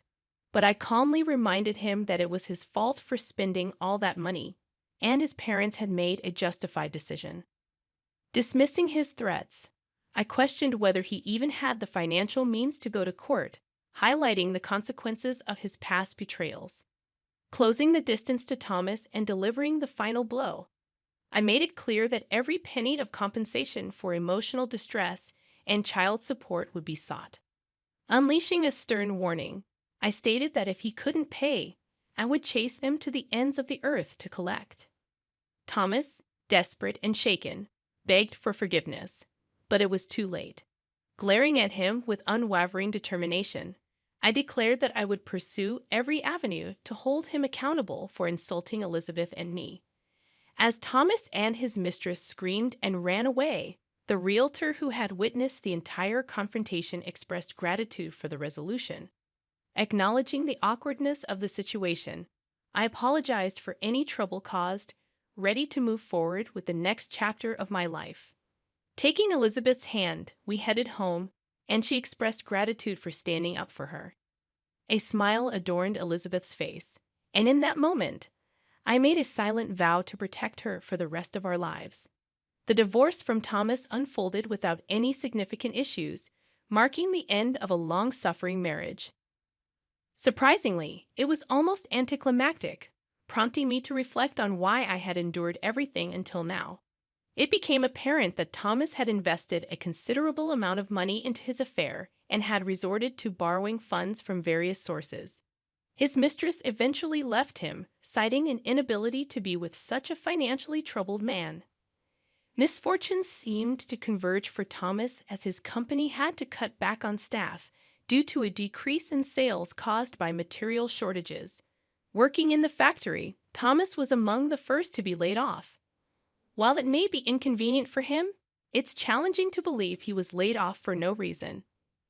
Speaker 2: but I calmly reminded him that it was his fault for spending all that money, and his parents had made a justified decision. Dismissing his threats, I questioned whether he even had the financial means to go to court, highlighting the consequences of his past betrayals. Closing the distance to Thomas and delivering the final blow, I made it clear that every penny of compensation for emotional distress and child support would be sought. Unleashing a stern warning, I stated that if he couldn't pay, I would chase him to the ends of the earth to collect. Thomas, desperate and shaken, begged for forgiveness, but it was too late. Glaring at him with unwavering determination, I declared that I would pursue every avenue to hold him accountable for insulting Elizabeth and me. As Thomas and his mistress screamed and ran away, the realtor who had witnessed the entire confrontation expressed gratitude for the resolution. Acknowledging the awkwardness of the situation, I apologized for any trouble caused, ready to move forward with the next chapter of my life. Taking Elizabeth's hand, we headed home, and she expressed gratitude for standing up for her. A smile adorned Elizabeth's face, and in that moment, I made a silent vow to protect her for the rest of our lives. The divorce from Thomas unfolded without any significant issues, marking the end of a long-suffering marriage. Surprisingly, it was almost anticlimactic, prompting me to reflect on why I had endured everything until now. It became apparent that Thomas had invested a considerable amount of money into his affair and had resorted to borrowing funds from various sources. His mistress eventually left him, citing an inability to be with such a financially troubled man. Misfortunes seemed to converge for Thomas as his company had to cut back on staff due to a decrease in sales caused by material shortages. Working in the factory, Thomas was among the first to be laid off. While it may be inconvenient for him, it's challenging to believe he was laid off for no reason.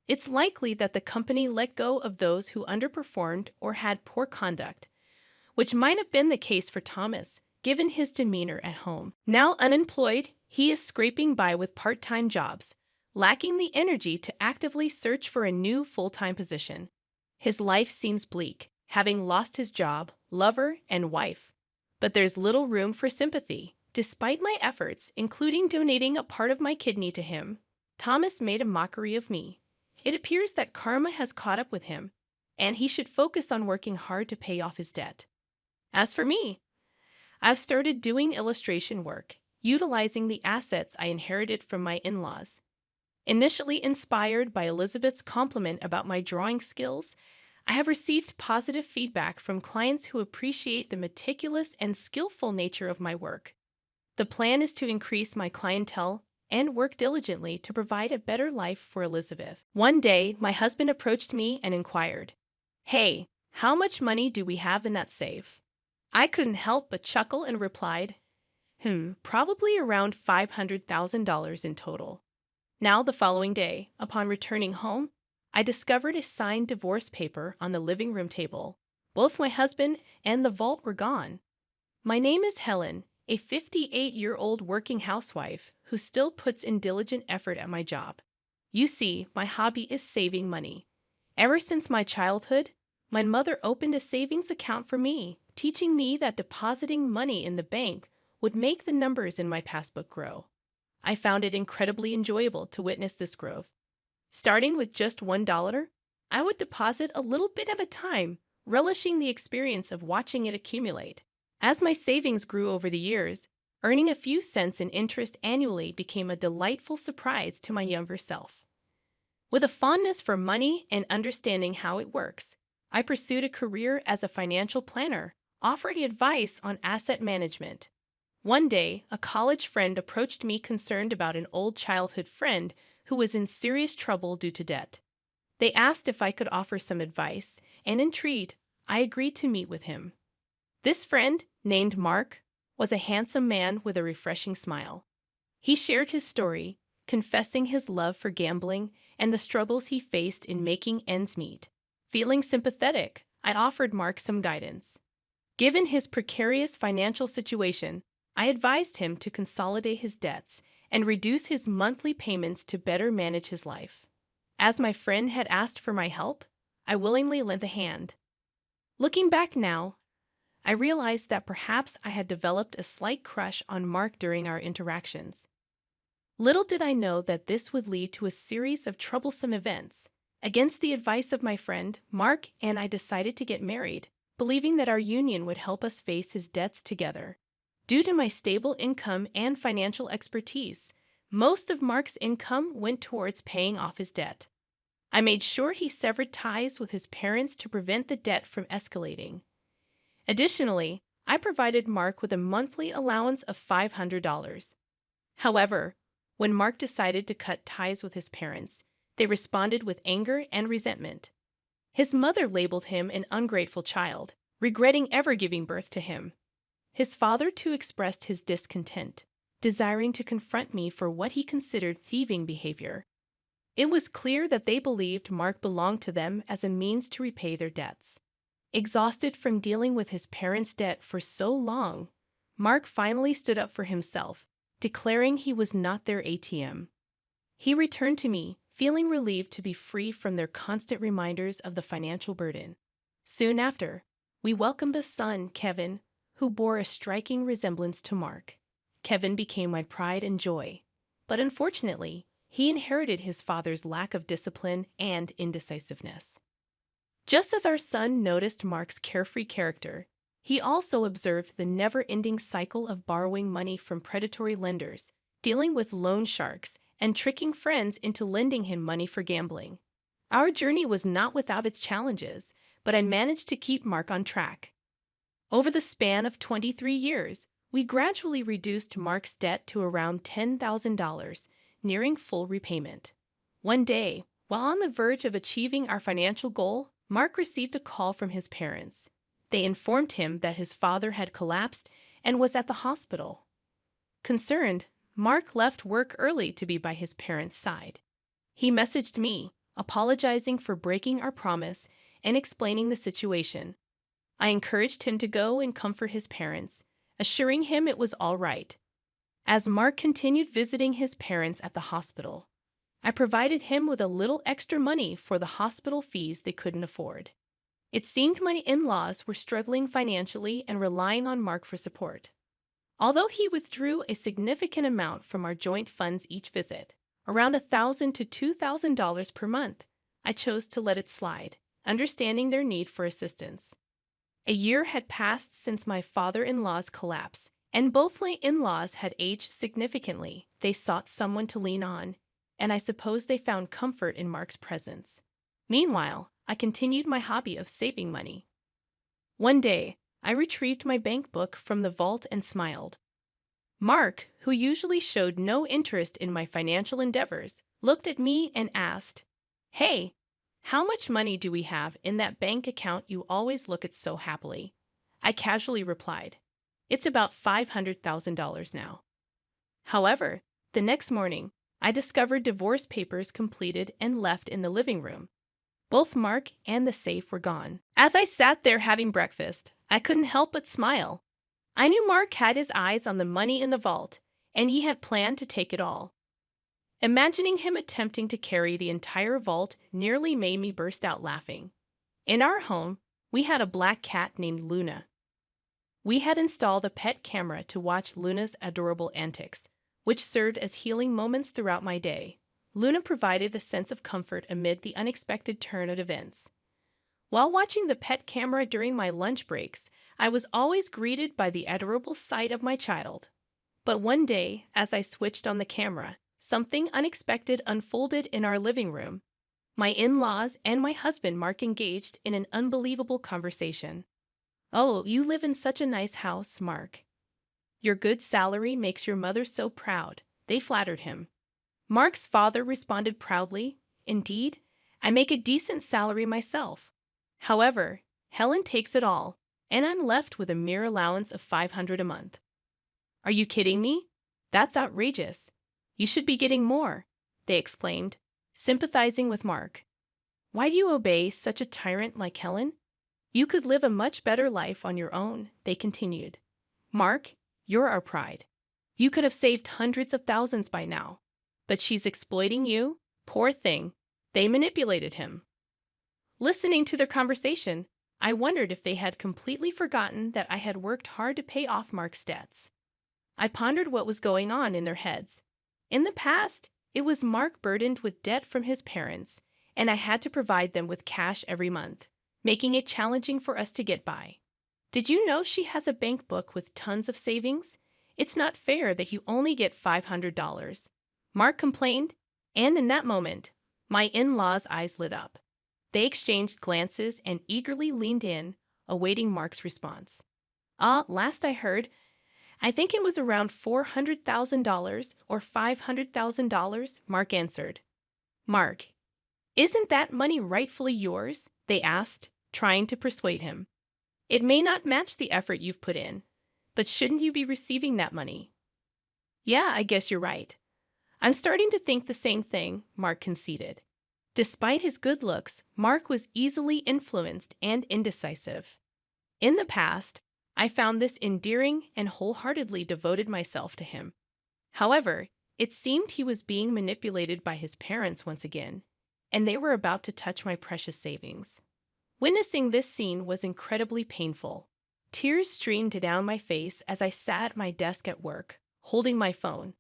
Speaker 2: It's likely that the company let go of those who underperformed or had poor conduct, which might have been the case for Thomas, given his demeanor at home. Now unemployed, he is scraping by with part-time jobs, lacking the energy to actively search for a new full-time position. His life seems bleak, having lost his job, lover, and wife. But there's little room for sympathy. Despite my efforts, including donating a part of my kidney to him, Thomas made a mockery of me. It appears that karma has caught up with him, and he should focus on working hard to pay off his debt. As for me, I've started doing illustration work, utilizing the assets I inherited from my in-laws. Initially inspired by Elizabeth's compliment about my drawing skills, I have received positive feedback from clients who appreciate the meticulous and skillful nature of my work. The plan is to increase my clientele and work diligently to provide a better life for Elizabeth. One day, my husband approached me and inquired, "Hey, how much money do we have in that safe?" I couldn't help but chuckle and replied, probably around $500,000 in total. Now, the following day, upon returning home, I discovered a signed divorce paper on the living room table. Both my husband and the vault were gone. My name is Helen, a 58-year-old working housewife who still puts in diligent effort at my job. You see, my hobby is saving money. Ever since my childhood, my mother opened a savings account for me, teaching me that depositing money in the bank would make the numbers in my passbook grow. I found it incredibly enjoyable to witness this growth. Starting with just $1, I would deposit a little bit at a time, relishing the experience of watching it accumulate. As my savings grew over the years, earning a few cents in interest annually became a delightful surprise to my younger self. With a fondness for money and understanding how it works, I pursued a career as a financial planner, offering advice on asset management. One day, a college friend approached me concerned about an old childhood friend who was in serious trouble due to debt. They asked if I could offer some advice, and intrigued, I agreed to meet with him. This friend, named Mark, was a handsome man with a refreshing smile. He shared his story, confessing his love for gambling and the struggles he faced in making ends meet. Feeling sympathetic, I offered Mark some guidance. Given his precarious financial situation, I advised him to consolidate his debts and reduce his monthly payments to better manage his life. As my friend had asked for my help, I willingly lent a hand. Looking back now, I realized that perhaps I had developed a slight crush on Mark during our interactions. Little did I know that this would lead to a series of troublesome events, Against the advice of my friend, Mark and I decided to get married, believing that our union would help us face his debts together. Due to my stable income and financial expertise, most of Mark's income went towards paying off his debt. I made sure he severed ties with his parents to prevent the debt from escalating. Additionally, I provided Mark with a monthly allowance of $500. However, when Mark decided to cut ties with his parents, they responded with anger and resentment. His mother labeled him an ungrateful child, regretting ever giving birth to him. His father too expressed his discontent, desiring to confront me for what he considered thieving behavior. It was clear that they believed Mark belonged to them as a means to repay their debts. Exhausted from dealing with his parents' debt for so long, Mark finally stood up for himself, declaring he was not their ATM. He returned to me, feeling relieved to be free from their constant reminders of the financial burden. Soon after, we welcomed a son, Kevin, who bore a striking resemblance to Mark. Kevin became my pride and joy, but unfortunately, he inherited his father's lack of discipline and indecisiveness. Just as our son noticed Mark's carefree character, he also observed the never-ending cycle of borrowing money from predatory lenders, dealing with loan sharks, and tricking friends into lending him money for gambling. Our journey was not without its challenges, but I managed to keep Mark on track. Over the span of 23 years, we gradually reduced Mark's debt to around $10,000, nearing full repayment. One day, while on the verge of achieving our financial goal, Mark received a call from his parents. They informed him that his father had collapsed and was at the hospital. Concerned, Mark left work early to be by his parents' side. He messaged me, apologizing for breaking our promise and explaining the situation. I encouraged him to go and comfort his parents, assuring him it was all right. As Mark continued visiting his parents at the hospital, I provided him with a little extra money for the hospital fees they couldn't afford. It seemed my in-laws were struggling financially and relying on Mark for support. Although he withdrew a significant amount from our joint funds each visit, around $1,000 to $2,000 per month, I chose to let it slide, understanding their need for assistance. A year had passed since my father-in-law's collapse, and both my in-laws had aged significantly. They sought someone to lean on, and I suppose they found comfort in Mark's presence. Meanwhile, I continued my hobby of saving money. One day, I retrieved my bank book from the vault and smiled. Mark, who usually showed no interest in my financial endeavors, looked at me and asked, "Hey, how much money do we have in that bank account you always look at so happily?" I casually replied, "It's about $500,000 now." However, the next morning, I discovered divorce papers completed and left in the living room. Both Mark and the safe were gone. As I sat there having breakfast, I couldn't help but smile. I knew Mark had his eyes on the money in the vault, and he had planned to take it all. Imagining him attempting to carry the entire vault nearly made me burst out laughing. In our home, we had a black cat named Luna. We had installed a pet camera to watch Luna's adorable antics, which served as healing moments throughout my day. Luna provided a sense of comfort amid the unexpected turn of events. While watching the pet camera during my lunch breaks, I was always greeted by the adorable sight of my child. But one day, as I switched on the camera, something unexpected unfolded in our living room. My in-laws and my husband Mark engaged in an unbelievable conversation. "Oh, you live in such a nice house, Mark. Your good salary makes your mother so proud," they flattered him. Mark's father responded proudly, "Indeed, I make a decent salary myself. However, Helen takes it all, and I'm left with a mere allowance of $500 a month." "Are you kidding me? That's outrageous. You should be getting more," they exclaimed, sympathizing with Mark. "Why do you obey such a tyrant like Helen? You could live a much better life on your own," they continued. "Mark, you're our pride. You could have saved hundreds of thousands by now. But she's exploiting you? Poor thing." They manipulated him. Listening to their conversation, I wondered if they had completely forgotten that I had worked hard to pay off Mark's debts. I pondered what was going on in their heads. In the past, it was Mark burdened with debt from his parents, and I had to provide them with cash every month, making it challenging for us to get by. Did you know she has a bank book with tons of savings? It's not fair that you only get $500. Mark complained, and in that moment, my in-laws' eyes lit up. They exchanged glances and eagerly leaned in, awaiting Mark's response. Last I heard, I think it was around $400,000 or $500,000, Mark answered. Mark, isn't that money rightfully yours? They asked, trying to persuade him. It may not match the effort you've put in, but shouldn't you be receiving that money? Yeah, I guess you're right. I'm starting to think the same thing, Mark conceded. Despite his good looks, Mark was easily influenced and indecisive. In the past, I found this endearing and wholeheartedly devoted myself to him. However, it seemed he was being manipulated by his parents once again, and they were about to touch my precious savings. Witnessing this scene was incredibly painful. Tears streamed down my face as I sat at my desk at work, holding my phone.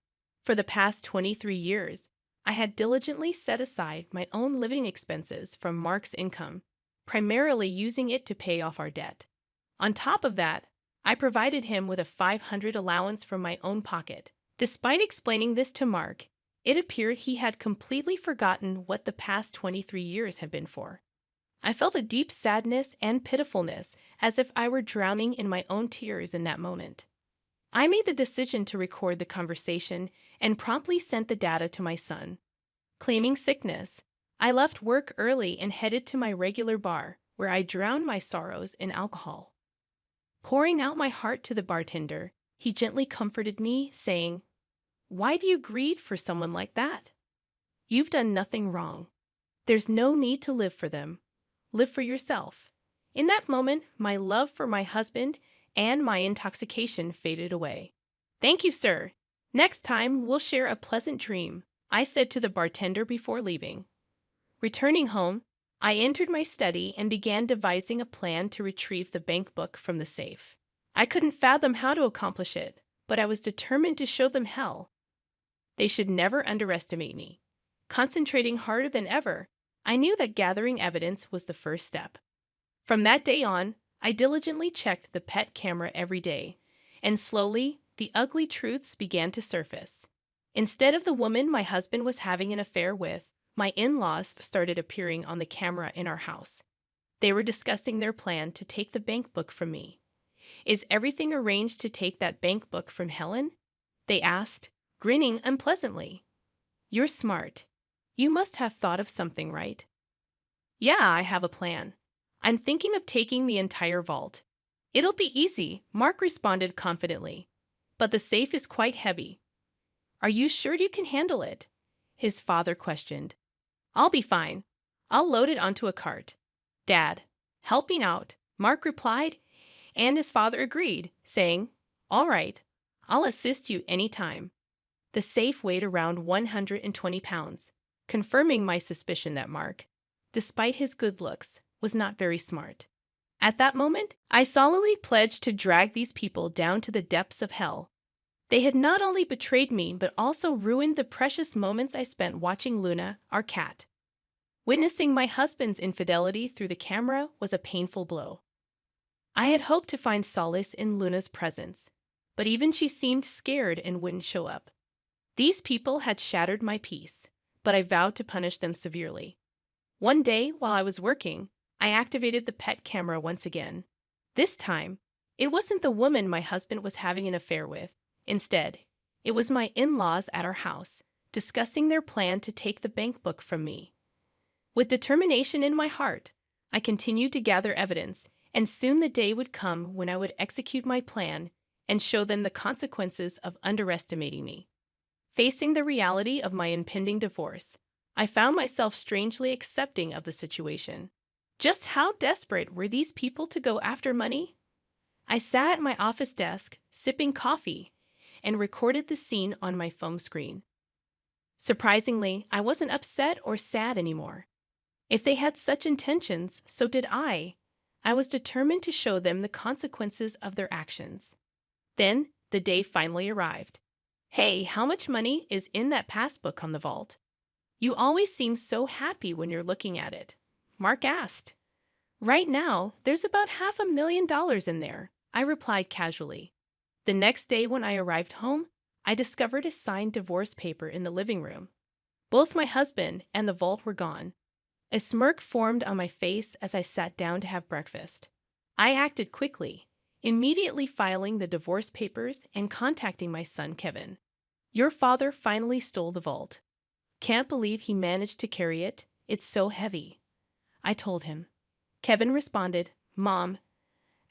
Speaker 2: For the past 23 years, I had diligently set aside my own living expenses from Mark's income, primarily using it to pay off our debt. On top of that, I provided him with a $500 allowance from my own pocket. Despite explaining this to Mark, it appeared he had completely forgotten what the past 23 years had been for. I felt a deep sadness and pitifulness, as if I were drowning in my own tears in that moment. I made the decision to record the conversation and promptly sent the data to my son. Claiming sickness, I left work early and headed to my regular bar, where I drowned my sorrows in alcohol. Pouring out my heart to the bartender, he gently comforted me, saying, "Why do you grieve for someone like that? You've done nothing wrong. There's no need to live for them. Live for yourself." In that moment, my love for my husband and my intoxication faded away. "Thank you, sir. Next time, we'll share a pleasant dream," I said to the bartender before leaving. Returning home, I entered my study and began devising a plan to retrieve the bank book from the safe. I couldn't fathom how to accomplish it, but I was determined to show them hell. They should never underestimate me. Concentrating harder than ever, I knew that gathering evidence was the first step. From that day on, I diligently checked the pet camera every day, and slowly, the ugly truths began to surface. Instead of the woman my husband was having an affair with, my in-laws started appearing on the camera in our house. They were discussing their plan to take the bank book from me. "Is everything arranged to take that bank book from Helen?" they asked, grinning unpleasantly. "You're smart. You must have thought of something, right?" "Yeah, I have a plan. I'm thinking of taking the entire vault." "It'll be easy," Mark responded confidently. "But the safe is quite heavy." "Are you sure you can handle it?" his father questioned. "I'll be fine. I'll load it onto a cart." "Dad, helping out," Mark replied, and his father agreed, saying, "All right, I'll assist you anytime." The safe weighed around 120 pounds, confirming my suspicion that Mark, despite his good looks, was not very smart. At that moment, I solemnly pledged to drag these people down to the depths of hell. They had not only betrayed me, but also ruined the precious moments I spent watching Luna, our cat. Witnessing my husband's infidelity through the camera was a painful blow. I had hoped to find solace in Luna's presence, but even she seemed scared and wouldn't show up. These people had shattered my peace, but I vowed to punish them severely. One day, while I was working, I activated the pet camera once again. This time, it wasn't the woman my husband was having an affair with. Instead, it was my in-laws at our house, discussing their plan to take the bank book from me. With determination in my heart, I continued to gather evidence, and soon the day would come when I would execute my plan and show them the consequences of underestimating me. Facing the reality of my impending divorce, I found myself strangely accepting of the situation. Just how desperate were these people to go after money? I sat at my office desk, sipping coffee, and recorded the scene on my phone screen. Surprisingly, I wasn't upset or sad anymore. If they had such intentions, so did I. I was determined to show them the consequences of their actions. Then, the day finally arrived. "Hey, how much money is in that passbook on the vault?" You always seem so happy when you're looking at it. Mark asked. Right now, there's about $500,000 in there, I replied casually. The next day when I arrived home, I discovered a signed divorce paper in the living room. Both my husband and the vault were gone. A smirk formed on my face as I sat down to have breakfast. I acted quickly, immediately filing the divorce papers and contacting my son Kevin. Your father finally stole the vault. Can't believe he managed to carry it. It's so heavy, I told him. Kevin responded, Mom,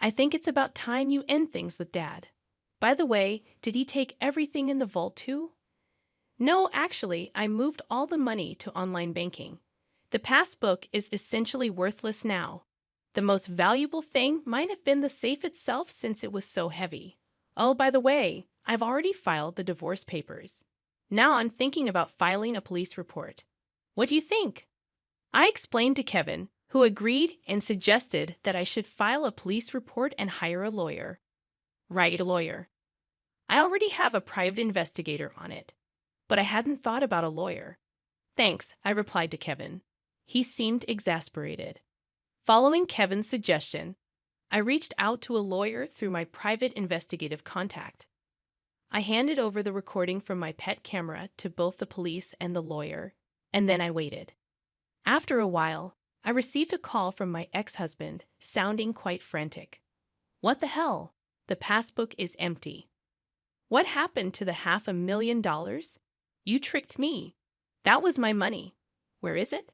Speaker 2: I think it's about time you end things with Dad. By the way, did he take everything in the vault too? No, actually, I moved all the money to online banking. The passbook is essentially worthless now. The most valuable thing might have been the safe itself since it was so heavy. Oh, by the way, I've already filed the divorce papers. Now I'm thinking about filing a police report. What do you think? I explained to Kevin, who agreed and suggested that I should file a police report and hire a lawyer. Right, a lawyer. I already have a private investigator on it, but I hadn't thought about a lawyer. Thanks, I replied to Kevin. He seemed exasperated. Following Kevin's suggestion, I reached out to a lawyer through my private investigative contact. I handed over the recording from my pet camera to both the police and the lawyer, and then I waited. After a while, I received a call from my ex-husband, sounding quite frantic. What the hell? The passbook is empty. What happened to the $500,000? You tricked me. That was my money. Where is it?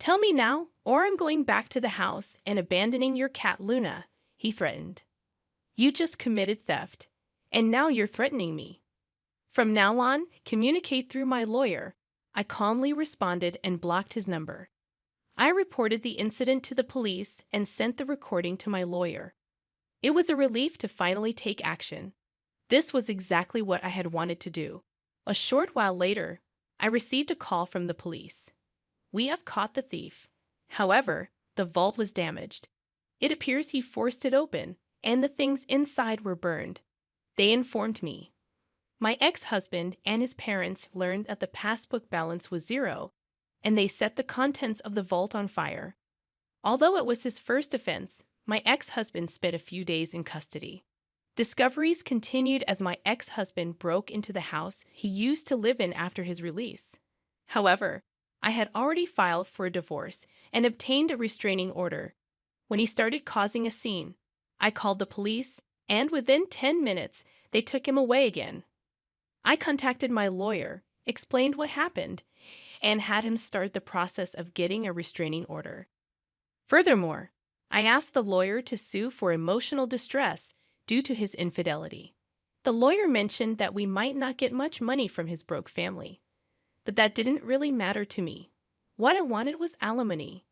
Speaker 2: Tell me now, or I'm going back to the house and abandoning your cat Luna, he threatened. You just committed theft, and now you're threatening me. From now on, communicate through my lawyer, I calmly responded and blocked his number. I reported the incident to the police and sent the recording to my lawyer. It was a relief to finally take action. This was exactly what I had wanted to do. A short while later, I received a call from the police. We have caught the thief. However, the vault was damaged. It appears he forced it open, and the things inside were burned. They informed me. My ex-husband and his parents learned that the passbook balance was zero, and they set the contents of the vault on fire. Although it was his first offense, my ex-husband spent a few days in custody. Discoveries continued as my ex-husband broke into the house he used to live in after his release. However, I had already filed for a divorce and obtained a restraining order. When he started causing a scene, I called the police, and within 10 minutes, they took him away again. I contacted my lawyer, explained what happened, and had him start the process of getting a restraining order. Furthermore, I asked the lawyer to sue for emotional distress due to his infidelity. The lawyer mentioned that we might not get much money from his broke family, but that didn't really matter to me. What I wanted was alimony.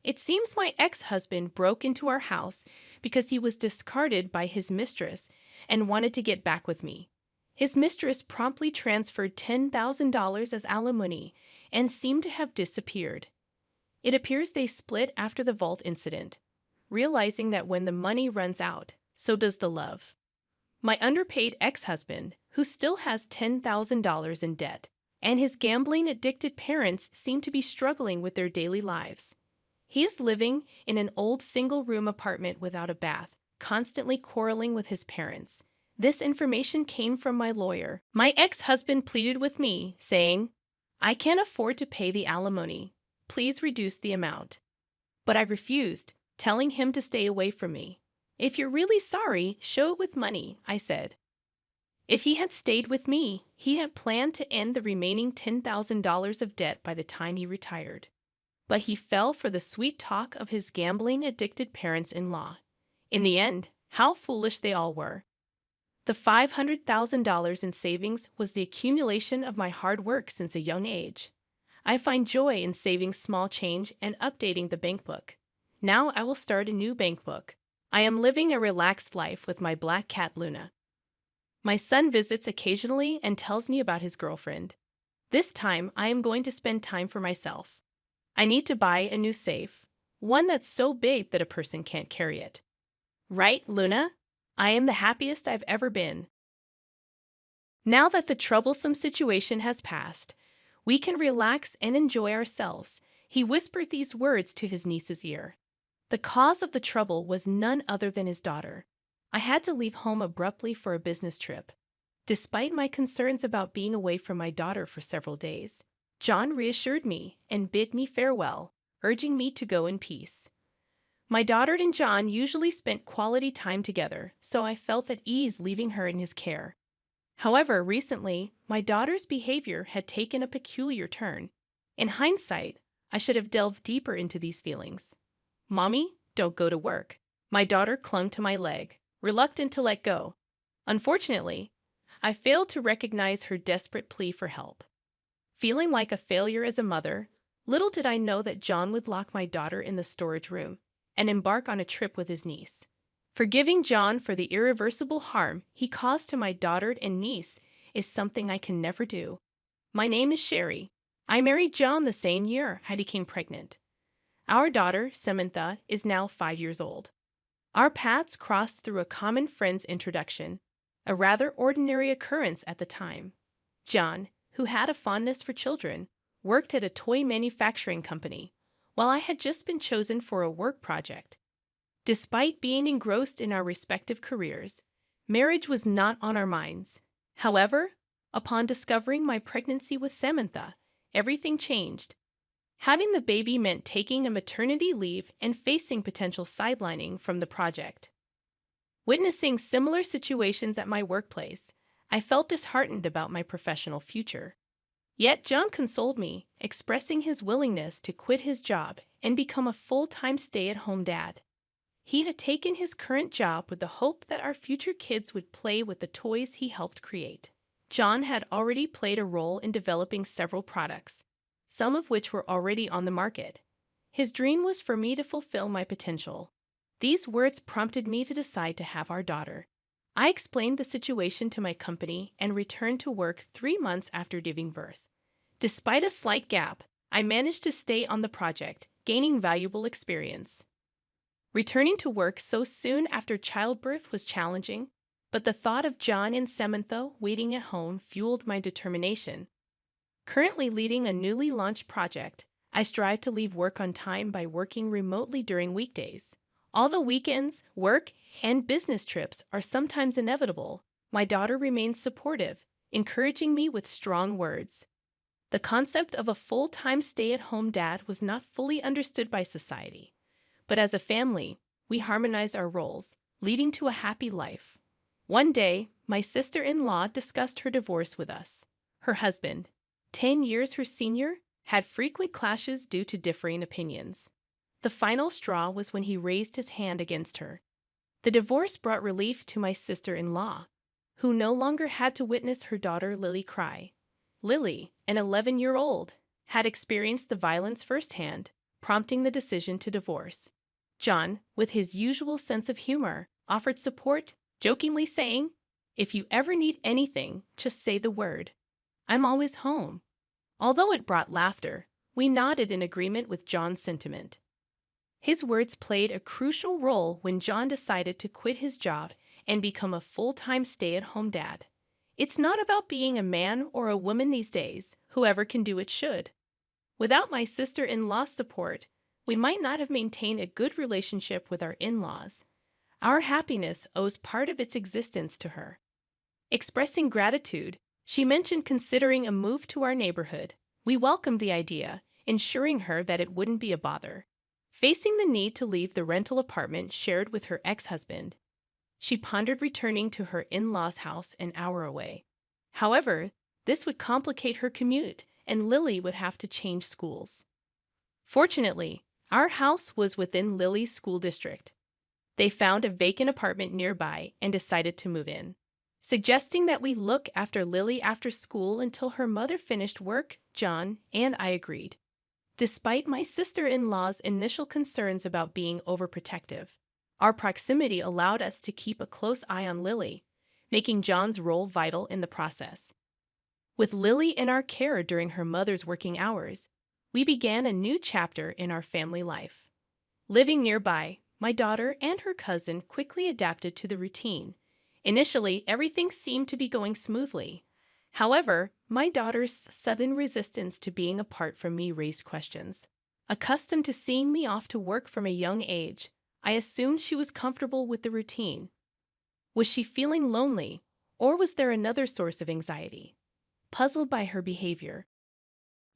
Speaker 2: It seems my ex-husband broke into our house because he was discarded by his mistress and wanted to get back with me. His mistress promptly transferred $10,000 as alimony and seemed to have disappeared. It appears they split after the vault incident, realizing that when the money runs out, so does the love. My underpaid ex-husband, who still has $10,000 in debt, and his gambling-addicted parents seem to be struggling with their daily lives. He is living in an old single-room apartment without a bath, constantly quarreling with his parents. This information came from my lawyer. My ex-husband pleaded with me, saying, I can't afford to pay the alimony. Please reduce the amount. But I refused, telling him to stay away from me. If you're really sorry, show it with money, I said. If he had stayed with me, he had planned to end the remaining $10,000 of debt by the time he retired. But he fell for the sweet talk of his gambling-addicted parents-in-law. In the end, how foolish they all were. The $500,000 in savings was the accumulation of my hard work since a young age. I find joy in saving small change and updating the bank book. Now I will start a new bank book. I am living a relaxed life with my black cat Luna. My son visits occasionally and tells me about his girlfriend. This time, I am going to spend time for myself. I need to buy a new safe, one that's so big that a person can't carry it. Right, Luna? I am the happiest I've ever been. Now that the troublesome situation has passed, We can relax and enjoy ourselves. He whispered these words to his niece's ear. The cause of the trouble was none other than his daughter. I had to leave home abruptly for a business trip. Despite my concerns about being away from my daughter for several days, John reassured me and bid me farewell, urging me to go in peace. My daughter and John usually spent quality time together, so I felt at ease leaving her in his care. However, recently, my daughter's behavior had taken a peculiar turn. In hindsight, I should have delved deeper into these feelings. "Mommy, don't go to work." My daughter clung to my leg, reluctant to let go. Unfortunately, I failed to recognize her desperate plea for help. Feeling like a failure as a mother, little did I know that John would lock my daughter in the storage room and embark on a trip with his niece. Forgiving John for the irreversible harm he caused to my daughter and niece is something I can never do. My name is Sherry. I married John the same year I became pregnant. Our daughter, Samantha, is now 5 years old. Our paths crossed through a common friend's introduction, a rather ordinary occurrence at the time. John, who had a fondness for children, worked at a toy manufacturing company, while I had just been chosen for a work project. Despite being engrossed in our respective careers, marriage was not on our minds. However, upon discovering my pregnancy with Samantha, everything changed. Having the baby meant taking a maternity leave and facing potential sidelining from the project. Witnessing similar situations at my workplace, I felt disheartened about my professional future. Yet John consoled me, expressing his willingness to quit his job and become a full-time stay-at-home dad. He had taken his current job with the hope that our future kids would play with the toys he helped create. John had already played a role in developing several products, some of which were already on the market. His dream was for me to fulfill my potential. These words prompted me to decide to have our daughter. I explained the situation to my company and returned to work 3 months after giving birth. Despite a slight gap, I managed to stay on the project, gaining valuable experience. Returning to work so soon after childbirth was challenging, but the thought of John and Samantha waiting at home fueled my determination. Currently leading a newly launched project, I strive to leave work on time by working remotely during weekdays. Although weekends, work, and business trips are sometimes inevitable, my daughter remains supportive, encouraging me with strong words. The concept of a full-time stay-at-home dad was not fully understood by society, but as a family, we harmonized our roles, leading to a happy life. One day, my sister-in-law discussed her divorce with us. Her husband, 10 years her senior, had frequent clashes due to differing opinions. The final straw was when he raised his hand against her. The divorce brought relief to my sister-in-law, who no longer had to witness her daughter Lily cry. Lily, an 11-year-old, had experienced the violence firsthand, prompting the decision to divorce. John, with his usual sense of humor, offered support, jokingly saying, "If you ever need anything, just say the word. I'm always home." Although it brought laughter, we nodded in agreement with John's sentiment. His words played a crucial role when John decided to quit his job and become a full-time stay-at-home dad. It's not about being a man or a woman these days. Whoever can do it should. Without my sister-in-law's support, we might not have maintained a good relationship with our in-laws. Our happiness owes part of its existence to her. Expressing gratitude, she mentioned considering a move to our neighborhood. We welcomed the idea, ensuring her that it wouldn't be a bother. Facing the need to leave the rental apartment shared with her ex-husband, she pondered returning to her in-laws' house an hour away. However, this would complicate her commute, and Lily would have to change schools. Fortunately, our house was within Lily's school district. They found a vacant apartment nearby and decided to move in. Suggesting that we look after Lily after school until her mother finished work, John and I agreed. Despite my sister-in-law's initial concerns about being overprotective, our proximity allowed us to keep a close eye on Lily, making John's role vital in the process. With Lily in our care during her mother's working hours, we began a new chapter in our family life. Living nearby, my daughter and her cousin quickly adapted to the routine. Initially, everything seemed to be going smoothly. However, My daughter's sudden resistance to being apart from me raised questions. Accustomed to seeing me off to work from a young age, I assumed she was comfortable with the routine. Was she feeling lonely, or was there another source of anxiety? Puzzled by her behavior,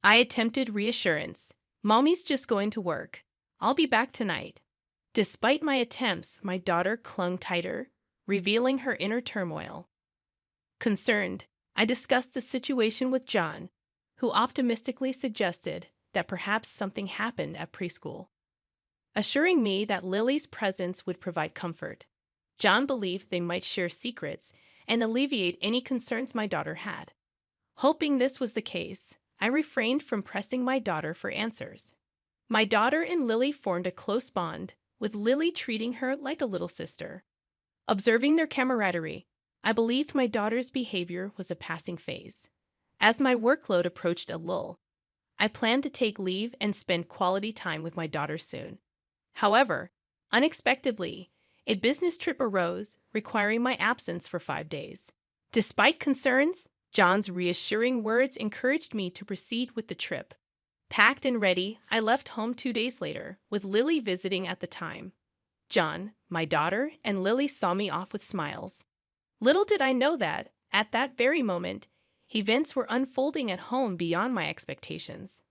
Speaker 2: I attempted reassurance. Mommy's just going to work. I'll be back tonight. Despite my attempts, my daughter clung tighter, revealing her inner turmoil. Concerned, I discussed the situation with John, who optimistically suggested that perhaps something happened at preschool. Assuring me that Lily's presence would provide comfort, John believed they might share secrets and alleviate any concerns my daughter had. Hoping this was the case, I refrained from pressing my daughter for answers. My daughter and Lily formed a close bond, with Lily treating her like a little sister. Observing their camaraderie, I believed my daughter's behavior was a passing phase. As my workload approached a lull, I planned to take leave and spend quality time with my daughter soon. However, unexpectedly, a business trip arose, requiring my absence for 5 days. Despite concerns, John's reassuring words encouraged me to proceed with the trip. Packed and ready, I left home 2 days later, with Lily visiting at the time. John, my daughter, and Lily saw me off with smiles. Little did I know that, at that very moment, events were unfolding at home beyond my expectations.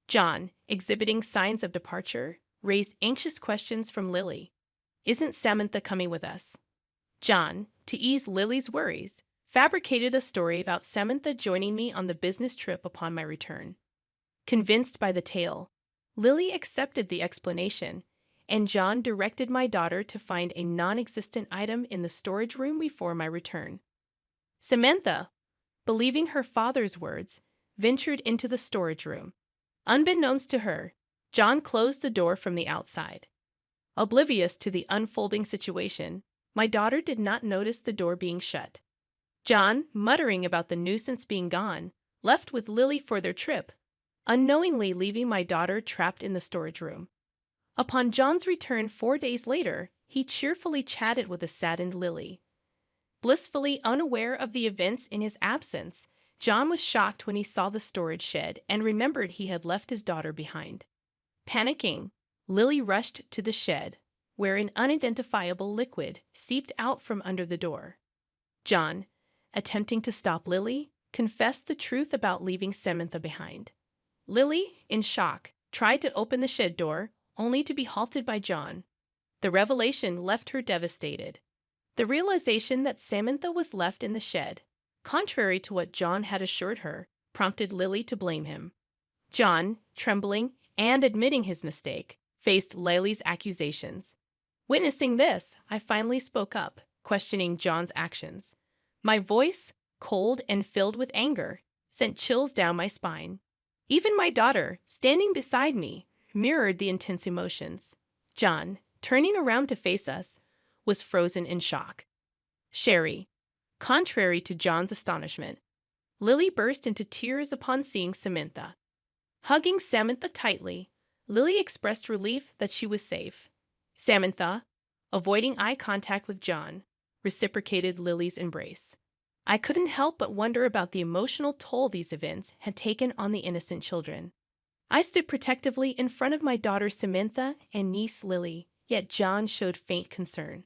Speaker 2: John, exhibiting signs of departure, raised anxious questions from Lily. Isn't Samantha coming with us? John, to ease Lily's worries, fabricated a story about Samantha joining me on the business trip upon my return. Convinced by the tale, Lily accepted the explanation, and John directed my daughter to find a non-existent item in the storage room before my return. Samantha, believing her father's words, ventured into the storage room. Unbeknownst to her, John closed the door from the outside. Oblivious to the unfolding situation, my daughter did not notice the door being shut. John, muttering about the nuisance being gone, left with Lily for their trip, unknowingly leaving my daughter trapped in the storage room. Upon John's return 4 days later, he cheerfully chatted with a saddened Lily. Blissfully unaware of the events in his absence, John was shocked when he saw the storage shed and remembered he had left his daughter behind. Panicking, Lily rushed to the shed, where an unidentifiable liquid seeped out from under the door. John, attempting to stop Lily, confessed the truth about leaving Samantha behind. Lily, in shock, tried to open the shed door, only to be halted by John. The revelation left her devastated. The realization that Samantha was left in the shed, contrary to what John had assured her, prompted Lily to blame him. John, trembling and admitting his mistake, faced Lily's accusations. Witnessing this, I finally spoke up, questioning John's actions. My voice, cold and filled with anger, sent chills down my spine. Even my daughter, standing beside me, mirrored the intense emotions. John, turning around to face us, was frozen in shock. Sherry, contrary to John's astonishment, Lily burst into tears upon seeing Samantha. Hugging Samantha tightly, Lily expressed relief that she was safe. Samantha, avoiding eye contact with John, reciprocated Lily's embrace. I couldn't help but wonder about the emotional toll these events had taken on the innocent children. I stood protectively in front of my daughter Samantha and niece Lily, yet John showed faint concern.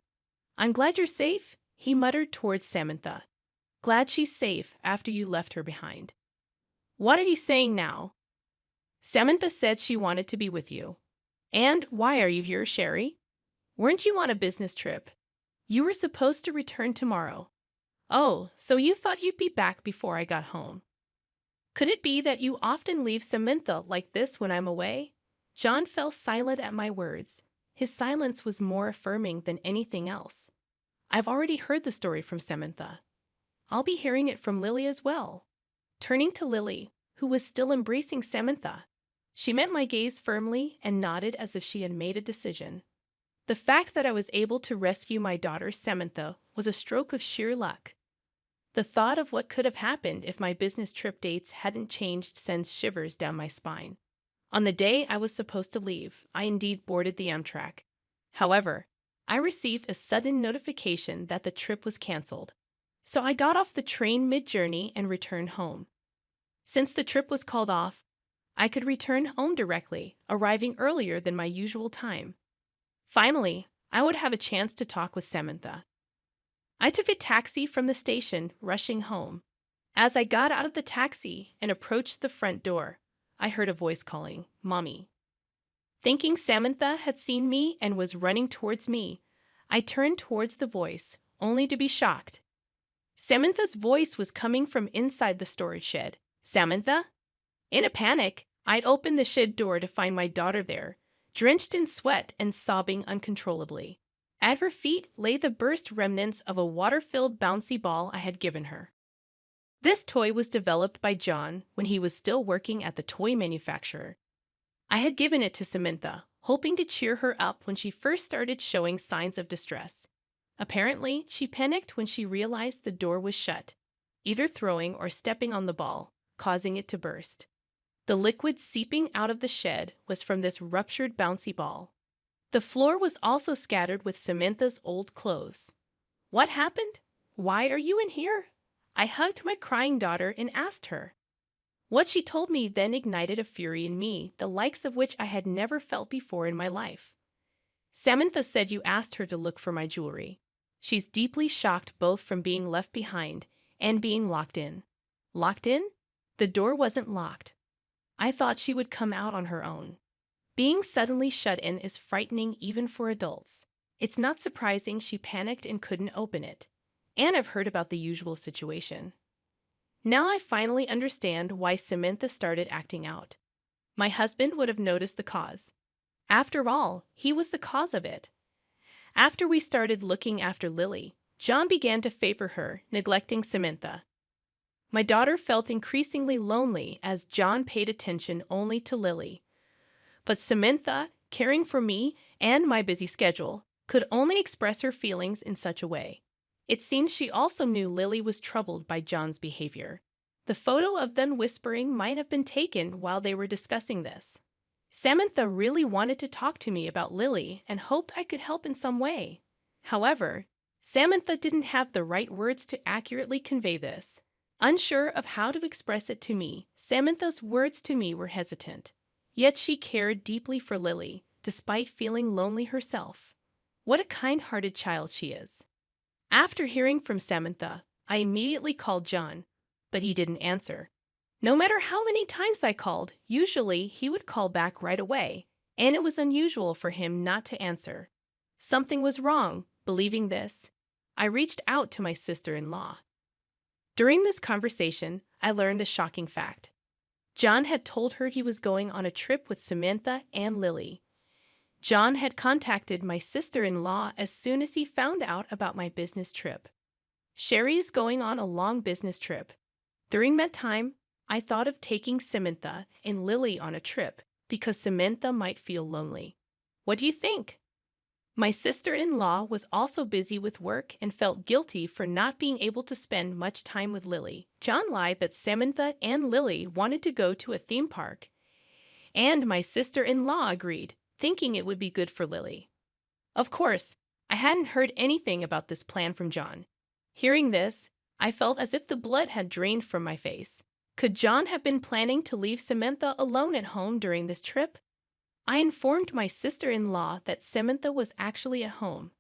Speaker 2: "I'm glad you're safe," he muttered towards Samantha. "Glad she's safe after you left her behind." "What are you saying now?" "Samantha said she wanted to be with you." "And why are you here, Sherry? Weren't you on a business trip? You were supposed to return tomorrow." "Oh, so you thought you'd be back before I got home." "Could it be that you often leave Samantha like this when I'm away?" John fell silent at my words. His silence was more affirming than anything else. "I've already heard the story from Samantha. I'll be hearing it from Lily as well." Turning to Lily, who was still embracing Samantha, she met my gaze firmly and nodded as if she had made a decision. The fact that I was able to rescue my daughter Samantha was a stroke of sheer luck. The thought of what could have happened if my business trip dates hadn't changed sends shivers down my spine. On the day I was supposed to leave, I indeed boarded the Amtrak. However, I received a sudden notification that the trip was canceled. So I got off the train mid-journey and returned home. Since the trip was called off, I could return home directly, arriving earlier than my usual time. Finally, I would have a chance to talk with Samantha. I took a taxi from the station, rushing home. As I got out of the taxi and approached the front door, I heard a voice calling, "Mommy." Thinking Samantha had seen me and was running towards me, I turned towards the voice, only to be shocked. Samantha's voice was coming from inside the storage shed. "Samantha?" In a panic, I'd opened the shed door to find my daughter there, drenched in sweat and sobbing uncontrollably. At her feet lay the burst remnants of a water-filled bouncy ball I had given her. This toy was developed by John when he was still working at the toy manufacturer. I had given it to Samantha, hoping to cheer her up when she first started showing signs of distress. Apparently, she panicked when she realized the door was shut, either throwing or stepping on the ball, causing it to burst. The liquid seeping out of the shed was from this ruptured bouncy ball. The floor was also scattered with Samantha's old clothes. "What happened? Why are you in here?" I hugged my crying daughter and asked her. What she told me then ignited a fury in me, the likes of which I had never felt before in my life. "Samantha said you asked her to look for my jewelry. She's deeply shocked both from being left behind and being locked in." Locked in? The door wasn't locked. I thought she would come out on her own. Being suddenly shut in is frightening even for adults. It's not surprising she panicked and couldn't open it. And I've heard about the usual situation. Now I finally understand why Samantha started acting out. My husband would have noticed the cause. After all, he was the cause of it. After we started looking after Lily, John began to favor her, neglecting Samantha. My daughter felt increasingly lonely as John paid attention only to Lily. But Samantha, caring for me and my busy schedule, could only express her feelings in such a way. It seems she also knew Lily was troubled by John's behavior. The photo of them whispering might have been taken while they were discussing this. Samantha really wanted to talk to me about Lily and hoped I could help in some way. However, Samantha didn't have the right words to accurately convey this. Unsure of how to express it to me, Samantha's words to me were hesitant. Yet she cared deeply for Lily, despite feeling lonely herself. What a kind-hearted child she is. After hearing from Samantha, I immediately called John, but he didn't answer. No matter how many times I called, usually he would call back right away, and it was unusual for him not to answer. Something was wrong. Believing this, I reached out to my sister-in-law. During this conversation, I learned a shocking fact. John had told her he was going on a trip with Samantha and Lily. John had contacted my sister-in-law as soon as he found out about my business trip. Sherry is going on a long business trip. During that time, I thought of taking Samantha and Lily on a trip because Samantha might feel lonely. What do you think? My sister-in-law was also busy with work and felt guilty for not being able to spend much time with Lily. John lied that Samantha and Lily wanted to go to a theme park, and my sister-in-law agreed, thinking it would be good for Lily. Of course, I hadn't heard anything about this plan from John. Hearing this, I felt as if the blood had drained from my face. Could John have been planning to leave Samantha alone at home during this trip? I informed my sister-in-law that Samantha was actually at home.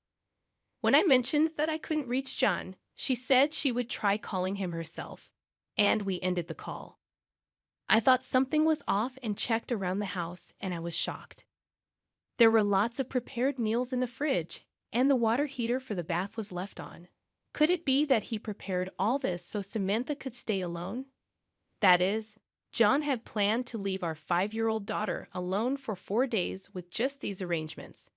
Speaker 2: When I mentioned that I couldn't reach John, she said she would try calling him herself, and we ended the call. I thought something was off and checked around the house, and I was shocked. There were lots of prepared meals in the fridge, and the water heater for the bath was left on. Could it be that he prepared all this so Samantha could stay alone? That is, John had planned to leave our 5-year-old daughter alone for 4 days with just these arrangements.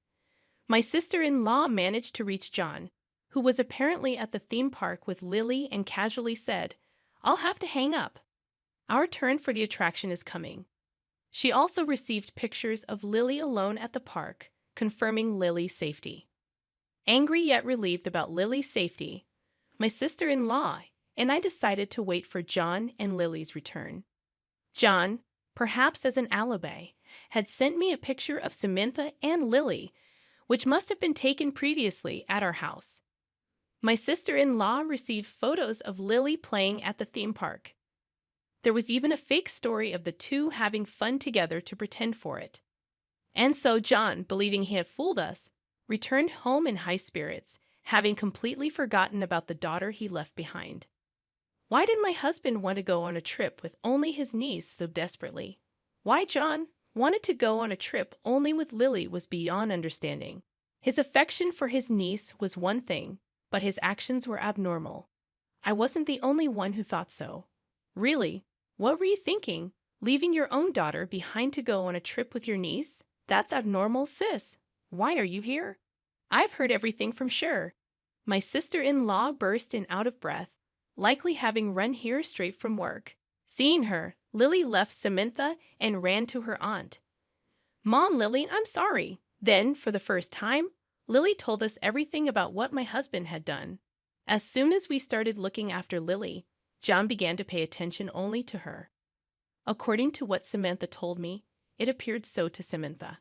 Speaker 2: My sister-in-law managed to reach John, who was apparently at the theme park with Lily, and casually said, "I'll have to hang up. Our turn for the attraction is coming." She also received pictures of Lily alone at the park, confirming Lily's safety. Angry yet relieved about Lily's safety, my sister-in-law and I decided to wait for John and Lily's return. John, perhaps as an alibi, had sent me a picture of Samantha and Lily, which must have been taken previously at our house. My sister-in-law received photos of Lily playing at the theme park. There was even a fake story of the two having fun together to pretend for it. And so John, believing he had fooled us, returned home in high spirits, having completely forgotten about the daughter he left behind. Why did my husband want to go on a trip with only his niece so desperately? Why John wanted to go on a trip only with Lily was beyond understanding. His affection for his niece was one thing, but his actions were abnormal. I wasn't the only one who thought so. Really? What were you thinking? Leaving your own daughter behind to go on a trip with your niece? That's abnormal, sis. Why are you here? I've heard everything from Cher. My sister-in-law burst in out of breath, likely having run here straight from work. Seeing her, Lily left Samantha and ran to her aunt. Mom, Lily, I'm sorry. Then, for the first time, Lily told us everything about what my husband had done. As soon as we started looking after Lily, John began to pay attention only to her. According to what Samantha told me, it appeared so to Samantha.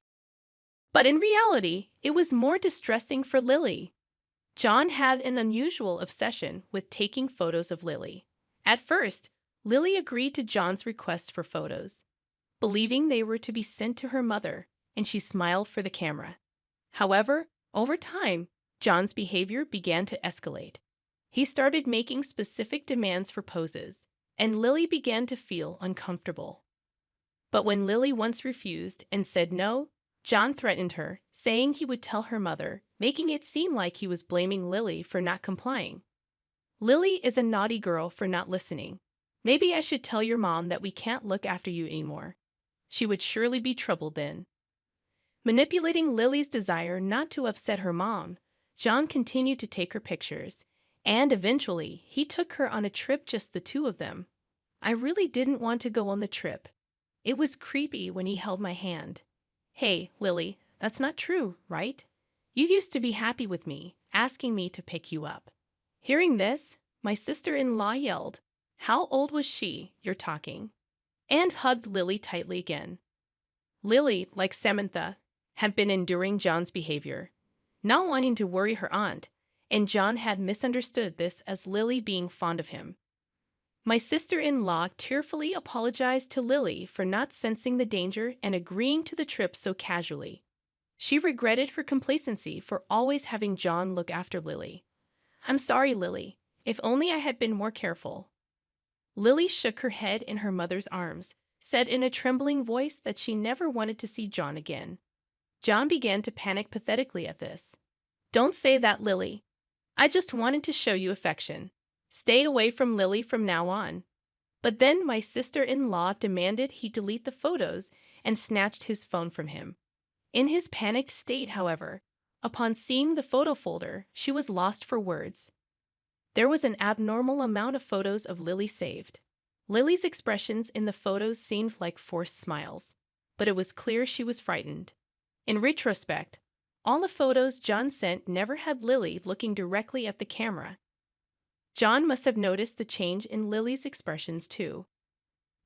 Speaker 2: But in reality, it was more distressing for Lily. John had an unusual obsession with taking photos of Lily. At first, Lily agreed to John's request for photos, believing they were to be sent to her mother, and she smiled for the camera. However, over time, John's behavior began to escalate. He started making specific demands for poses, and Lily began to feel uncomfortable. But when Lily once refused and said no, John threatened her, saying he would tell her mother, making it seem like he was blaming Lily for not complying. Lily is a naughty girl for not listening. Maybe I should tell your mom that we can't look after you anymore. She would surely be troubled then. Manipulating Lily's desire not to upset her mom, John continued to take her pictures, and eventually he took her on a trip, just the two of them. I really didn't want to go on the trip. It was creepy when he held my hand. Hey, Lily, that's not true, right? You used to be happy with me, asking me to pick you up. Hearing this, my sister-in-law yelled, "How old was she, you're talking?" and hugged Lily tightly again. Lily, like Samantha, had been enduring John's behavior, not wanting to worry her aunt, and John had misunderstood this as Lily being fond of him. My sister-in-law tearfully apologized to Lily for not sensing the danger and agreeing to the trip so casually. She regretted her complacency for always having John look after Lily. "I'm sorry, Lily. If only I had been more careful." Lily shook her head in her mother's arms, said in a trembling voice that she never wanted to see John again. John began to panic pathetically at this. "Don't say that, Lily. I just wanted to show you affection. Stay away from Lily from now on." But then my sister-in-law demanded he delete the photos and snatched his phone from him. In his panicked state, however, upon seeing the photo folder, she was lost for words. There was an abnormal amount of photos of Lily saved. Lily's expressions in the photos seemed like forced smiles, but it was clear she was frightened. In retrospect, all the photos John sent never had Lily looking directly at the camera. John must have noticed the change in Lily's expressions too.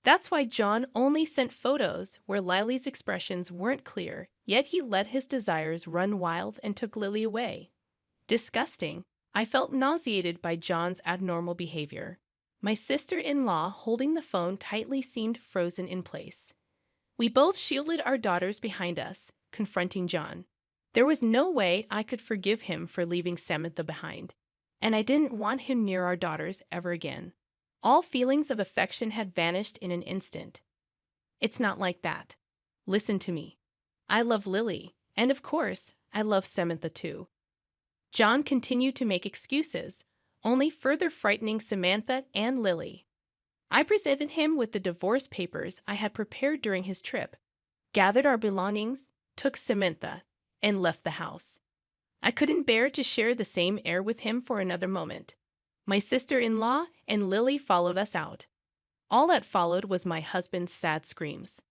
Speaker 2: That's why John only sent photos where Lily's expressions weren't clear, yet he let his desires run wild and took Lily away. Disgusting. I felt nauseated by John's abnormal behavior. My sister-in-law, holding the phone tightly, seemed frozen in place. We both shielded our daughters behind us, confronting John. There was no way I could forgive him for leaving Samantha behind, and I didn't want him near our daughters ever again. All feelings of affection had vanished in an instant. "It's not like that. Listen to me. I love Lily, and of course, I love Samantha too." John continued to make excuses, only further frightening Samantha and Lily. I presented him with the divorce papers I had prepared during his trip, gathered our belongings, took Samantha, and left the house. I couldn't bear to share the same air with him for another moment. My sister-in-law and Lily followed us out. All that followed was my husband's sad screams.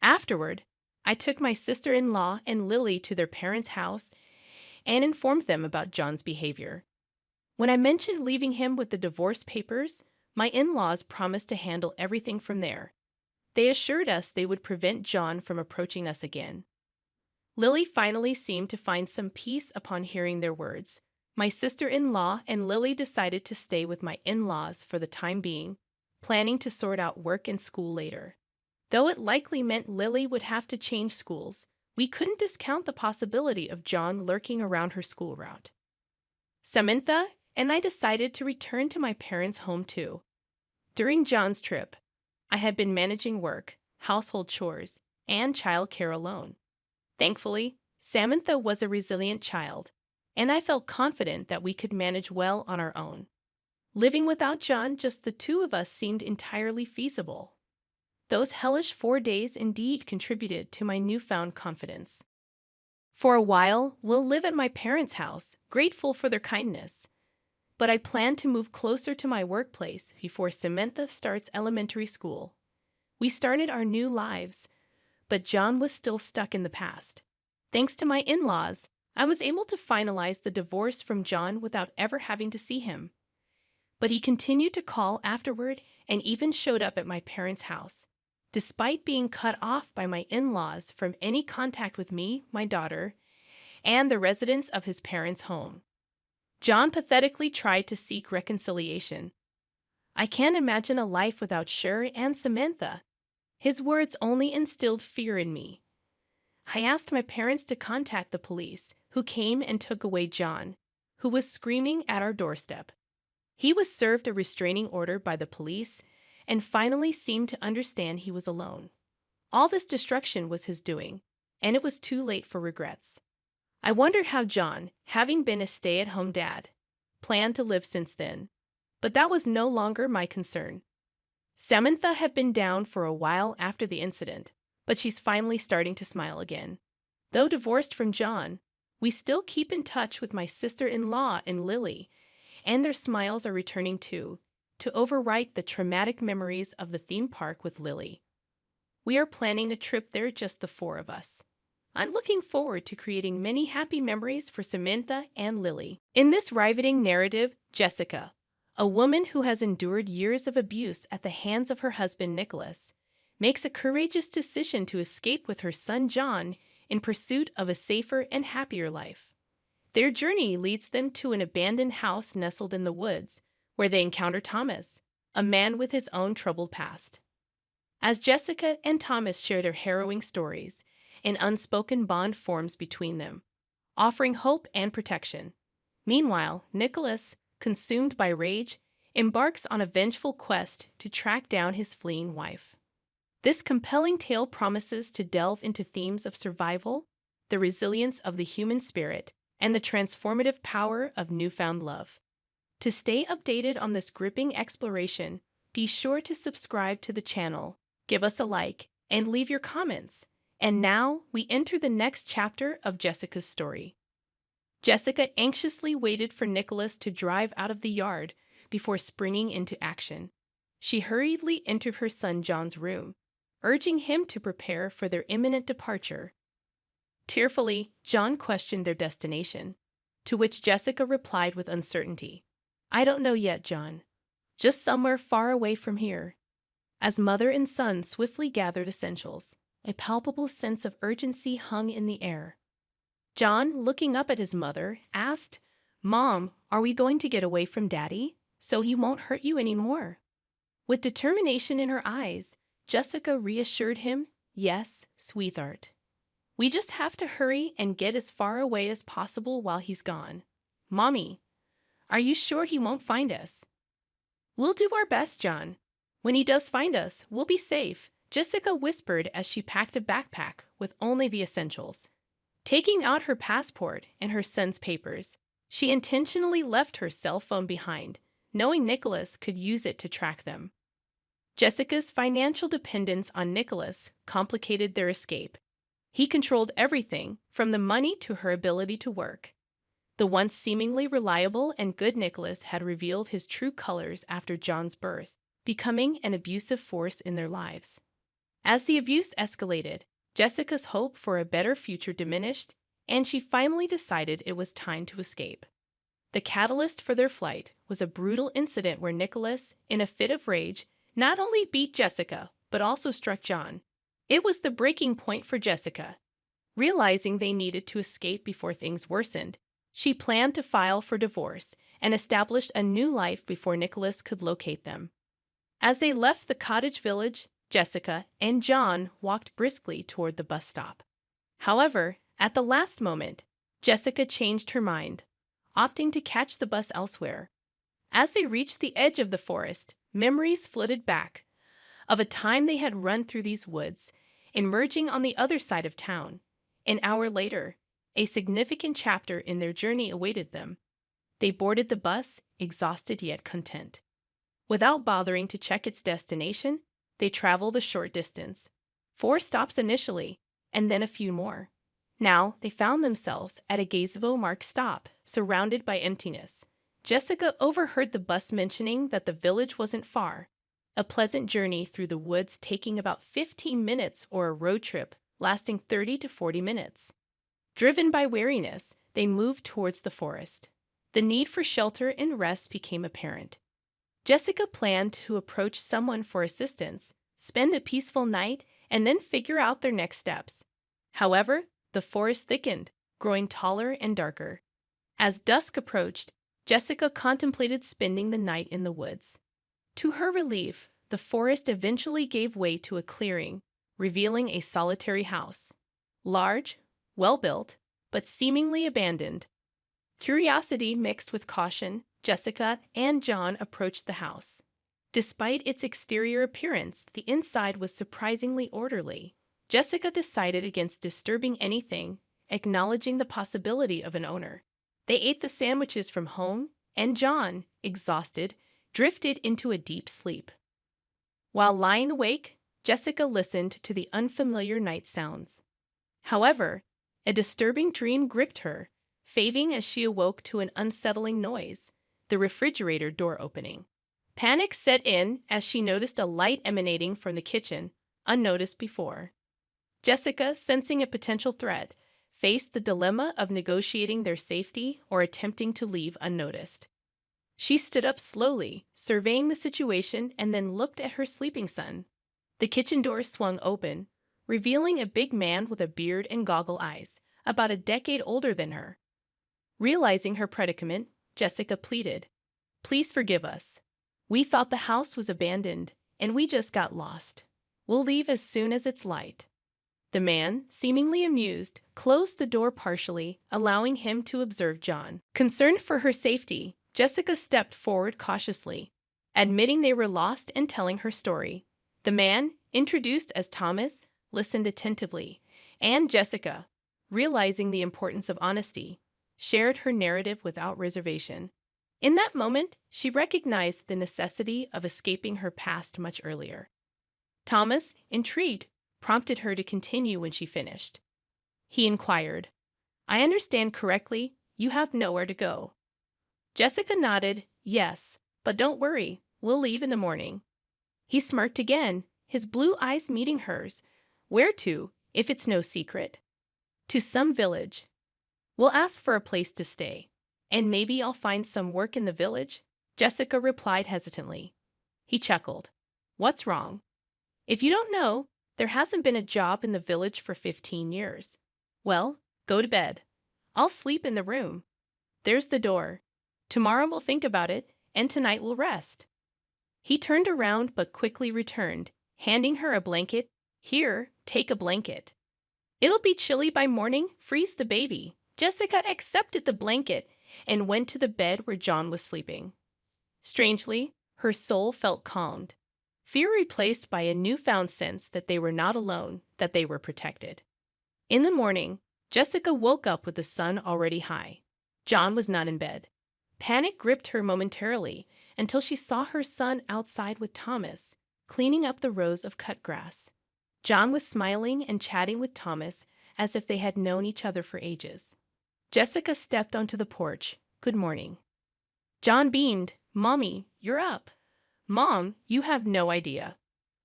Speaker 2: Afterward, I took my sister-in-law and Lily to their parents' house and informed them about John's behavior. When I mentioned leaving him with the divorce papers, my in-laws promised to handle everything from there. They assured us they would prevent John from approaching us again. Lily finally seemed to find some peace upon hearing their words. My sister-in-law and Lily decided to stay with my in-laws for the time being, planning to sort out work and school later. Though it likely meant Lily would have to change schools, we couldn't discount the possibility of John lurking around her school route. Samantha and I decided to return to my parents' home too. During John's trip, I had been managing work, household chores, and childcare alone. Thankfully, Samantha was a resilient child, and I felt confident that we could manage well on our own. Living without John, just the two of us, seemed entirely feasible. Those hellish 4 days indeed contributed to my newfound confidence. For a while, we'll live at my parents' house, grateful for their kindness. But I plan to move closer to my workplace before Samantha starts elementary school. We started our new lives, but John was still stuck in the past. Thanks to my in-laws, I was able to finalize the divorce from John without ever having to see him. But he continued to call afterward and even showed up at my parents' house, despite being cut off by my in-laws from any contact with me, my daughter, and the residents of his parents' home. John pathetically tried to seek reconciliation. "I can't imagine a life without Sher and Samantha." His words only instilled fear in me. I asked my parents to contact the police, who came and took away John, who was screaming at our doorstep. He was served a restraining order by the police and finally seemed to understand he was alone. All this destruction was his doing, and it was too late for regrets. I wondered how John, having been a stay-at-home dad, planned to live since then, but that was no longer my concern. Samantha had been down for a while after the incident, but she's finally starting to smile again. Though divorced from John, we still keep in touch with my sister-in-law and Lily, and their smiles are returning too, to overwrite the traumatic memories of the theme park with Lily. We are planning a trip there, just the four of us. I'm looking forward to creating many happy memories for Samantha and Lily. In this riveting narrative, Jessica, a woman who has endured years of abuse at the hands of her husband Nicholas, makes a courageous decision to escape with her son John in pursuit of a safer and happier life. Their journey leads them to an abandoned house nestled in the woods, where they encounter Thomas, a man with his own troubled past. As Jessica and Thomas share their harrowing stories, an unspoken bond forms between them, offering hope and protection. Meanwhile, Nicholas, consumed by rage, embarks on a vengeful quest to track down his fleeing wife. This compelling tale promises to delve into themes of survival, the resilience of the human spirit, and the transformative power of newfound love. To stay updated on this gripping exploration, be sure to subscribe to the channel, give us a like, and leave your comments. And now, we enter the next chapter of Jessica's story. Jessica anxiously waited for Nicholas to drive out of the yard before springing into action. She hurriedly entered her son John's room, urging him to prepare for their imminent departure. Tearfully, John questioned their destination, to which Jessica replied with uncertainty, "I don't know yet, John. Just somewhere far away from here." As mother and son swiftly gathered essentials, a palpable sense of urgency hung in the air. John, looking up at his mother, asked, "Mom, are we going to get away from Daddy, so he won't hurt you anymore?" With determination in her eyes, Jessica reassured him, "Yes, sweetheart. We just have to hurry and get as far away as possible while he's gone." "Mommy, are you sure he won't find us?" "We'll do our best, John. When he does find us, we'll be safe," Jessica whispered as she packed a backpack with only the essentials. Taking out her passport and her son's papers, she intentionally left her cell phone behind, knowing Nicholas could use it to track them. Jessica's financial dependence on Nicholas complicated their escape. He controlled everything, from the money to her ability to work. The once seemingly reliable and good Nicholas had revealed his true colors after John's birth, becoming an abusive force in their lives. As the abuse escalated, Jessica's hope for a better future diminished, and she finally decided it was time to escape. The catalyst for their flight was a brutal incident where Nicholas, in a fit of rage, not only beat Jessica, but also struck John. It was the breaking point for Jessica. Realizing they needed to escape before things worsened, she planned to file for divorce and established a new life before Nicholas could locate them. As they left the cottage village, Jessica and John walked briskly toward the bus stop. However, at the last moment, Jessica changed her mind, opting to catch the bus elsewhere. As they reached the edge of the forest, memories flooded back of a time they had run through these woods, emerging on the other side of town. An hour later, a significant chapter in their journey awaited them. They boarded the bus, exhausted yet content. Without bothering to check its destination, they traveled a short distance. 4 stops initially, and then a few more. Now they found themselves at a gazebo-marked stop, surrounded by emptiness. Jessica overheard the bus mentioning that the village wasn't far, a pleasant journey through the woods taking about 15 minutes or a road trip lasting 30 to 40 minutes. Driven by weariness, they moved towards the forest. The need for shelter and rest became apparent. Jessica planned to approach someone for assistance, spend a peaceful night, and then figure out their next steps. However, the forest thickened, growing taller and darker. As dusk approached, Jessica contemplated spending the night in the woods. To her relief, the forest eventually gave way to a clearing, revealing a solitary house. Large, well-built, but seemingly abandoned. Curiosity mixed with caution, Jessica and John approached the house. Despite its exterior appearance, the inside was surprisingly orderly. Jessica decided against disturbing anything, acknowledging the possibility of an owner. They ate the sandwiches from home, and John, exhausted, drifted into a deep sleep. While lying awake, Jessica listened to the unfamiliar night sounds. However, a disturbing dream gripped her, fading as she awoke to an unsettling noise, the refrigerator door opening. Panic set in as she noticed a light emanating from the kitchen, unnoticed before. Jessica, sensing a potential threat, faced the dilemma of negotiating their safety or attempting to leave unnoticed. She stood up slowly, surveying the situation, and then looked at her sleeping son. The kitchen door swung open, revealing a big man with a beard and goggle eyes, about a decade older than her. Realizing her predicament, Jessica pleaded, "Please forgive us. We thought the house was abandoned, and we just got lost. We'll leave as soon as it's light." The man, seemingly amused, closed the door partially, allowing him to observe John. Concerned for her safety, Jessica stepped forward cautiously, admitting they were lost and telling her story. The man, introduced as Thomas, listened attentively, and Jessica, realizing the importance of honesty, shared her narrative without reservation. In that moment, she recognized the necessity of escaping her past much earlier. Thomas, intrigued, prompted her to continue when she finished. He inquired, "I understand correctly, you have nowhere to go." Jessica nodded, "Yes, but don't worry, we'll leave in the morning." He smirked again, his blue eyes meeting hers. "Where to, if it's no secret?" "To some village. We'll ask for a place to stay. And maybe I'll find some work in the village," Jessica replied hesitantly. He chuckled. "What's wrong? If you don't know, there hasn't been a job in the village for 15 years. Well, go to bed. I'll sleep in the room. There's the door. Tomorrow we'll think about it, and tonight we'll rest." He turned around but quickly returned, handing her a blanket. "Here, take a blanket. It'll be chilly by morning, freeze the baby." Jessica accepted the blanket and went to the bed where John was sleeping. Strangely, her soul felt calmed, fear replaced by a newfound sense that they were not alone, that they were protected. In the morning, Jessica woke up with the sun already high. John was not in bed. Panic gripped her momentarily until she saw her son outside with Thomas, cleaning up the rows of cut grass. John was smiling and chatting with Thomas as if they had known each other for ages. Jessica stepped onto the porch. "Good morning." John beamed. "Mommy, you're up." "Mom, you have no idea.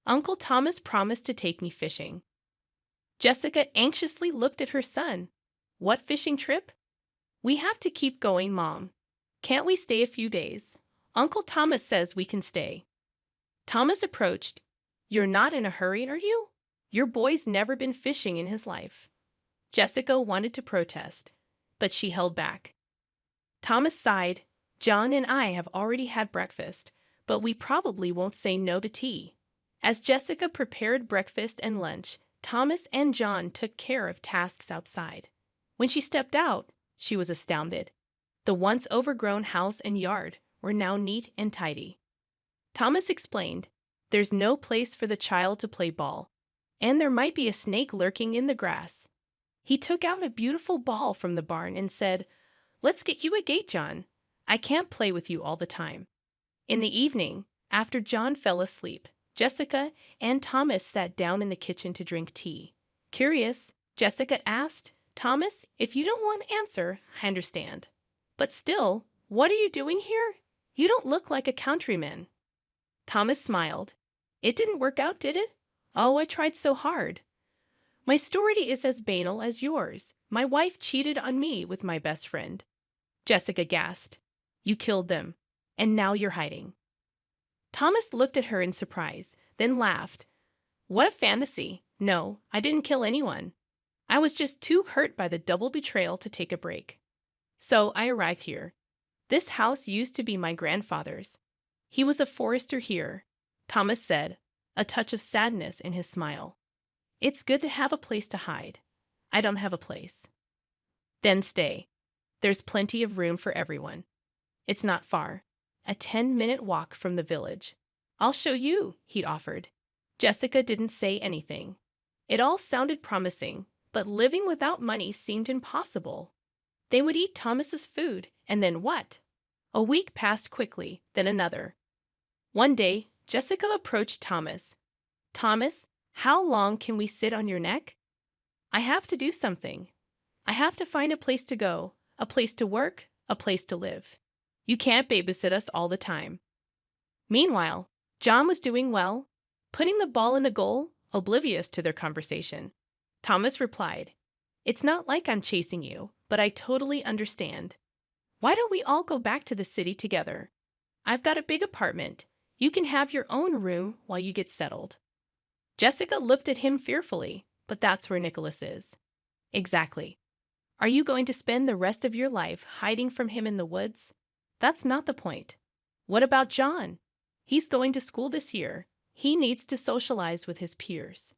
Speaker 2: Uncle Thomas promised to take me fishing." Jessica anxiously looked at her son. "What fishing trip?" "We have to keep going, Mom. Can't we stay a few days? Uncle Thomas says we can stay." Thomas approached. "You're not in a hurry, are you? Your boy's never been fishing in his life." Jessica wanted to protest, but she held back. Thomas sighed. "John and I have already had breakfast, but we probably won't say no to tea. As Jessica prepared breakfast and lunch, Thomas and John took care of tasks outside. When she stepped out, she was astounded. The once overgrown house and yard were now neat and tidy. Thomas explained, "There's no place for the child to play ball, and there might be a snake lurking in the grass." He took out a beautiful ball from the barn and said, "Let's get you a gate, John. I can't play with you all the time." In the evening, after John fell asleep, Jessica and Thomas sat down in the kitchen to drink tea. Curious, Jessica asked, "Thomas, if you don't want to answer, I understand. But still, what are you doing here? You don't look like a countryman." Thomas smiled. "It didn't work out, did it? Oh, I tried so hard. My story is as banal as yours. My wife cheated on me with my best friend." Jessica gasped. "You killed them, and now you're hiding." Thomas looked at her in surprise, then laughed. "What a fantasy. No, I didn't kill anyone. I was just too hurt by the double betrayal to take a break. So I arrived here. This house used to be my grandfather's. He was a forester here," Thomas said, a touch of sadness in his smile. "It's good to have a place to hide. I don't have a place." "Then stay. There's plenty of room for everyone. It's not far. A 10-minute walk from the village. I'll show you," he offered. Jessica didn't say anything. It all sounded promising, but living without money seemed impossible. They would eat Thomas's food, and then what? A week passed quickly, then another. One day, Jessica approached Thomas. "Thomas, how long can we sit on your neck? I have to do something. I have to find a place to go, a place to work, a place to live. You can't babysit us all the time." Meanwhile, John was doing well, putting the ball in the goal, oblivious to their conversation. Thomas replied, "It's not like I'm chasing you, but I totally understand. Why don't we all go back to the city together? I've got a big apartment. You can have your own room while you get settled." Jessica looked at him fearfully, but that's where Nicholas is. "Exactly. Are you going to spend the rest of your life hiding from him in the woods? That's not the point. What about John? He's going to school this year. He needs to socialize with his peers."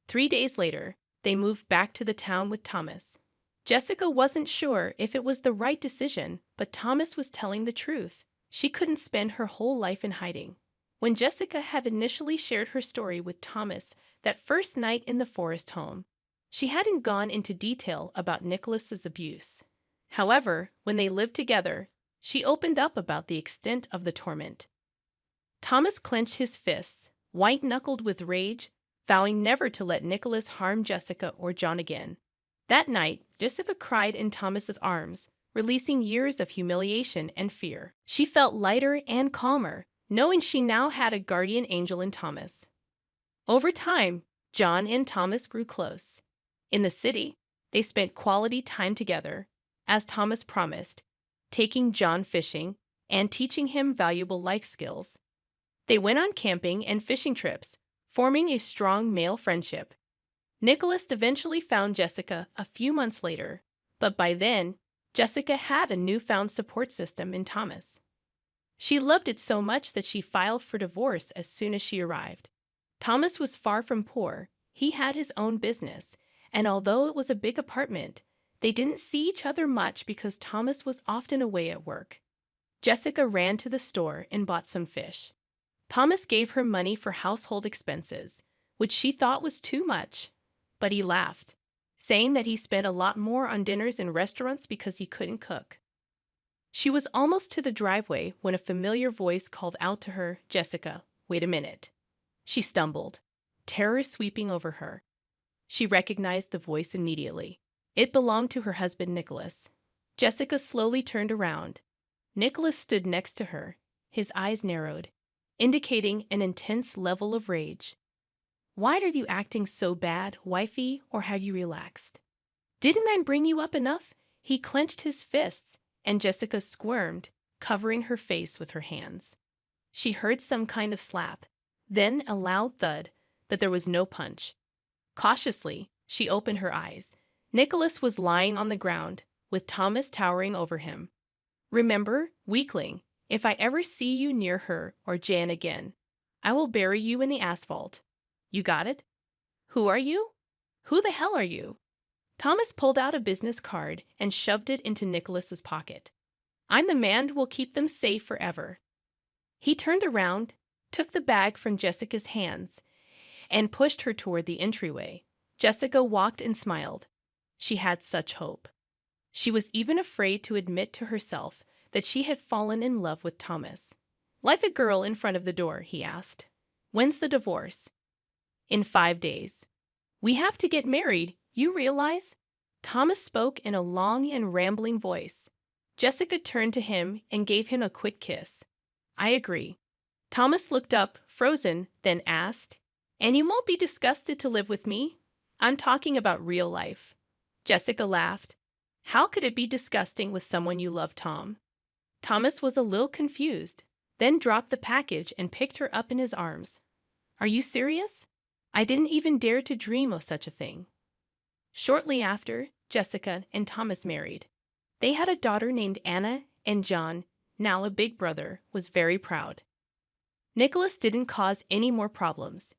Speaker 2: 3 days later, they moved back to the town with Thomas. Jessica wasn't sure if it was the right decision, but Thomas was telling the truth. She couldn't spend her whole life in hiding. When Jessica had initially shared her story with Thomas that first night in the forest home, she hadn't gone into detail about Nicholas's abuse. However, when they lived together, she opened up about the extent of the torment. Thomas clenched his fists, white-knuckled with rage, vowing never to let Nicholas harm Jessica or John again. That night, Jessica cried in Thomas's arms, releasing years of humiliation and fear. She felt lighter and calmer, knowing she now had a guardian angel in Thomas. Over time, John and Thomas grew close. In the city, they spent quality time together, as Thomas promised, taking John fishing and teaching him valuable life skills. They went on camping and fishing trips, forming a strong male friendship. Nicholas eventually found Jessica a few months later, but by then, Jessica had a newfound support system in Thomas. She loved it so much that she filed for divorce as soon as she arrived. Thomas was far from poor. He had his own business, and although it was a big apartment, they didn't see each other much because Thomas was often away at work. Jessica ran to the store and bought some fish. Thomas gave her money for household expenses, which she thought was too much, but he laughed, saying that he spent a lot more on dinners in restaurants because he couldn't cook. She was almost to the driveway when a familiar voice called out to her, "Jessica, wait a minute." She stumbled, terror sweeping over her. She recognized the voice immediately. It belonged to her husband, Nicholas. Jessica slowly turned around. Nicholas stood next to her, his eyes narrowed, indicating an intense level of rage. "Why are you acting so bad, wifey, or have you relaxed? Didn't I bring you up enough?" He clenched his fists, and Jessica squirmed, covering her face with her hands. She heard some kind of slap, then a loud thud, but there was no punch. Cautiously, she opened her eyes. Nicholas was lying on the ground, with Thomas towering over him. "Remember, weakling, If I ever see you near her or Jan again, I will bury you in the asphalt. You got it? Who are you? Who the hell are you? Thomas pulled out a business card and shoved it into Nicholas's pocket. I'm the man who will keep them safe forever. He turned around, took the bag from Jessica's hands, and pushed her toward the entryway. Jessica walked and smiled. She had such hope. She was even afraid to admit to herself that she had fallen in love with Thomas. Like the girl in front of the door, he asked. When's the divorce? In 5 days. We have to get married, you realize? Thomas spoke in a long and rambling voice. Jessica turned to him and gave him a quick kiss. I agree. Thomas looked up, frozen, then asked, And you won't be disgusted to live with me? I'm talking about real life. Jessica laughed. How could it be disgusting with someone you love, Tom? Thomas was a little confused, then dropped the package and picked her up in his arms. Are you serious? I didn't even dare to dream of such a thing. Shortly after, Jessica and Thomas married. They had a daughter named Anna, and John, now a big brother, was very proud. Nicholas didn't cause any more problems.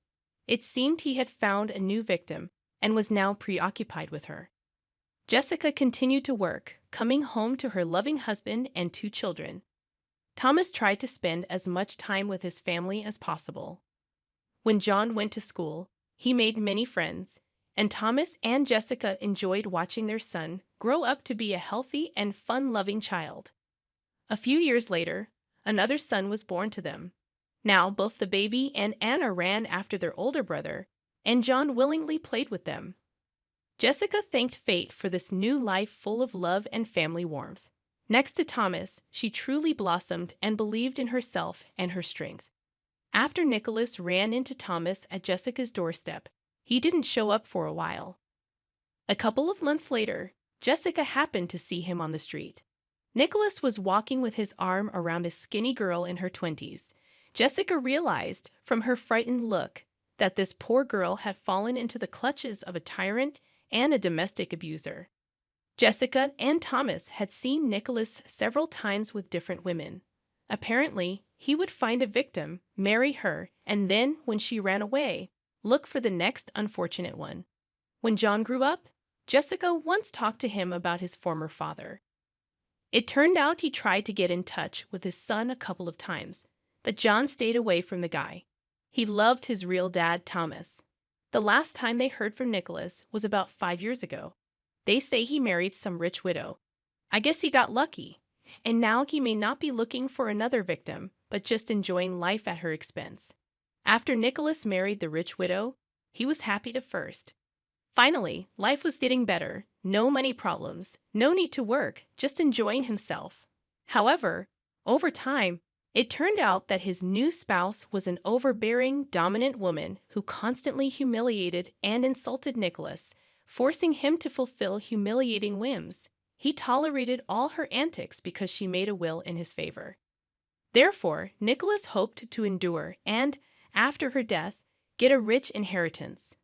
Speaker 2: It seemed he had found a new victim and was now preoccupied with her. Jessica continued to work, coming home to her loving husband and 2 children. Thomas tried to spend as much time with his family as possible. When John went to school, he made many friends, and Thomas and Jessica enjoyed watching their son grow up to be a healthy and fun-loving child. A few years later, another son was born to them. Now both the baby and Anna ran after their older brother, and John willingly played with them. Jessica thanked fate for this new life full of love and family warmth. Next to Thomas, she truly blossomed and believed in herself and her strength. After Nicholas ran into Thomas at Jessica's doorstep, he didn't show up for a while. A couple of months later, Jessica happened to see him on the street. Nicholas was walking with his arm around a skinny girl in her 20s. Jessica realized, from her frightened look, that this poor girl had fallen into the clutches of a tyrant and a domestic abuser. Jessica and Thomas had seen Nicholas several times with different women. Apparently, he would find a victim, marry her, and then, when she ran away, look for the next unfortunate one. When John grew up, Jessica once talked to him about his former father. It turned out he tried to get in touch with his son a couple of times, but John stayed away from the guy. He loved his real dad, Thomas. The last time they heard from Nicholas was about 5 years ago. They say he married some rich widow. I guess he got lucky, and now he may not be looking for another victim, but just enjoying life at her expense. After Nicholas married the rich widow, he was happy at first. Finally, life was getting better, no money problems, no need to work, just enjoying himself. However, over time, it turned out that his new spouse was an overbearing, dominant woman who constantly humiliated and insulted Nicholas, forcing him to fulfill humiliating whims. He tolerated all her antics because she made a will in his favor. Therefore, Nicholas hoped to endure and, after her death, get a rich inheritance.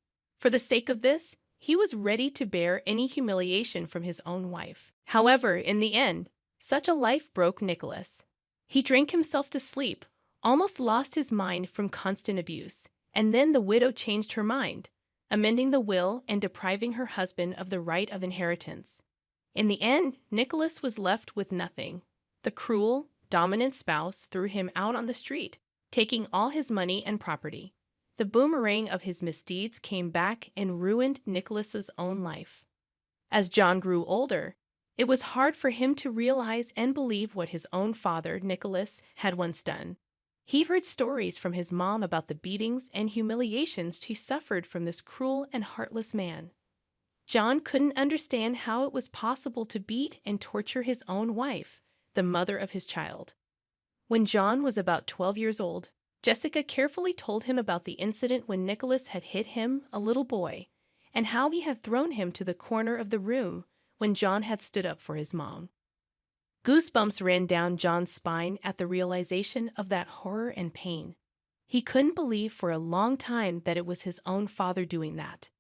Speaker 2: For the sake of this, he was ready to bear any humiliation from his own wife. However, in the end, such a life broke Nicholas. He drank himself to sleep, almost lost his mind from constant abuse, and then the widow changed her mind, amending the will and depriving her husband of the right of inheritance. In the end, Nicholas was left with nothing. The cruel, dominant spouse threw him out on the street, taking all his money and property. The boomerang of his misdeeds came back and ruined Nicholas's own life. As John grew older, it was hard for him to realize and believe what his own father, Nicholas, had once done. He heard stories from his mom about the beatings and humiliations she suffered from this cruel and heartless man. John couldn't understand how it was possible to beat and torture his own wife, the mother of his child. When John was about 12 years old, Jessica carefully told him about the incident when Nicholas had hit him, a little boy, and how he had thrown him to the corner of the room when John had stood up for his mom. Goosebumps ran down John's spine at the realization of that horror and pain. He couldn't believe for a long time that it was his own father doing that.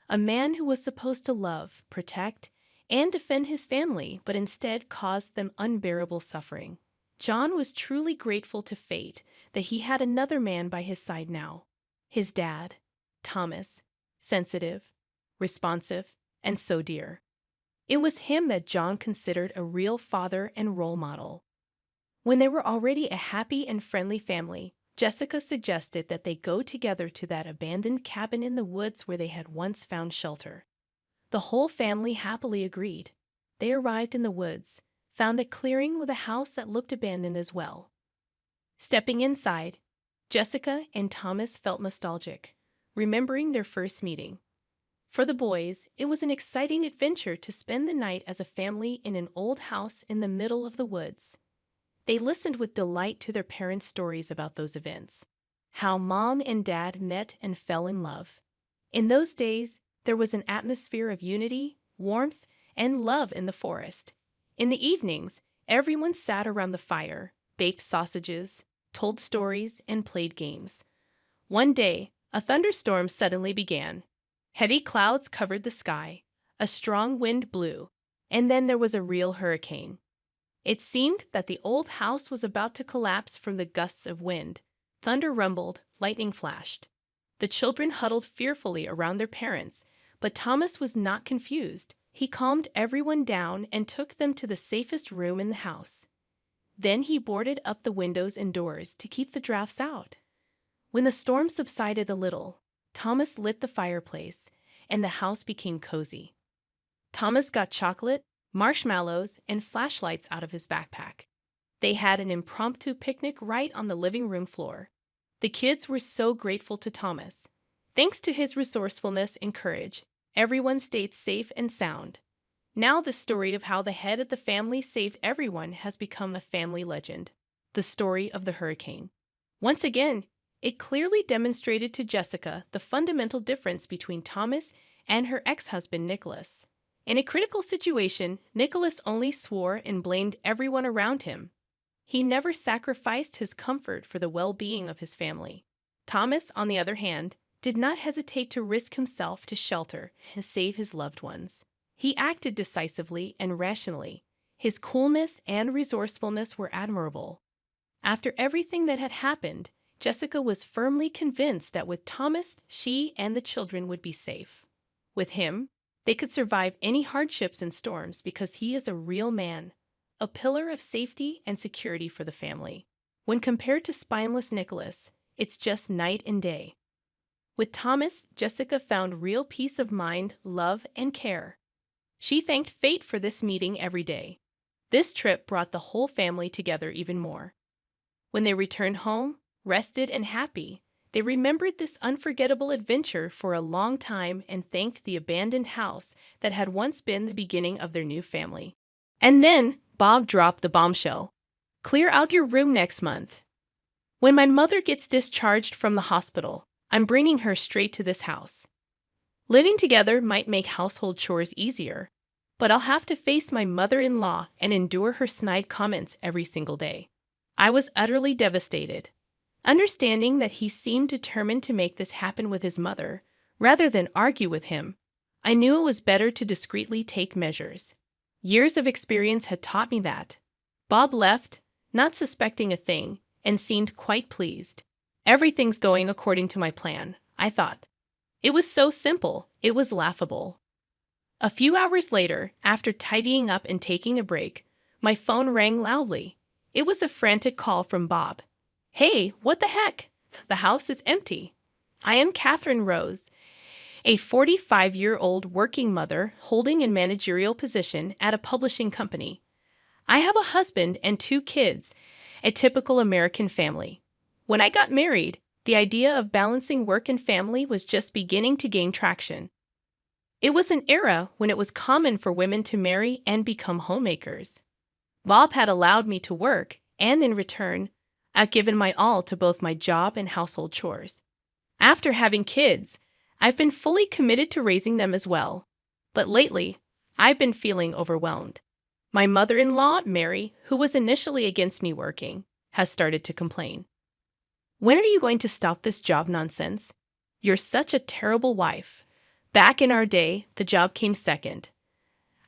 Speaker 2: A man who was supposed to love, protect, and defend his family, but instead caused them unbearable suffering. John was truly grateful to fate that he had another man by his side now. His dad, Thomas, sensitive, responsive, and so dear. It was him that John considered a real father and role model. When they were already a happy and friendly family, Jessica suggested that they go together to that abandoned cabin in the woods where they had once found shelter. The whole family happily agreed. They arrived in the woods, found a clearing with a house that looked abandoned as well. Stepping inside, Jessica and Thomas felt nostalgic, remembering their first meeting. For the boys, it was an exciting adventure to spend the night as a family in an old house in the middle of the woods. They listened with delight to their parents' stories about those events, how Mom and Dad met and fell in love. In those days, there was an atmosphere of unity, warmth, and love in the forest. In the evenings, everyone sat around the fire, baked sausages, told stories, and played games. One day, a thunderstorm suddenly began. Heavy clouds covered the sky, a strong wind blew, and then there was a real hurricane. It seemed that the old house was about to collapse from the gusts of wind. Thunder rumbled, lightning flashed. The children huddled fearfully around their parents, but Thomas was not confused. He calmed everyone down and took them to the safest room in the house. Then he boarded up the windows and doors to keep the drafts out. When the storm subsided a little, Thomas lit the fireplace, and the house became cozy. Thomas got chocolate, marshmallows, and flashlights out of his backpack. They had an impromptu picnic right on the living room floor. The kids were so grateful to Thomas. Thanks to his resourcefulness and courage, everyone stayed safe and sound. Now the story of how the head of the family saved everyone has become a family legend. The story of the hurricane. Once again, it clearly demonstrated to Jessica the fundamental difference between Thomas and her ex-husband Nicholas. In a critical situation, Nicholas only swore and blamed everyone around him. He never sacrificed his comfort for the well-being of his family. Thomas, on the other hand, did not hesitate to risk himself to shelter and save his loved ones. He acted decisively and rationally. His coolness and resourcefulness were admirable. After everything that had happened, Jessica was firmly convinced that with Thomas, she and the children would be safe. With him, they could survive any hardships and storms because he is a real man, a pillar of safety and security for the family. When compared to spineless Nicholas, it's just night and day. With Thomas, Jessica found real peace of mind, love, and care. She thanked fate for this meeting every day. This trip brought the whole family together even more. When they returned home, rested and happy, they remembered this unforgettable adventure for a long time and thanked the abandoned house that had once been the beginning of their new family. And then Bob dropped the bombshell. Clear out your room next month. When my mother gets discharged from the hospital, I'm bringing her straight to this house. Living together might make household chores easier, but I'll have to face my mother-in-law and endure her snide comments every single day. I was utterly devastated. Understanding that he seemed determined to make this happen with his mother, rather than argue with him, I knew it was better to discreetly take measures. Years of experience had taught me that. Bob left, not suspecting a thing, and seemed quite pleased. Everything's going according to my plan, I thought. It was so simple, it was laughable. A few hours later, after tidying up and taking a break, my phone rang loudly. It was a frantic call from Bob. Hey, what the heck? The house is empty. I am Catherine Rose, a 45-year-old working mother holding a managerial position at a publishing company. I have a husband and 2 kids, a typical American family. When I got married, the idea of balancing work and family was just beginning to gain traction. It was an era when it was common for women to marry and become homemakers. Bob had allowed me to work, and in return, I've given my all to both my job and household chores. After having kids, I've been fully committed to raising them as well. But lately, I've been feeling overwhelmed. My mother-in-law, Mary, who was initially against me working, has started to complain. When are you going to stop this job nonsense? You're such a terrible wife. Back in our day, the job came second.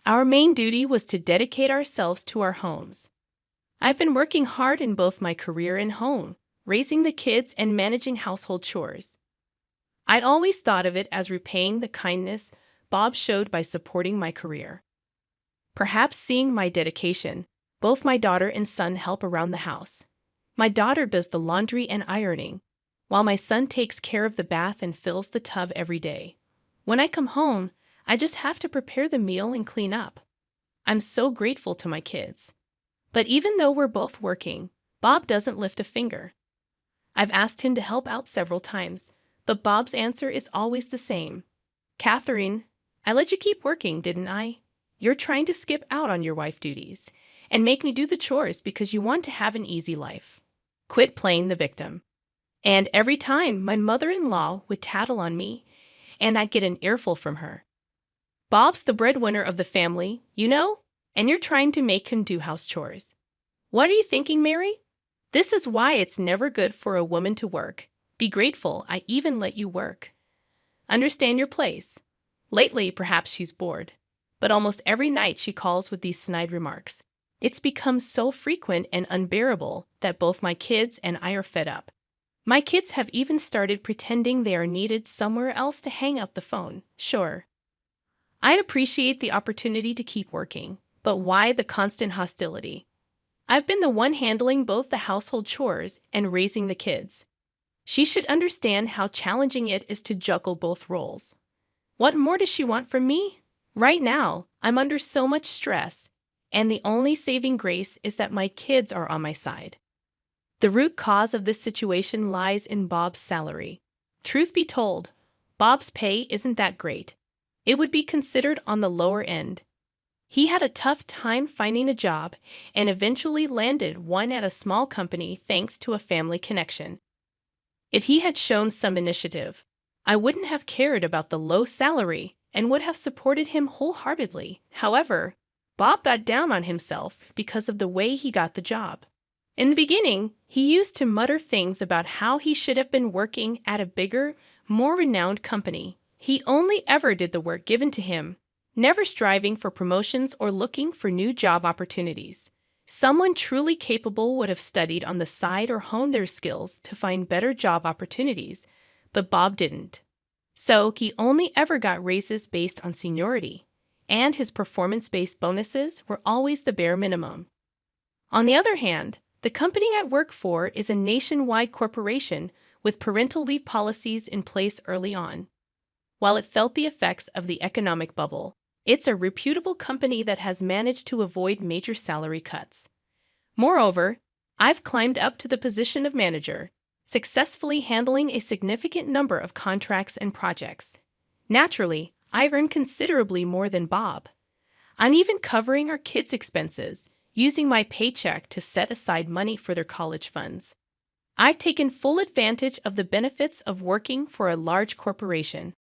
Speaker 2: Our main duty was to dedicate ourselves to our homes. I've been working hard in both my career and home, raising the kids and managing household chores. I'd always thought of it as repaying the kindness Bob showed by supporting my career. Perhaps seeing my dedication, both my daughter and son help around the house. My daughter does the laundry and ironing, while my son takes care of the bath and fills the tub every day. When I come home, I just have to prepare the meal and clean up. I'm so grateful to my kids. But even though we're both working, Bob doesn't lift a finger. I've asked him to help out several times, but Bob's answer is always the same. Catherine, I let you keep working, didn't I? You're trying to skip out on your wife duties and make me do the chores because you want to have an easy life. Quit playing the victim. And every time my mother-in-law would tattle on me, and I'd get an earful from her. Bob's the breadwinner of the family, you know, and you're trying to make him do house chores. What are you thinking, Mary? This is why it's never good for a woman to work. Be grateful I even let you work. Understand your place. Lately, perhaps she's bored, but almost every night she calls with these snide remarks. It's become so frequent and unbearable that both my kids and I are fed up. My kids have even started pretending they are needed somewhere else to hang up the phone. Sure, I'd appreciate the opportunity to keep working, but why the constant hostility? I've been the one handling both the household chores and raising the kids. She should understand how challenging it is to juggle both roles. What more does she want from me? Right now, I'm under so much stress, and the only saving grace is that my kids are on my side. The root cause of this situation lies in Bob's salary. Truth be told, Bob's pay isn't that great. It would be considered on the lower end. He had a tough time finding a job and eventually landed one at a small company thanks to a family connection. If he had shown some initiative, I wouldn't have cared about the low salary and would have supported him wholeheartedly. However, Bob got down on himself because of the way he got the job. In the beginning, he used to mutter things about how he should have been working at a bigger, more renowned company. He only ever did the work given to him, never striving for promotions or looking for new job opportunities. Someone truly capable would have studied on the side or honed their skills to find better job opportunities, but Bob didn't. So he only ever got raises based on seniority, and his performance-based bonuses were always the bare minimum. On the other hand, the company I work for is a nationwide corporation with parental leave policies in place early on. While it felt the effects of the economic bubble, it's a reputable company that has managed to avoid major salary cuts. Moreover, I've climbed up to the position of manager, successfully handling a significant number of contracts and projects. Naturally, I've earned considerably more than Bob. I'm even covering our kids' expenses, using my paycheck to set aside money for their college funds. I've taken full advantage of the benefits of working for a large corporation.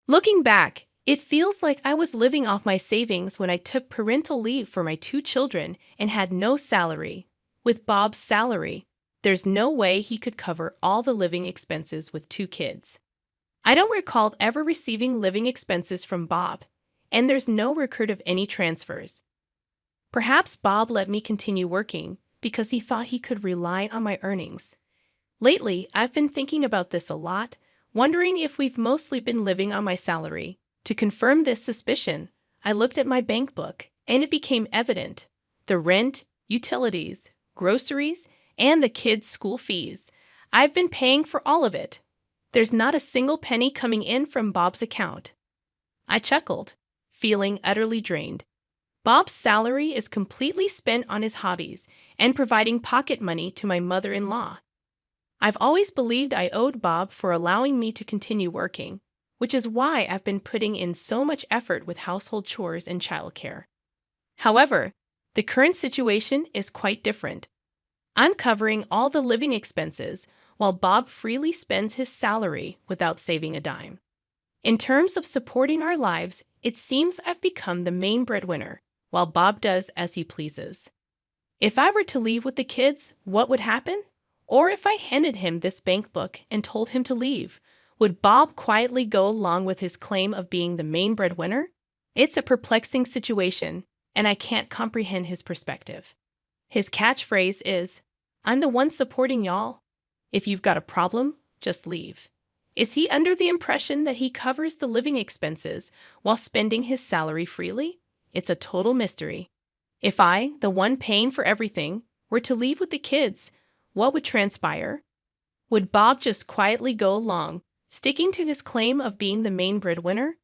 Speaker 2: Looking back, it feels like I was living off my savings when I took parental leave for my 2 children and had no salary. With Bob's salary, there's no way he could cover all the living expenses with 2 kids. I don't recall ever receiving living expenses from Bob, and there's no record of any transfers. Perhaps Bob let me continue working because he thought he could rely on my earnings. Lately, I've been thinking about this a lot, wondering if we've mostly been living on my salary. To confirm this suspicion, I looked at my bank book, and it became evident. The rent, utilities, groceries, and the kids' school fees. I've been paying for all of it. There's not a single penny coming in from Bob's account. I chuckled, feeling utterly drained. Bob's salary is completely spent on his hobbies and providing pocket money to my mother-in-law. I've always believed I owed Bob for allowing me to continue working, which is why I've been putting in so much effort with household chores and childcare. However, the current situation is quite different. I'm covering all the living expenses while Bob freely spends his salary without saving a dime. In terms of supporting our lives, it seems I've become the main breadwinner, while Bob does as he pleases. If I were to leave with the kids, what would happen? Or if I handed him this bank book and told him to leave, would Bob quietly go along with his claim of being the main breadwinner? It's a perplexing situation, and I can't comprehend his perspective. His catchphrase is, "I'm the one supporting y'all. If you've got a problem, just leave." Is he under the impression that he covers the living expenses while spending his salary freely? It's a total mystery. If I, the one paying for everything, were to leave with the kids, what would transpire? Would Bob just quietly go along, sticking to his claim of being the main breadwinner?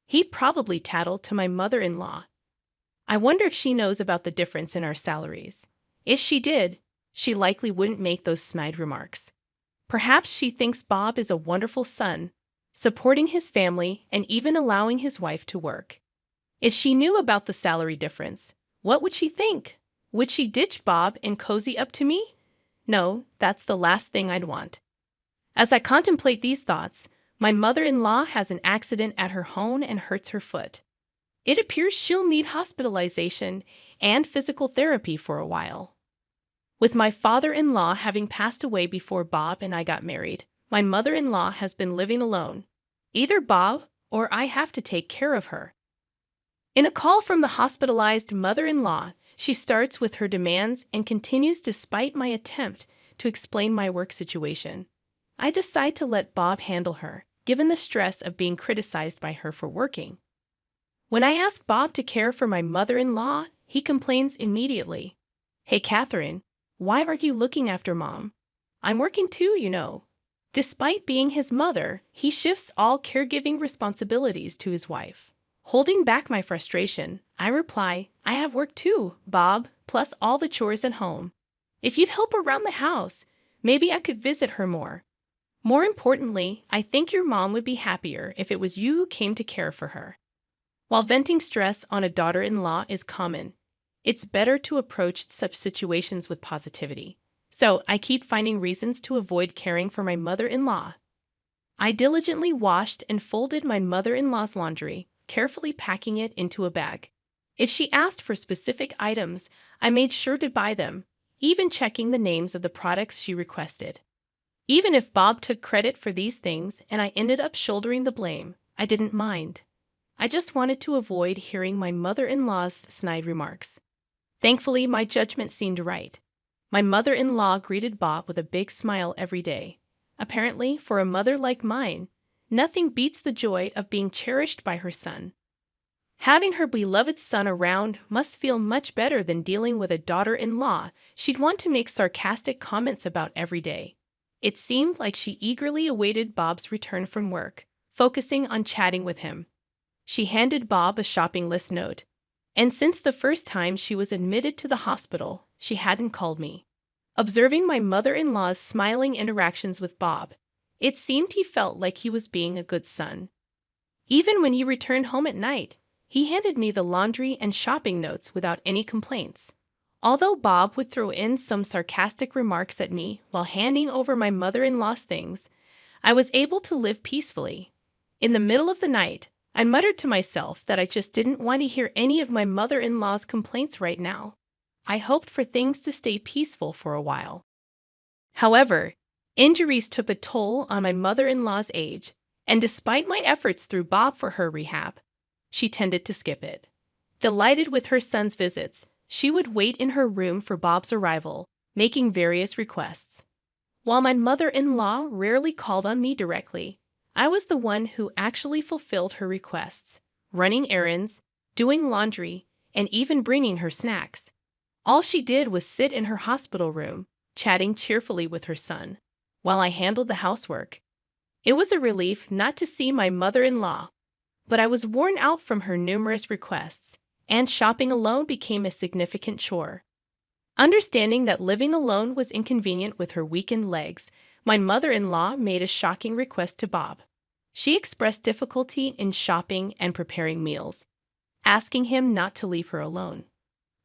Speaker 2: He'd probably tattle to my mother-in-law. I wonder if she knows about the difference in our salaries. If she did, she likely wouldn't make those snide remarks. Perhaps she thinks Bob is a wonderful son, supporting his family and even allowing his wife to work. If she knew about the salary difference, what would she think? Would she ditch Bob and cozy up to me? No, that's the last thing I'd want. As I contemplate these thoughts, my mother-in-law has an accident at her home and hurts her foot. It appears she'll need hospitalization and physical therapy for a while. With my father-in-law having passed away before Bob and I got married, my mother-in-law has been living alone. Either Bob or I have to take care of her. In a call from the hospitalized mother-in-law, she starts with her demands and continues despite my attempt to explain my work situation. I decide to let Bob handle her, given the stress of being criticized by her for working. When I ask Bob to care for my mother-in-law, he complains immediately. "Hey, Catherine, why aren't you looking after Mom? I'm working too, you know." Despite being his mother, he shifts all caregiving responsibilities to his wife. Holding back my frustration, I reply, "I have work too, Bob, plus all the chores at home. If you'd help around the house, maybe I could visit her more. More importantly, I think your mom would be happier if it was you who came to care for her." While venting stress on a daughter-in-law is common, it's better to approach such situations with positivity. So I keep finding reasons to avoid caring for my mother-in-law. I diligently washed and folded my mother-in-law's laundry, carefully packing it into a bag. If she asked for specific items, I made sure to buy them, even checking the names of the products she requested. Even if Bob took credit for these things and I ended up shouldering the blame, I didn't mind. I just wanted to avoid hearing my mother-in-law's snide remarks. Thankfully, my judgment seemed right. My mother-in-law greeted Bob with a big smile every day. Apparently, for a mother like mine, nothing beats the joy of being cherished by her son. Having her beloved son around must feel much better than dealing with a daughter-in-law she'd want to make sarcastic comments about every day. It seemed like she eagerly awaited Bob's return from work, focusing on chatting with him. She handed Bob a shopping list note, and since the first time she was admitted to the hospital, she hadn't called me. Observing my mother-in-law's smiling interactions with Bob, it seemed he felt like he was being a good son. Even when he returned home at night, he handed me the laundry and shopping notes without any complaints. Although Bob would throw in some sarcastic remarks at me while handing over my mother-in-law's things, I was able to live peacefully. In the middle of the night, I muttered to myself that I just didn't want to hear any of my mother-in-law's complaints right now. I hoped for things to stay peaceful for a while. However, injuries took a toll on my mother-in-law's age, and despite my efforts through Bob for her rehab, she tended to skip it. Delighted with her son's visits, she would wait in her room for Bob's arrival, making various requests. While my mother-in-law rarely called on me directly, I was the one who actually fulfilled her requests, running errands, doing laundry, and even bringing her snacks. All she did was sit in her hospital room, chatting cheerfully with her son, while I handled the housework. It was a relief not to see my mother-in-law, but I was worn out from her numerous requests, and shopping alone became a significant chore. Understanding that living alone was inconvenient with her weakened legs, my mother-in-law made a shocking request to Bob. She expressed difficulty in shopping and preparing meals, asking him not to leave her alone.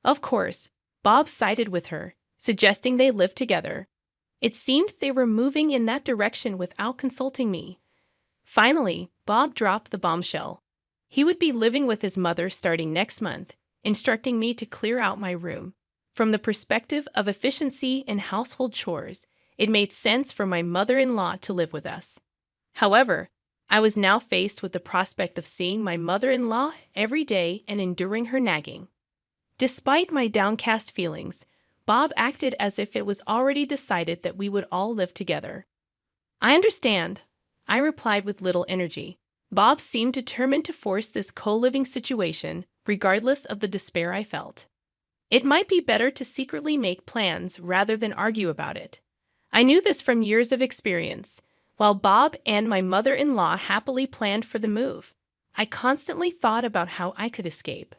Speaker 2: Of course, Bob sided with her, suggesting they live together. It seemed they were moving in that direction without consulting me. Finally, Bob dropped the bombshell. He would be living with his mother starting next month, instructing me to clear out my room. From the perspective of efficiency in household chores, it made sense for my mother-in-law to live with us. However, I was now faced with the prospect of seeing my mother-in-law every day and enduring her nagging. Despite my downcast feelings, Bob acted as if it was already decided that we would all live together. I understand, I replied with little energy. Bob seemed determined to force this co-living situation, regardless of the despair I felt. It might be better to secretly make plans rather than argue about it. I knew this from years of experience. While Bob and my mother-in-law happily planned for the move, I constantly thought about how I could escape.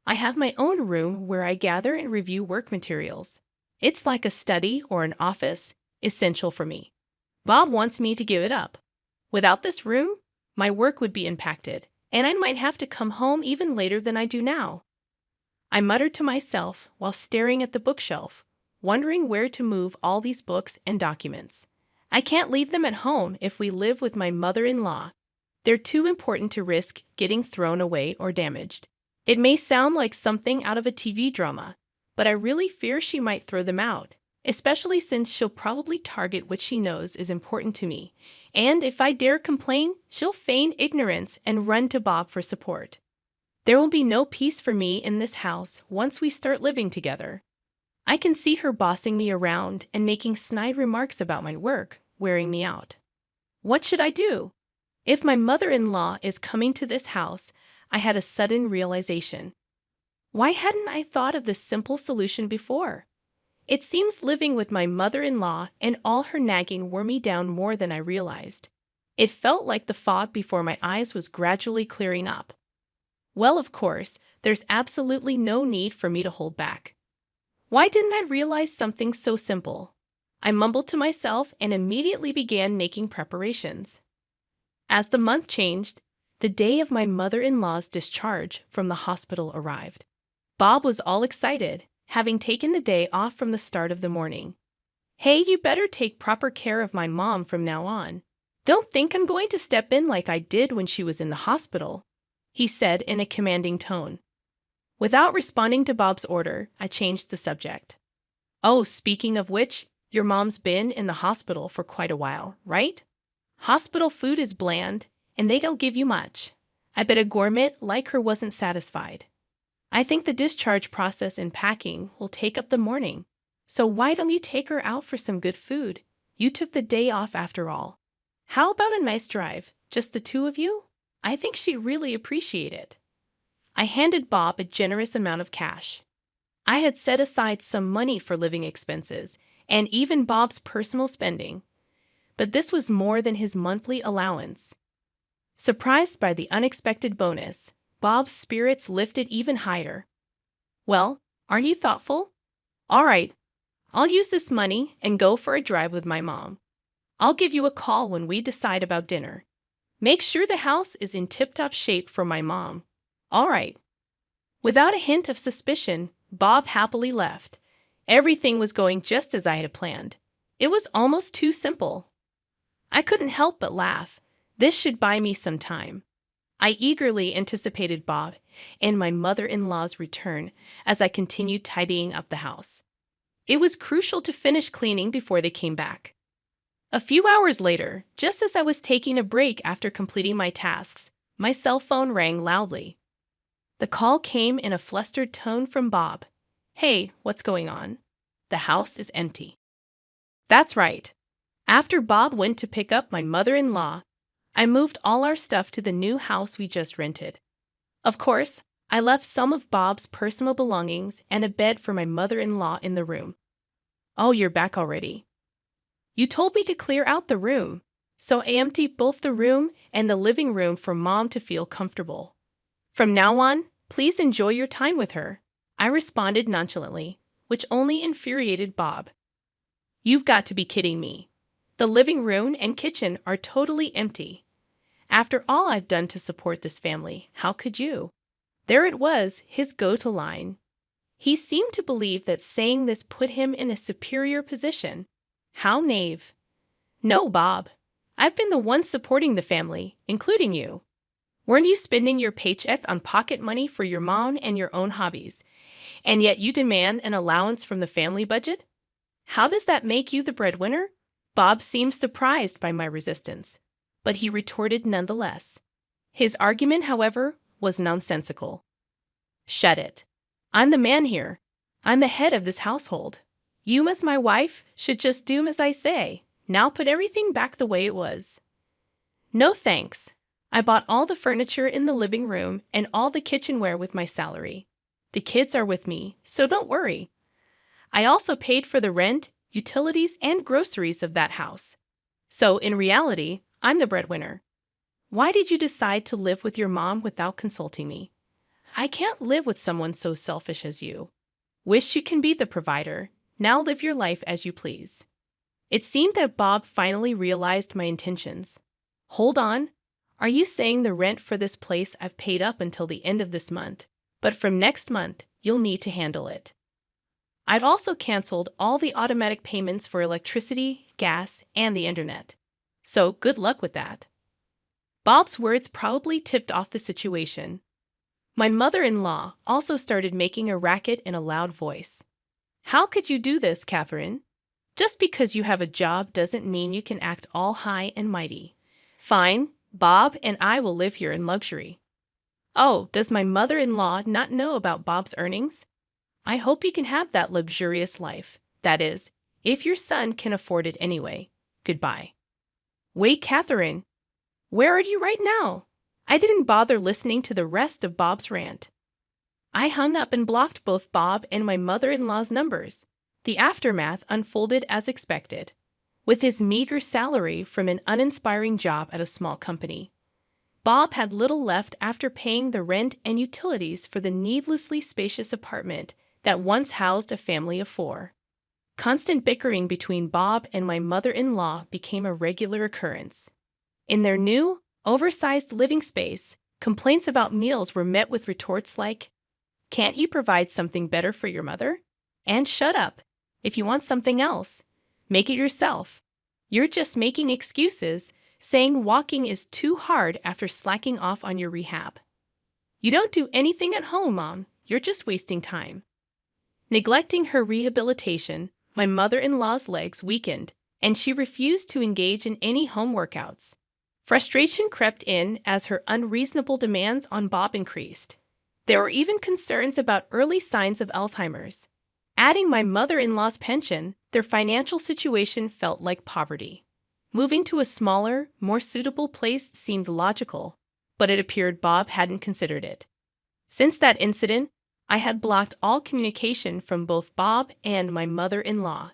Speaker 2: I have my own room where I gather and review work materials. It's like a study or an office, essential for me. Bob wants me to give it up. Without this room, my work would be impacted, and I might have to come home even later than I do now. I muttered to myself while staring at the bookshelf, wondering where to move all these books and documents. I can't leave them at home if we live with my mother-in-law. They're too important to risk getting thrown away or damaged. It may sound like something out of a TV drama, but I really fear she might throw them out, especially since she'll probably target what she knows is important to me. And if I dare complain, she'll feign ignorance and run to Bob for support. There will be no peace for me in this house once we start living together. I can see her bossing me around and making snide remarks about my work, wearing me out. What should I do? If my mother-in-law is coming to this house, I had a sudden realization. Why hadn't I thought of this simple solution before? It seems living with my mother-in-law and all her nagging wore me down more than I realized. It felt like the fog before my eyes was gradually clearing up. Well, of course, there's absolutely no need for me to hold back. Why didn't I realize something so simple? I mumbled to myself and immediately began making preparations. As the month changed, the day of my mother-in-law's discharge from the hospital arrived. Bob was all excited, having taken the day off from the start of the morning. Hey, you better take proper care of my mom from now on. Don't think I'm going to step in like I did when she was in the hospital, he said in a commanding tone. Without responding to Bob's order, I changed the subject. Oh, speaking of which, your mom's been in the hospital for quite a while, right? Hospital food is bland, and they don't give you much. I bet a gourmet like her wasn't satisfied. I think the discharge process and packing will take up the morning. So why don't you take her out for some good food? You took the day off after all. How about a nice drive, just the two of you? I think she'd really appreciate it. I handed Bob a generous amount of cash. I had set aside some money for living expenses, and even Bob's personal spending. But this was more than his monthly allowance. Surprised by the unexpected bonus, Bob's spirits lifted even higher. Well, aren't you thoughtful? All right, I'll use this money and go for a drive with my mom. I'll give you a call when we decide about dinner. Make sure the house is in tip-top shape for my mom. All right. Without a hint of suspicion, Bob happily left. Everything was going just as I had planned. It was almost too simple. I couldn't help but laugh. This should buy me some time. I eagerly anticipated Bob and my mother-in-law's return as I continued tidying up the house. It was crucial to finish cleaning before they came back. A few hours later, just as I was taking a break after completing my tasks, my cell phone rang loudly. The call came in a flustered tone from Bob. Hey, what's going on? The house is empty. That's right. After Bob went to pick up my mother-in-law, I moved all our stuff to the new house we just rented. Of course, I left some of Bob's personal belongings and a bed for my mother-in-law in the room. Oh, you're back already. You told me to clear out the room, so I emptied both the room and the living room for Mom to feel comfortable. From now on, please enjoy your time with her, I responded nonchalantly, which only infuriated Bob. You've got to be kidding me. The living room and kitchen are totally empty. After all I've done to support this family, how could you? There it was, his go-to line. He seemed to believe that saying this put him in a superior position. How naive. No, Bob. I've been the one supporting the family, including you. Weren't you spending your paycheck on pocket money for your mom and your own hobbies, and yet you demand an allowance from the family budget? How does that make you the breadwinner? Bob seemed surprised by my resistance, but he retorted nonetheless. His argument, however, was nonsensical. Shut it. I'm the man here. I'm the head of this household. You, as my wife, should just do as I say. Now put everything back the way it was. No thanks. I bought all the furniture in the living room and all the kitchenware with my salary. The kids are with me, so don't worry. I also paid for the rent, utilities, and groceries of that house. So, in reality, I'm the breadwinner. Why did you decide to live with your mom without consulting me? I can't live with someone so selfish as you. Wish you can be the provider. Now live your life as you please. It seemed that Bob finally realized my intentions. Hold on. Are you saying the rent for this place I've paid up until the end of this month, but from next month, you'll need to handle it? I'd also canceled all the automatic payments for electricity, gas, and the internet. So good luck with that. Bob's words probably tipped off the situation. My mother-in-law also started making a racket in a loud voice. How could you do this, Catherine? Just because you have a job doesn't mean you can act all high and mighty. Fine, Bob and I will live here in luxury. Oh, does my mother-in-law not know about Bob's earnings? I hope you can have that luxurious life. That is, if your son can afford it anyway. Goodbye. Wait, Catherine. Where are you right now? I didn't bother listening to the rest of Bob's rant. I hung up and blocked both Bob and my mother-in-law's numbers. The aftermath unfolded as expected. With his meager salary from an uninspiring job at a small company, Bob had little left after paying the rent and utilities for the needlessly spacious apartment that once housed a family of 4. Constant bickering between Bob and my mother-in-law became a regular occurrence. In their new, oversized living space, complaints about meals were met with retorts like, "Can't you provide something better for your mother? And shut up. If you want something else, make it yourself. You're just making excuses, saying walking is too hard after slacking off on your rehab. You don't do anything at home, Mom. You're just wasting time." Neglecting her rehabilitation, my mother-in-law's legs weakened, and she refused to engage in any home workouts. Frustration crept in as her unreasonable demands on Bob increased. There were even concerns about early signs of Alzheimer's. Adding my mother-in-law's pension, their financial situation felt like poverty. Moving to a smaller, more suitable place seemed logical, but it appeared Bob hadn't considered it. Since that incident, I had blocked all communication from both Bob and my mother-in-law.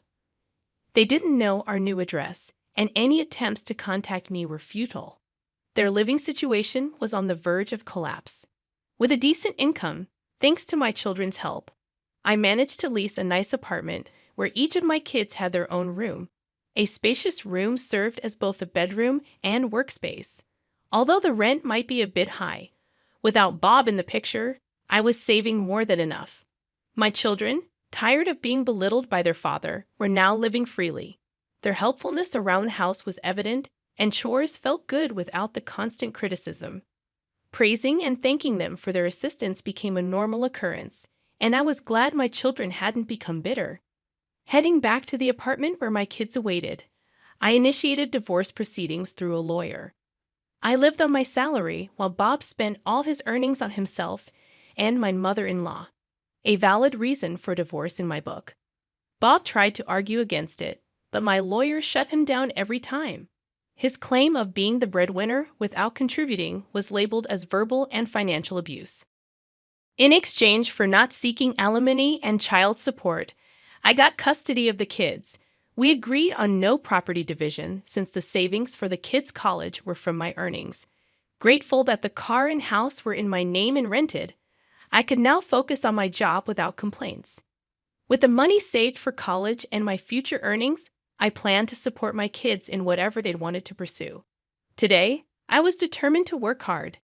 Speaker 2: They didn't know our new address, and any attempts to contact me were futile. Their living situation was on the verge of collapse. With a decent income, thanks to my children's help, I managed to lease a nice apartment where each of my kids had their own room. A spacious room served as both a bedroom and workspace. Although the rent might be a bit high, without Bob in the picture, I was saving more than enough. My children, tired of being belittled by their father, were now living freely. Their helpfulness around the house was evident, and chores felt good without the constant criticism. Praising and thanking them for their assistance became a normal occurrence, and I was glad my children hadn't become bitter. Heading back to the apartment where my kids awaited, I initiated divorce proceedings through a lawyer. I lived on my salary while Bob spent all his earnings on himself and my mother-in-law. A valid reason for divorce in my book. Bob tried to argue against it, but my lawyer shut him down every time. His claim of being the breadwinner without contributing was labeled as verbal and financial abuse. In exchange for not seeking alimony and child support, I got custody of the kids. We agreed on no property division since the savings for the kids' college were from my earnings. Grateful that the car and house were in my name and rented, I could now focus on my job without complaints. With the money saved for college and my future earnings, I planned to support my kids in whatever they wanted to pursue. Today, I was determined to work hard.